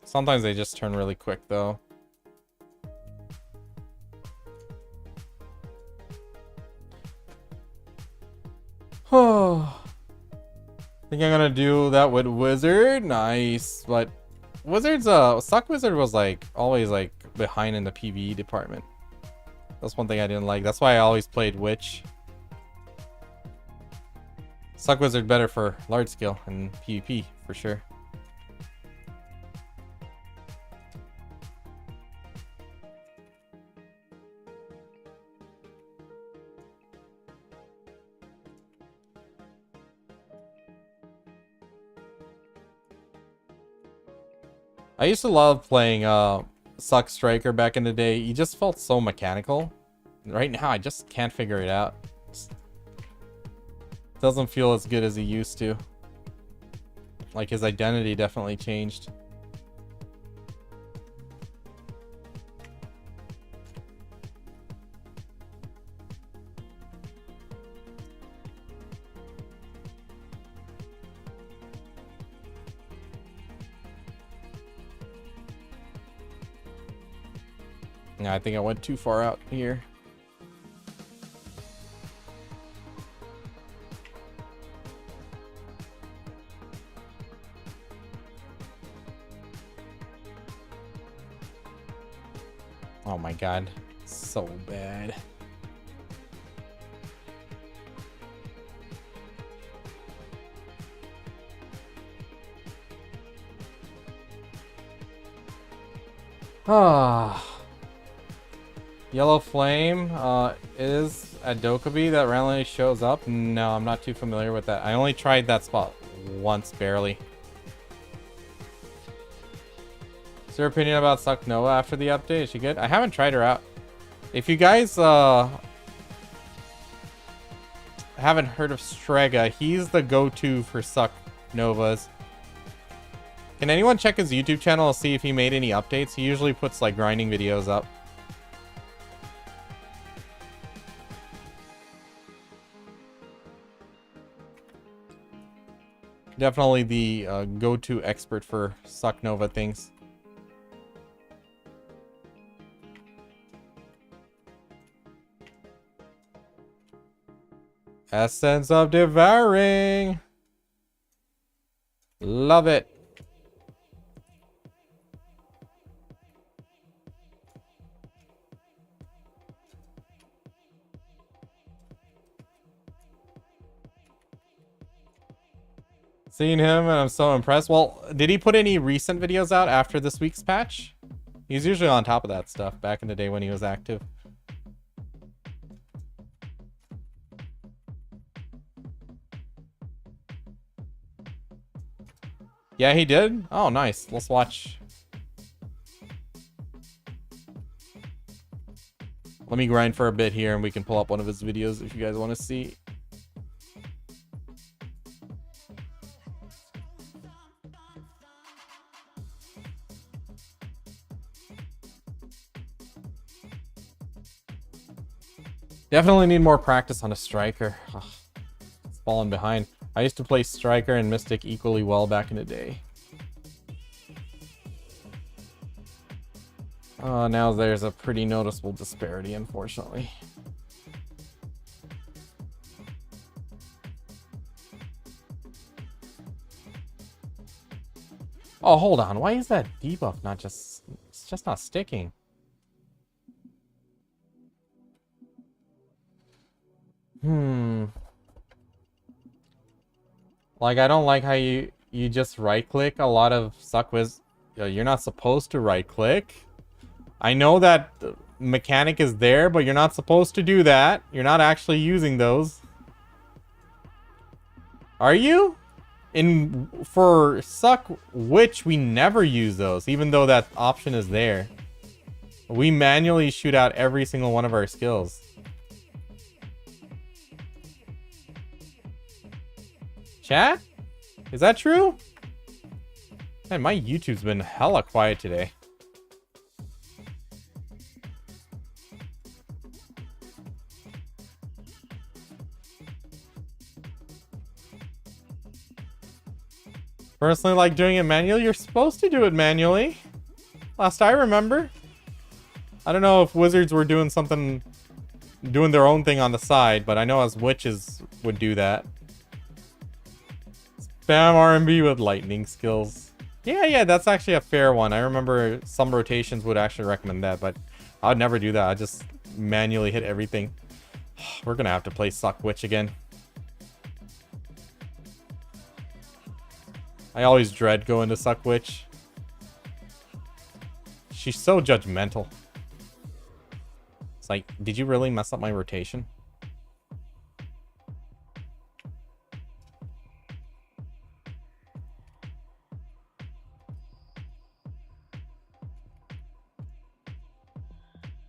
Sometimes they just turn really quick, though. Oh, think I'm gonna do that with Wizard. Nice, but Wizard's Succ Wizard was like always like behind in the PvE department. That's one thing I didn't like. That's why I always played Witch. Succ Wizard better for large scale and PvP for sure. I used to love playing Succ Striker back in the day. He just felt so mechanical. Right now, I just can't figure it out. Doesn't feel as good as he used to. Like his identity definitely changed. Yeah, I think I went too far out here. Oh my god, so bad. Ah. Yellow Flame is a Dokkaebi that randomly shows up. No, I'm not too familiar with that. I only tried that spot once, barely. your opinion about Succ Nova after the update? Is she good? I haven't tried her out. If you guys haven't heard of Strega, he's the go-to for Succ Novas. Can anyone check his YouTube channel to see if he made any updates? He usually puts like grinding videos up. Definitely the go-to expert for Succ Nova things. Essence of Devouring. Love it. Seen him and I'm so impressed. Well, did he put any recent videos out after this week's patch? He's usually on top of that stuff back in the day when he was active. Yeah, he did? Oh, nice. Let's watch. Let me grind for a bit here and we can pull up one of his videos if you guys want to see. Definitely need more practice on a striker. Ugh, it's falling behind. I used to play striker and mystic equally well back in the day. Now there's a pretty noticeable disparity, unfortunately. Oh, hold on. Why is that debuff not just... It's just not sticking. Like, I don't like how you just right-click a lot of Succ. You're not supposed to right-click. I know that the mechanic is there, but you're not supposed to do that. You're not actually using those. Are you? For Succ Witch, we never use those, even though that option is there. We manually shoot out every single one of our skills. Chat? Is that true? Man, my YouTube's been hella quiet today. Personally, like doing it manually. You're supposed to do it manually. Last I remember. I don't know if wizards were doing their own thing on the side, but I know as witches would do that. Spam R&B with lightning skills. Yeah, that's actually a fair one. I remember some rotations would actually recommend that, but I would never do that. I just manually hit everything. We're gonna have to play Succ Witch again. I always dread going to Succ Witch. She's so judgmental. It's like, did you really mess up my rotation?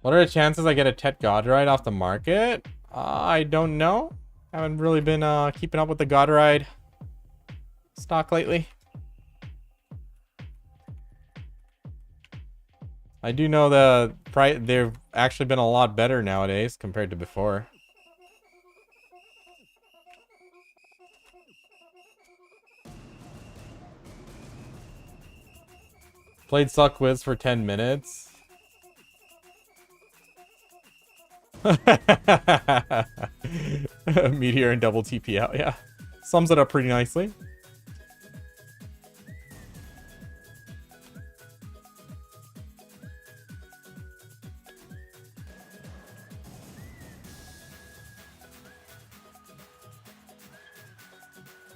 What are the chances I get a Tet Godride off the market? I don't know. Haven't really been keeping up with the Godride stock lately. I do know the price, they've actually been a lot better nowadays compared to before. Played Succ Wiz for 10 minutes. Meteor and double TP out, yeah. Sums it up pretty nicely.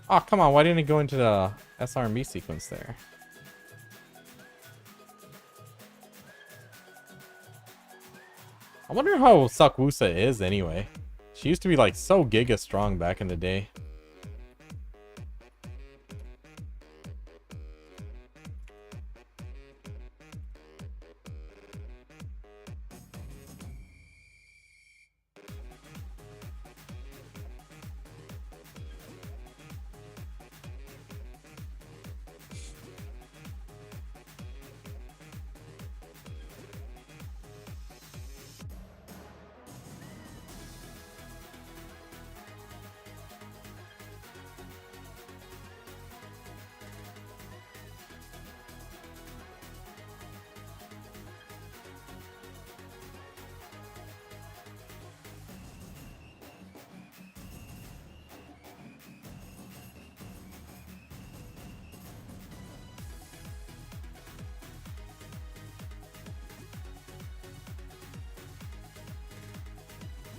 Oh, come on, why didn't it go into the SRMB sequence there? I wonder how Succ is anyway. She used to be like so giga strong back in the day.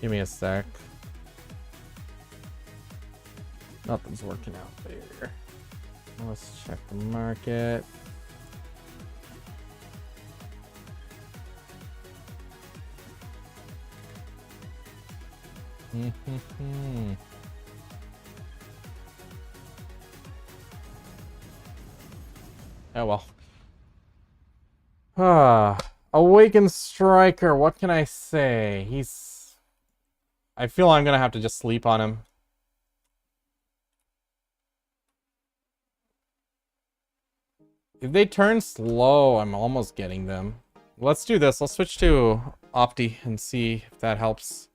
Give me a sec. Nothing's working out there. Let's check the market. Oh well. Awakened Striker, what can I say? I feel I'm gonna have to just sleep on him. If they turn slow, I'm almost getting them. Let's do this. I'll switch to Opti and see if that helps.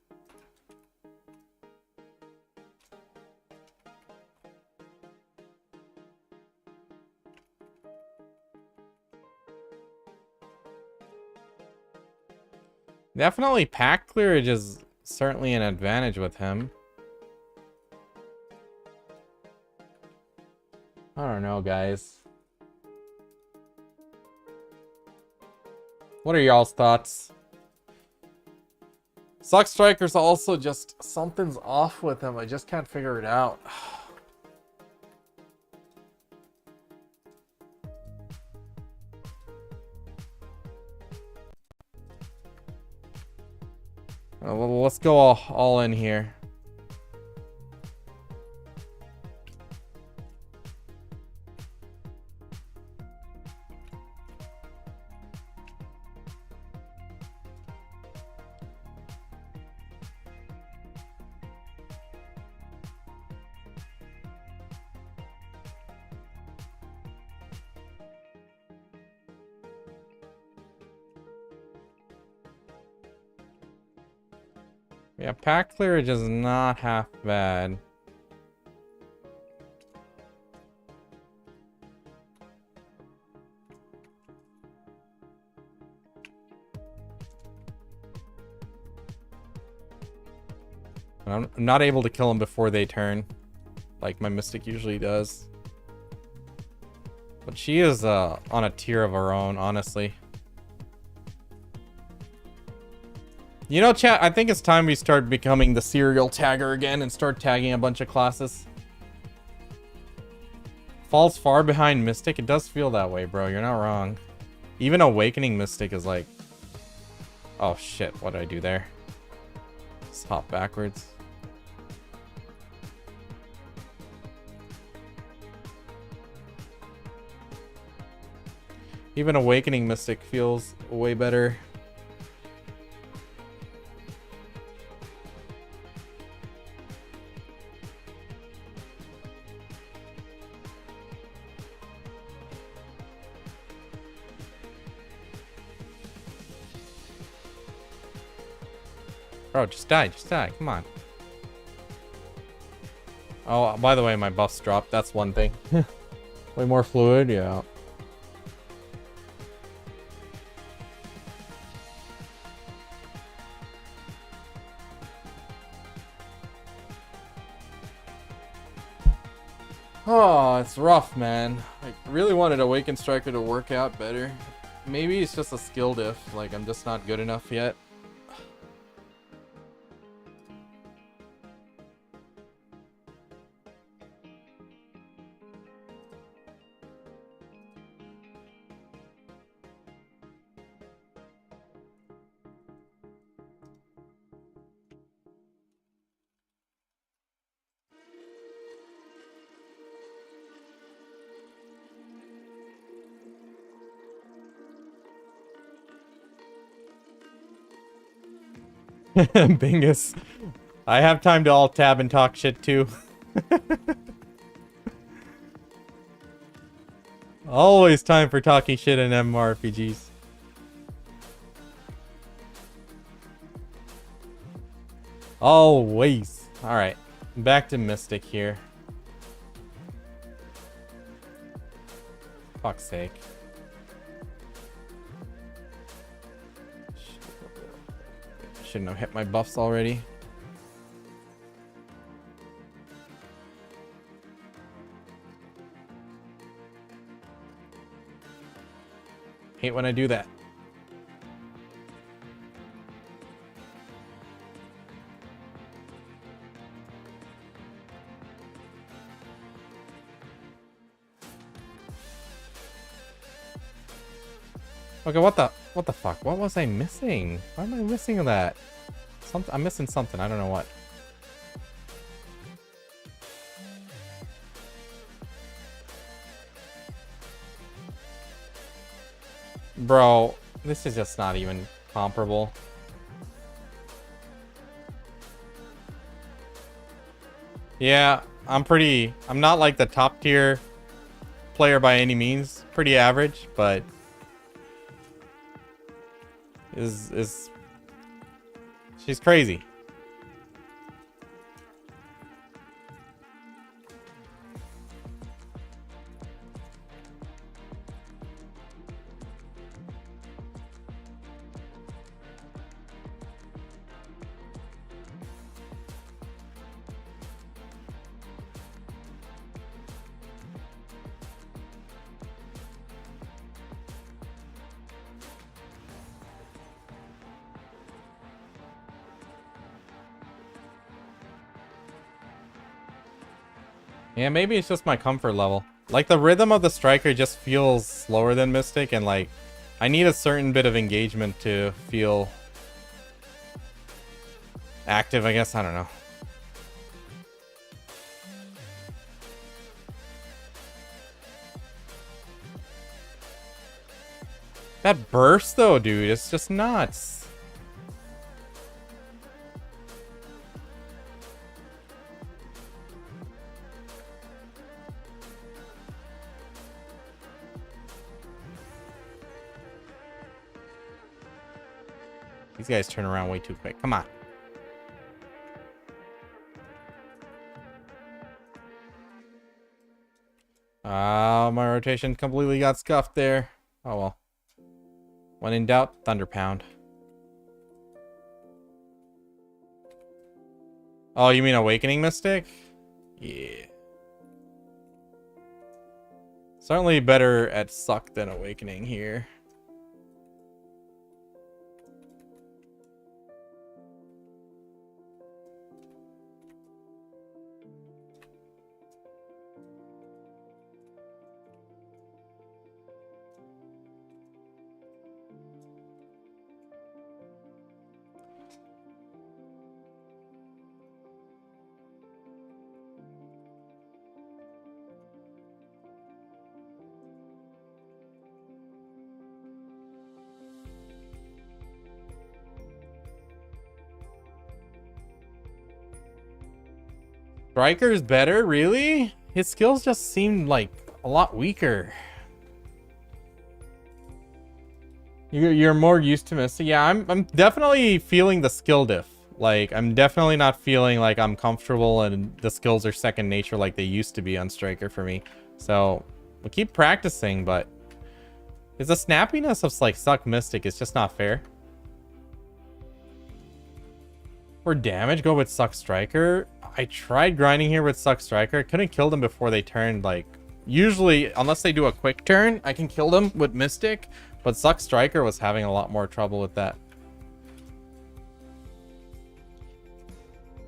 Definitely pack clearage is certainly an advantage with him. I don't know, guys. What are y'all's thoughts? Succ Striker's also just something's off with him. I just can't figure it out. Well, let's go all in here. Yeah, pack clearage is not half bad. I'm not able to kill them before they turn, like my Mystic usually does. But she is on a tier of her own, honestly. You know, chat, I think it's time we start becoming the serial tagger again and start tagging a bunch of classes. Falls far behind Mystic? It does feel that way, bro. You're not wrong. Even Awakening Mystic is like... Oh, shit. What did I do there? Just hop backwards. Even Awakening Mystic feels way better. Bro, just die, come on. Oh, by the way, my buffs dropped, that's one thing. Way more fluid, yeah. Oh, it's rough, man. I really wanted Awakened Striker to work out better. Maybe it's just a skill diff, like I'm just not good enough yet. Bingus. I have time to alt tab and talk shit too. Always time for talking shit in MMORPGs. Always. Alright. Back to Mystic here. Fuck's sake. Shouldn't have hit my buffs already. Hate when I do that. Okay, what the fuck? What was I missing? Why am I missing that? I'm missing something. I don't know what. Bro, this is just not even comparable. Yeah, I'm not like the top tier player by any means. Pretty average, but she's crazy. Yeah, maybe it's just my comfort level. Like, the rhythm of the striker just feels slower than Mystic, and like, I need a certain bit of engagement to feel active, I guess. I don't know. That burst, though, dude, it's just nuts. These guys turn around way too quick. Come on. My rotation completely got scuffed there. Oh well. When in doubt, Thunder Pound. Oh, you mean Awakening Mystic? Yeah. Certainly better at Succ than Awakening here. Striker's better? Really? His skills just seem like a lot weaker. You're more used to Mystic. Yeah, I'm definitely feeling the skill diff. Like, I'm definitely not feeling like I'm comfortable and the skills are second nature like they used to be on Striker for me. So, we'll keep practicing, but it's the snappiness of like Succ Mystic. It's just not fair. For damage, go with Succ Striker. I tried grinding here with Succ Striker. I couldn't kill them before they turned. Like, usually, unless they do a quick turn, I can kill them with Mystic. But Succ Striker was having a lot more trouble with that.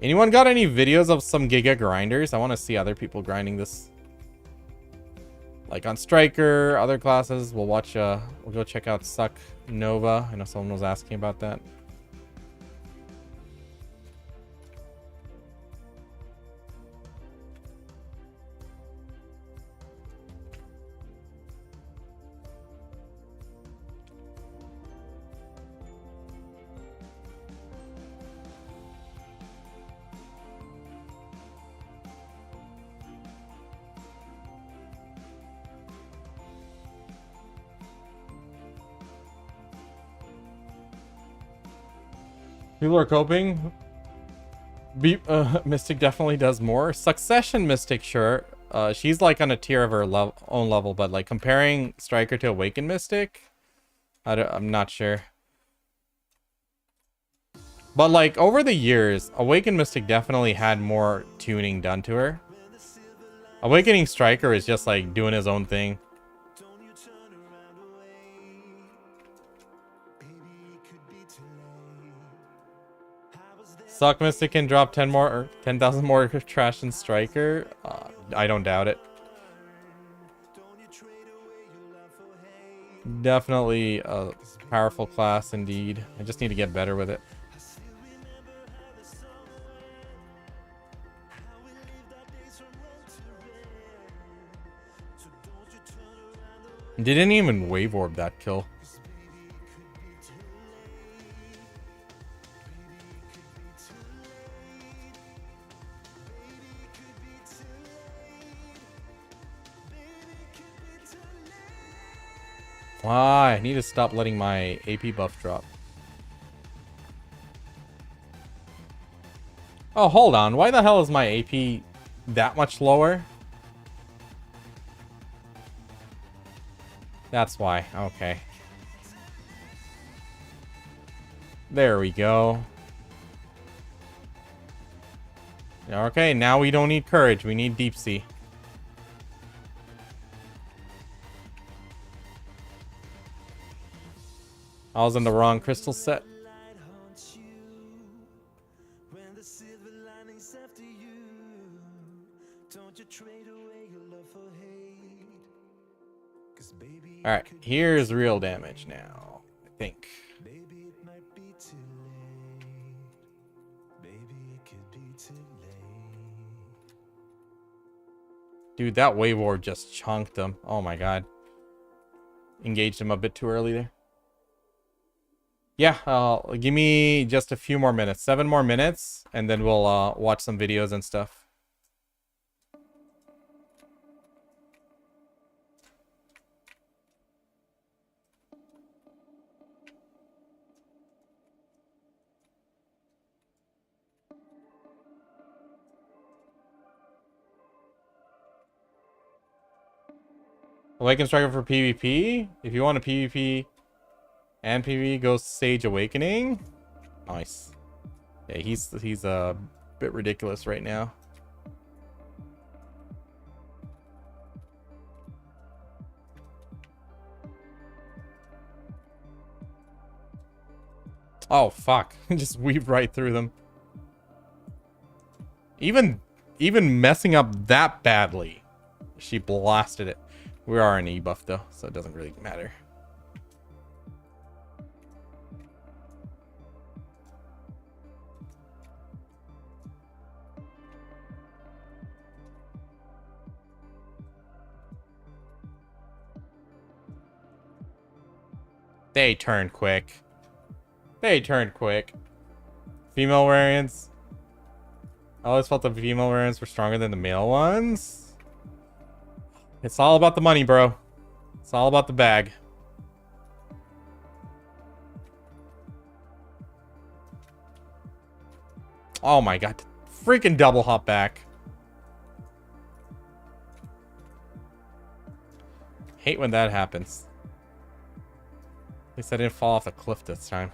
Anyone got any videos of some Giga grinders? I want to see other people grinding this. Like on Striker, other classes. We'll watch, we'll go check out Succ Nova. I know someone was asking about that. People are coping. Mystic definitely does more. Succession Mystic, sure. She's like on a tier of her own level, but like comparing Striker to Awakened Mystic, I'm not sure. But like over the years, Awakened Mystic definitely had more tuning done to her. Awakening Striker is just like doing his own thing. Succ Mystic can drop 10,000 more trash than Striker. I don't doubt it. Definitely a powerful class indeed. I just need to get better with it. Didn't even wave orb that kill. Ah, I need to stop letting my AP buff drop. Oh, hold on. Why the hell is my AP that much lower? That's why. Okay. There we go. Okay, now we don't need courage. We need deep sea. I was in the wrong crystal set. Alright, here's real damage now, I think. Dude, that wave ward just chunked him. Oh my god. Engaged him a bit too early there. Yeah, give me just a few more minutes. 7 more minutes, and then we'll watch some videos and stuff. Awaken Striker for PvP. If you want a PvP and PvE, go Sage Awakening. Nice. Yeah, he's a bit ridiculous right now. Oh fuck! Just weave right through them. Even messing up that badly, she blasted it. We are an E buff though, so it doesn't really matter. They turn quick. They turn quick. Female variants. I always felt the female variants were stronger than the male ones. It's all about the money, bro. It's all about the bag. Oh my god. Freaking double hop back. Hate when that happens. At least I didn't fall off the cliff this time.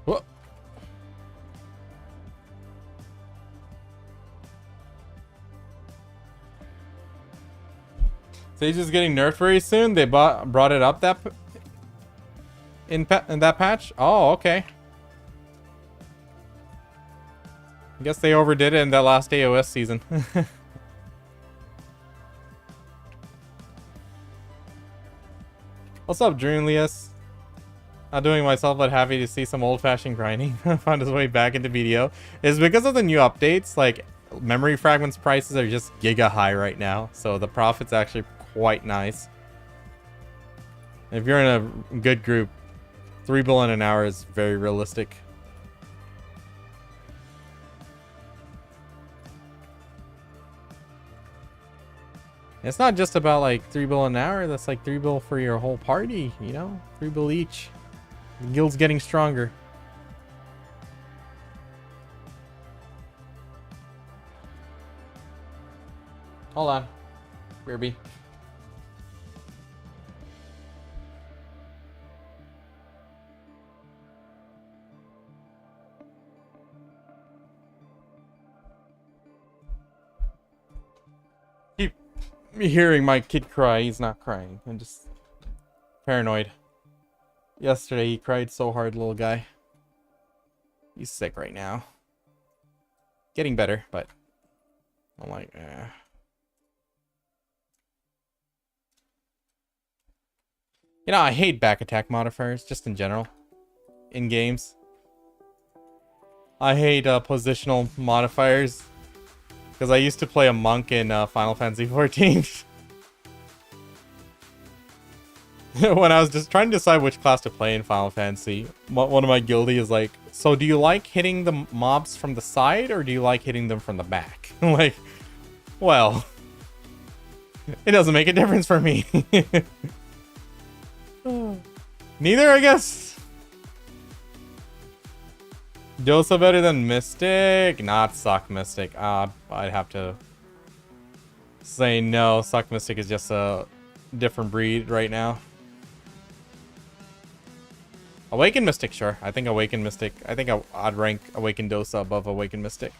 Whoa. Sage is getting nerfed very soon. They brought it up that in that patch. Oh, okay. I guess they overdid it in that last AOS season. What's up, Dreamlius? Not doing myself, but happy to see some old-fashioned grinding found his way back into BDO. It's because of the new updates. Like, memory fragments prices are just giga high right now, so the profit's actually quite nice. If you're in a good group, 3 billion an hour is very realistic. It's not just about like 3 bill an hour. That's like 3 bill for your whole party, you know? 3 bill each. The guild's getting stronger. Hold on. Kirby. Keep hearing my kid cry. He's not crying. I'm just Paranoid. Yesterday he cried so hard, little guy. He's sick right now. Getting better, but I'm like, You know, I hate back attack modifiers, just in general. In games. I hate positional modifiers. Because I used to play a monk in Final Fantasy 14. When I was just trying to decide which class to play in Final Fantasy, one of my guildie is like, so do you like hitting the mobs from the side, or do you like hitting them from the back? I'm like, well, it doesn't make a difference for me. Neither, I guess. Dosa better than Mystic? Not Succ Mystic. I'd have to say no. Succ Mystic is just a different breed right now. Awakened Mystic, sure. I think Awakened Mystic. I think I'd rank Awakened Dosa above Awakened Mystic.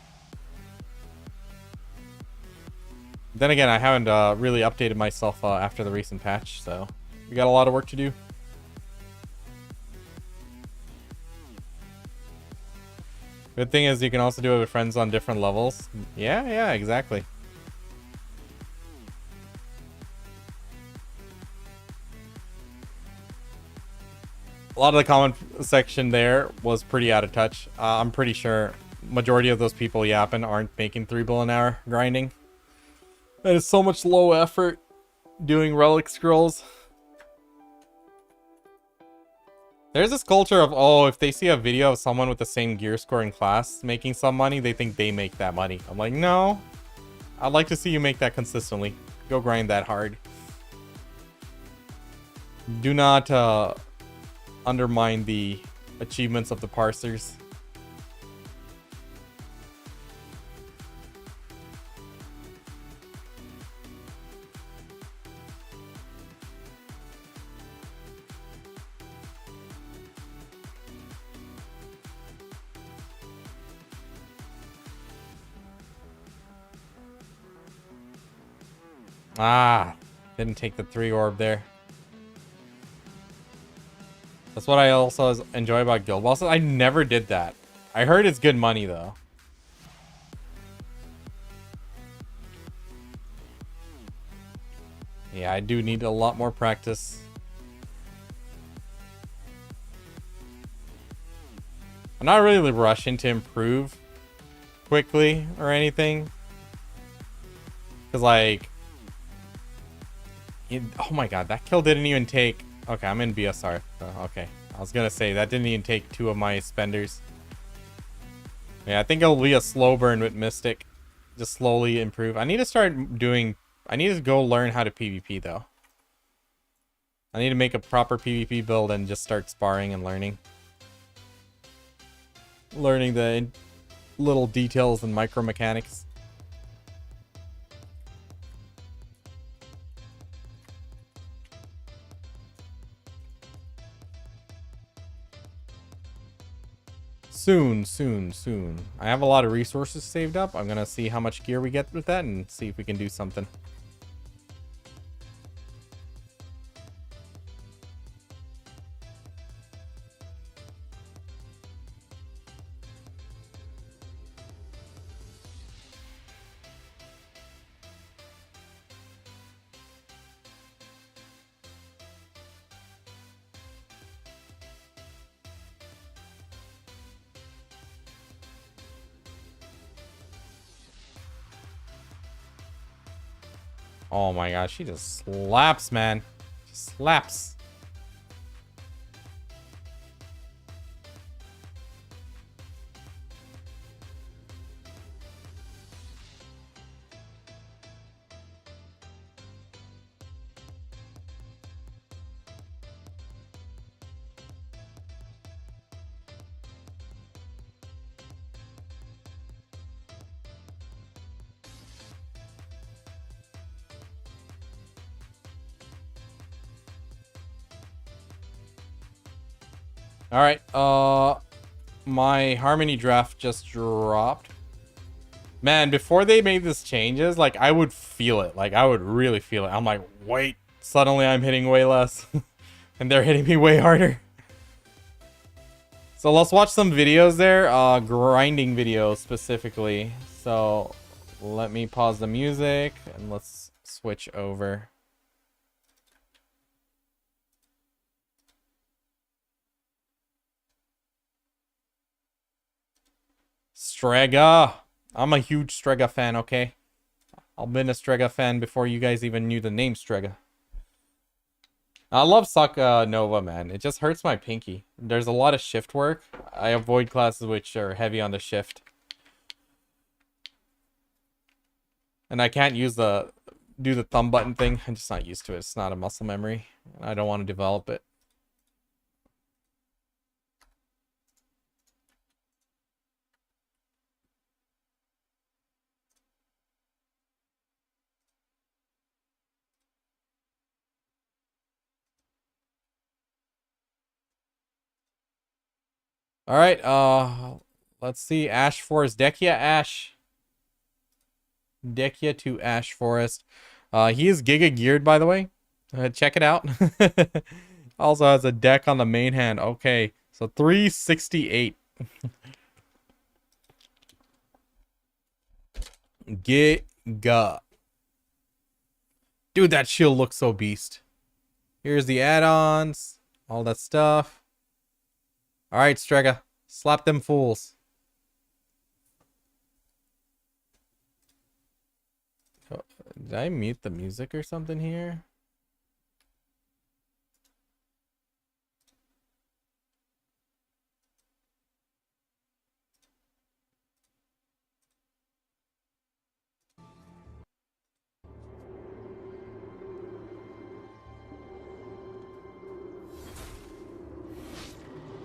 Then again, I haven't really updated myself after the recent patch, so we got a lot of work to do. Good thing is you can also do it with friends on different levels. Yeah, exactly. A lot of the comment section there was pretty out of touch. I'm pretty sure majority of those people yapping aren't making 3 bill an hour grinding. That is so much low effort doing relic scrolls. There's this culture of, oh, if they see a video of someone with the same gear scoring class making some money, they think they make that money. I'm like, no. I'd like to see you make that consistently. Go grind that hard. Do not undermine the achievements of the parsers. Ah, didn't take the 3 orb there. That's what I also enjoy about guild bosses. I never did that. I heard it's good money though. Yeah, I do need a lot more practice. I'm not really rushing to improve quickly or anything. Because like... oh my god, that kill didn't even take... Okay, I'm in BSR. Okay, I was gonna say, that didn't even take 2 of my spenders. Yeah, I think it'll be a slow burn with Mystic. Just slowly improve. I need to start doing... I need to go learn how to PvP though. I need to make a proper PvP build and just start sparring and learning. Learning the little details and micro mechanics. Soon. I have a lot of resources saved up. I'm gonna see how much gear we get with that and see if we can do something. Oh my gosh, she just slaps, man. Just slaps. All right, my Harmony draft just dropped. Man, before they made these changes, like, I would feel it. Like, I would really feel it. I'm like, wait, suddenly I'm hitting way less. And they're hitting me way harder. So let's watch some videos there, grinding videos specifically. So let me pause the music and let's switch over. Strega. I'm a huge Strega fan, okay? I've been a Strega fan before you guys even knew the name Strega. I love Succ Nova, man. It just hurts my pinky. There's a lot of shift work. I avoid classes which are heavy on the shift. And I can't do the thumb button thing. I'm just not used to it. It's not a muscle memory. I don't want to develop it. All right, let's see. Ash Forest, Dekia Ash. Dekia to Ash Forest. He is Giga geared, by the way. Check it out. Also has a deck on the main hand. Okay, so 368. Giga. Dude, that shield looks so beast. Here's the add-ons, all that stuff. All right, Strega, slap them fools. Did I mute the music or something here?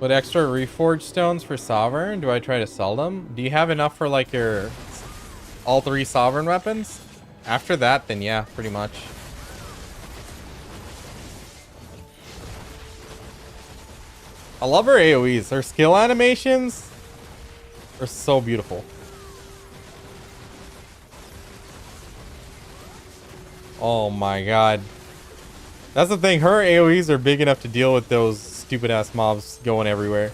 With extra reforged stones for Sovereign, do I try to sell them? Do you have enough for like your all 3 Sovereign weapons? After that, then yeah, pretty much. I love her AoEs. Her skill animations are so beautiful. Oh my god. That's the thing, her AoEs are big enough to deal with those stupid ass mobs going everywhere.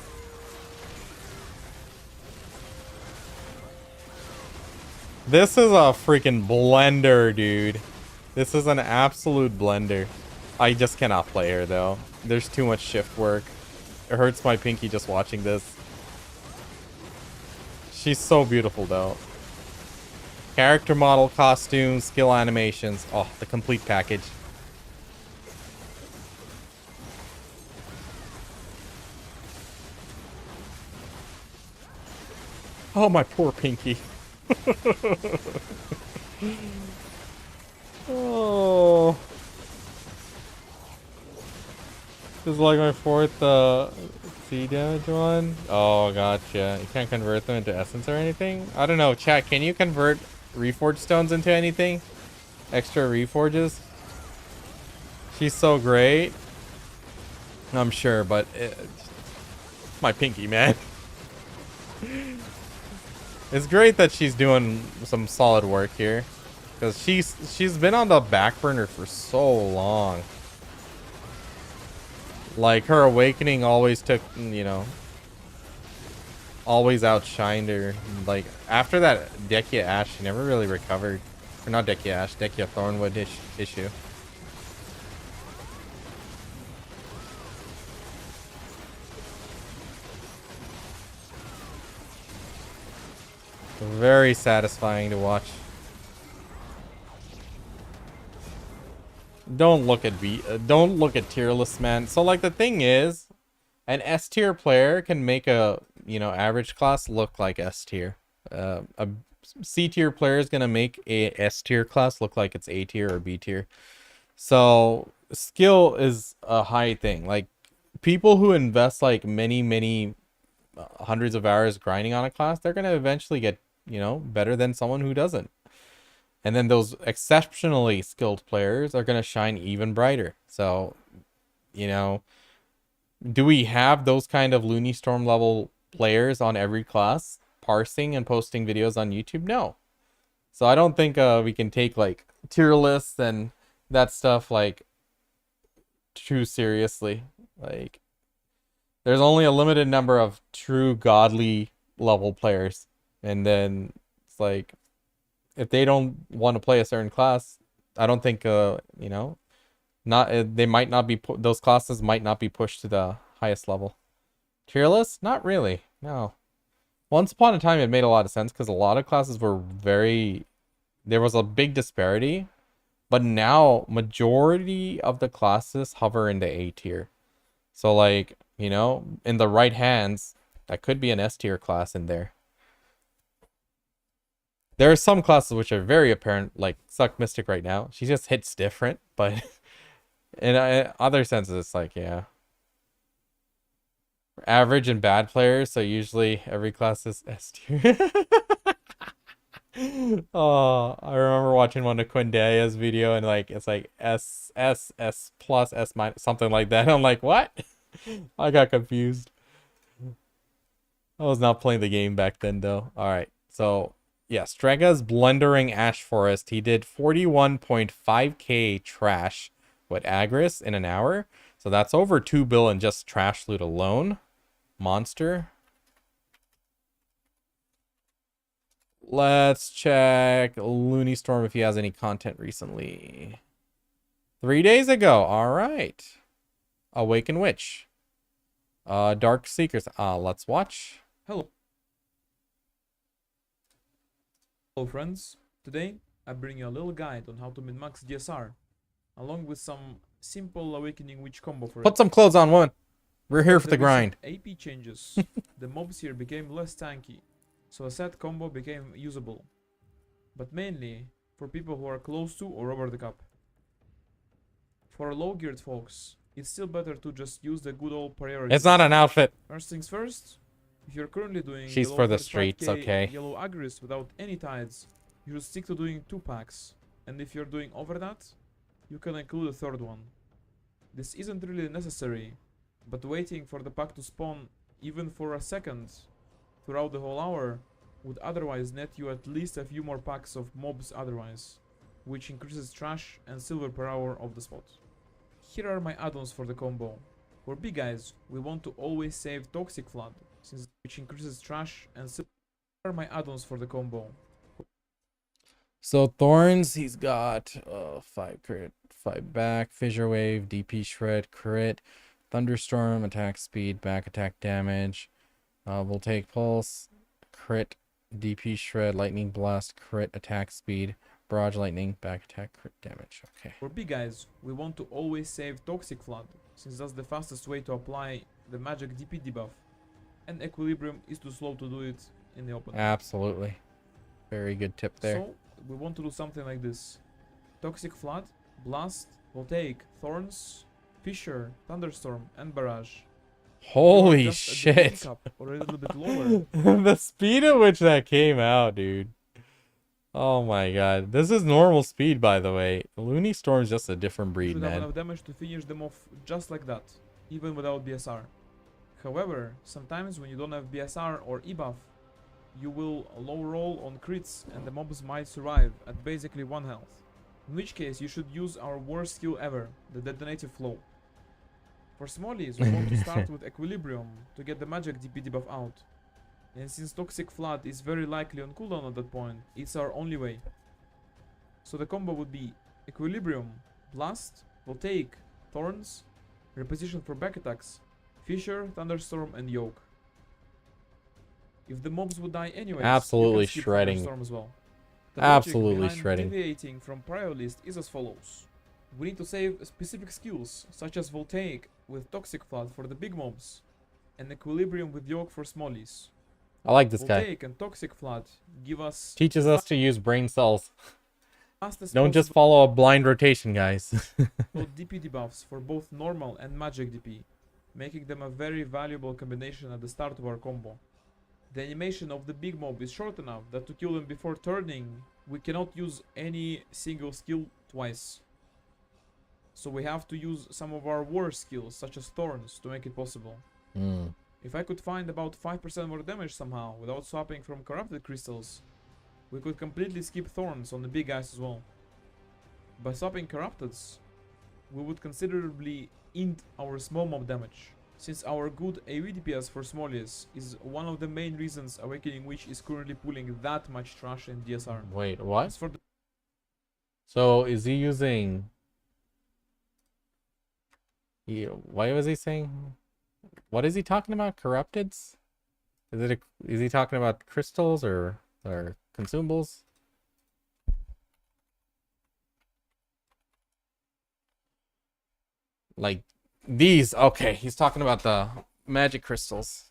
This is a freaking blender, dude. This is an absolute blender. I just cannot play her though. There's too much shift work. It hurts my pinky just watching this. She's so beautiful though. Character model, costumes, skill animations. Oh, the complete package. Oh, my poor pinky. Oh. This is like my 4th C damage one. Oh, gotcha. You can't convert them into essence or anything? I don't know. Chat, can you convert reforged stones into anything? Extra reforges? She's so great. I'm sure, but my pinky, man. It's great that she's doing some solid work here, because she's been on the back burner for so long. Like, her awakening always took, you know, always outshined her. Like, after that Dekia Ash, she never really recovered. Or not Dekia Ash, Dekia Thornwood issue. Very satisfying to watch. Don't look at tier lists, man. So like the thing is, an S tier player can make a, you know, average class look like S tier. A C tier player is gonna make a S tier class look like it's A tier or B tier. So skill is a high thing. Like people who invest like many hundreds of hours grinding on a class, they're gonna eventually get, you know, better than someone who doesn't. And then those exceptionally skilled players are going to shine even brighter. So, you know, do we have those kind of Looney Storm level players on every class parsing and posting videos on YouTube? No. So I don't think we can take like tier lists and that stuff like too seriously. Like, there's only a limited number of true godly level players, and then it's like, if they don't want to play a certain class, I don't think you know, not they might not be those classes might not be pushed to the highest level. Tier list? Not really. No. Once upon a time, it made a lot of sense because a lot of classes were there was a big disparity, but now majority of the classes hover in the A tier. So like, you know, in the right hands, that could be an S tier class in there. There are some classes which are very apparent, like Succ Mystic right now. She just hits different, but in other senses, it's like, yeah. Average and bad players, so usually every class is S tier. Oh, I remember watching one of Quindea's video and like it's like S plus S minus something like that. I'm like, what? I got confused. I was not playing the game back then though. All right, so yeah, Strega's Blundering Ash Forest. He did 41.5k trash with Agris in an hour. So that's over 2 bill in just trash loot alone. Monster. Let's check Looney Storm if he has any content recently. 3 days ago. All right. Awaken Witch. Dark Seekers. Let's watch. Hello. Hello friends. Today I bring you a little guide on how to min-max DSR, along with some simple Awakening Witch combo for it. Put some clothes on, woman. We're here for the grind. AP changes. The mobs here became less tanky, so a set combo became usable. But mainly for people who are close to or over the cup. For low geared folks, it's still better to just use the good old priority. It's not an outfit. First things first, if you're currently doing She's for the streets, okay. yellow Agris without any tides, you should stick to doing 2 packs. And if you're doing over that, you can include a third one. This isn't really necessary, but waiting for the pack to spawn even for a second throughout the whole hour would otherwise net you at least a few more packs of mobs otherwise, which increases trash and silver per hour of the spot. Here are my add-ons for the combo. For big guys, we want to always save Toxic Flood, which increases trash and silver. Here are my add-ons for the combo. So Thorns, he's got 5 crit, 5 back, Fissure Wave, DP Shred, crit, Thunderstorm, attack speed, back attack damage, will take Pulse, crit, DP Shred, Lightning Blast, crit, attack speed, Barrage Lightning, back attack, crit damage. Okay. For big guys, we want to always save Toxic Flood, since that's the fastest way to apply the magic DP debuff, and Equilibrium is too slow to do it in the open. Absolutely. Very good tip there. So, we want to do something like this. Toxic Flood, Blast, Voltaic, Thorns, Fissure, Thunderstorm, and Barrage. Holy shit. Or a little bit lower. The speed at which that came out, dude. Oh my god. This is normal speed, by the way. Looney Storm's just a different breed, Should man. have enough damage to finish them off just like that, even without BSR. However, sometimes when you don't have BSR or ebuff, you will low roll on crits and the mobs might survive at basically 1 health. In which case you should use our worst skill ever, the Detonative Flow. For smallies, we want to start with Equilibrium to get the magic DP debuff out. And since Toxic Flood is very likely on cooldown at that point, it's our only way. So the combo would be Equilibrium, Blast, Voltaic, Thorns, Reposition for back attacks, Fissure, Thunderstorm, and Yoke. If the mobs would die anyways, absolutely you can skip shredding. Thunderstorm as well. The Absolutely logic behind shredding. Deviating from prior list is as follows. We need to save specific skills, such as Voltaic with Toxic Flood for the big mobs, and Equilibrium with Yoke for smallies. I like this guy. Voltaic and Toxic Flood give us Teaches us to use brain cells. fastest Don't just follow a blind rotation, guys. possible DP debuffs for both normal and magic DP, making them a very valuable combination at the start of our combo. The animation of the big mob is short enough that to kill them before turning, we cannot use any single skill twice. So we have to use some of our worst skills, such as Thorns, to make it possible. If I could find about 5% more damage somehow, without swapping from Corrupted Crystals, we could completely skip Thorns on the big guys as well. By swapping Corrupteds, we would considerably int our small mob damage, since our good AoE DPS for smallies is one of the main reasons Awakening Witch is currently pulling that much trash in DSR. Wait, what? As for the So is he using... Why was he saying... What is he talking about? Corrupteds? Is he talking about crystals or consumables? Like these. Okay, he's talking about the magic crystals.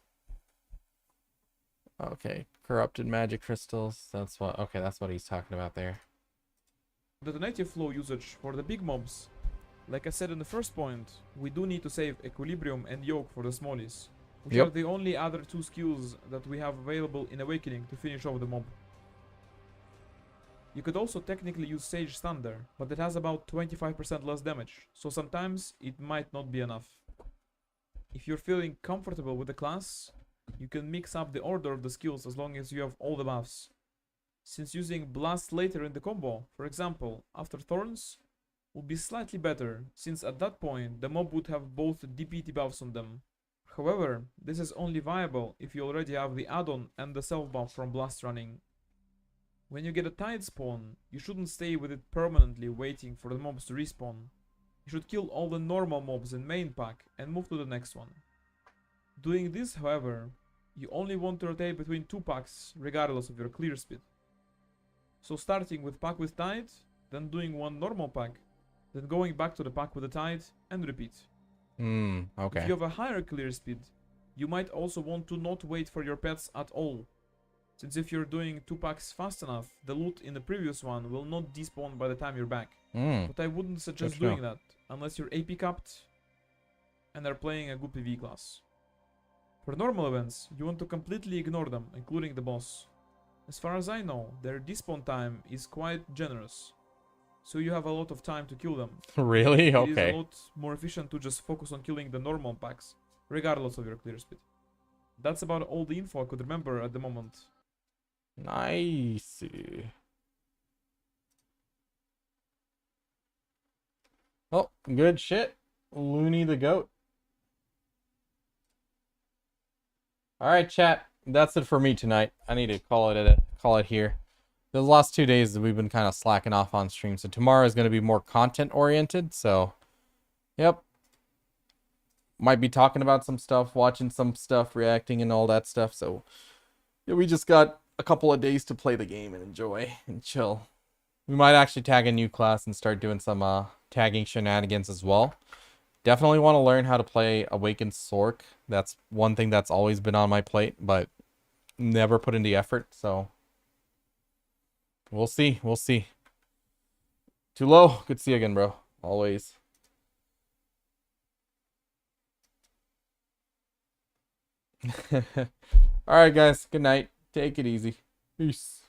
Okay, corrupted magic crystals. That's what. Okay, that's what he's talking about there. detonative flow usage for the big mobs, like I said in the first point, we do need to save Equilibrium and Yoke for the smallies, which are the only other two skills that we have available in Awakening to finish off the mob. You could also technically use Sage Thunder, but it has about 25% less damage, so sometimes it might not be enough. If you're feeling comfortable with the class, you can mix up the order of the skills as long as you have all the buffs. Since using Blast later in the combo, for example, after Thorns, would be slightly better, since at that point the mob would have both DP debuffs on them. However, this is only viable if you already have the add-on and the self buff from Blast running. When you get a Tide spawn, you shouldn't stay with it permanently waiting for the mobs to respawn. You should kill all the normal mobs in main pack and move to the next one. Doing this, however, you only want to rotate between two packs regardless of your clear speed. So starting with pack with Tide, then doing one normal pack, then going back to the pack with the Tide, and repeat. Okay. If you have a higher clear speed, you might also want to not wait for your pets at all, since if you're doing two packs fast enough, the loot in the previous one will not despawn by the time you're back. But I wouldn't suggest doing that, unless you're AP capped and are playing a good PvE class. For normal events, you want to completely ignore them, including the boss. As far as I know, their despawn time is quite generous, so you have a lot of time to kill them. Really? It Okay. is a lot more efficient to just focus on killing the normal packs, regardless of your clear speed. That's about all the info I could remember at the moment. Nice. Oh, good shit. Looney the goat. Alright, chat. That's it for me tonight. I need to call it here. The last 2 days we've been kind of slacking off on stream, so tomorrow is going to be more content oriented. So, yep. Might be talking about some stuff, watching some stuff, reacting and all that stuff. So, yeah, we just got a couple of days to play the game and enjoy and chill. We might actually tag a new class and start doing some tagging shenanigans as well. Definitely want to learn how to play Awakened Succ. That's one thing that's always been on my plate, but never put in the effort, so we'll see. We'll see. Too low. Good to see you again, bro. Always. Alright, guys. Good night. Take it easy. Peace.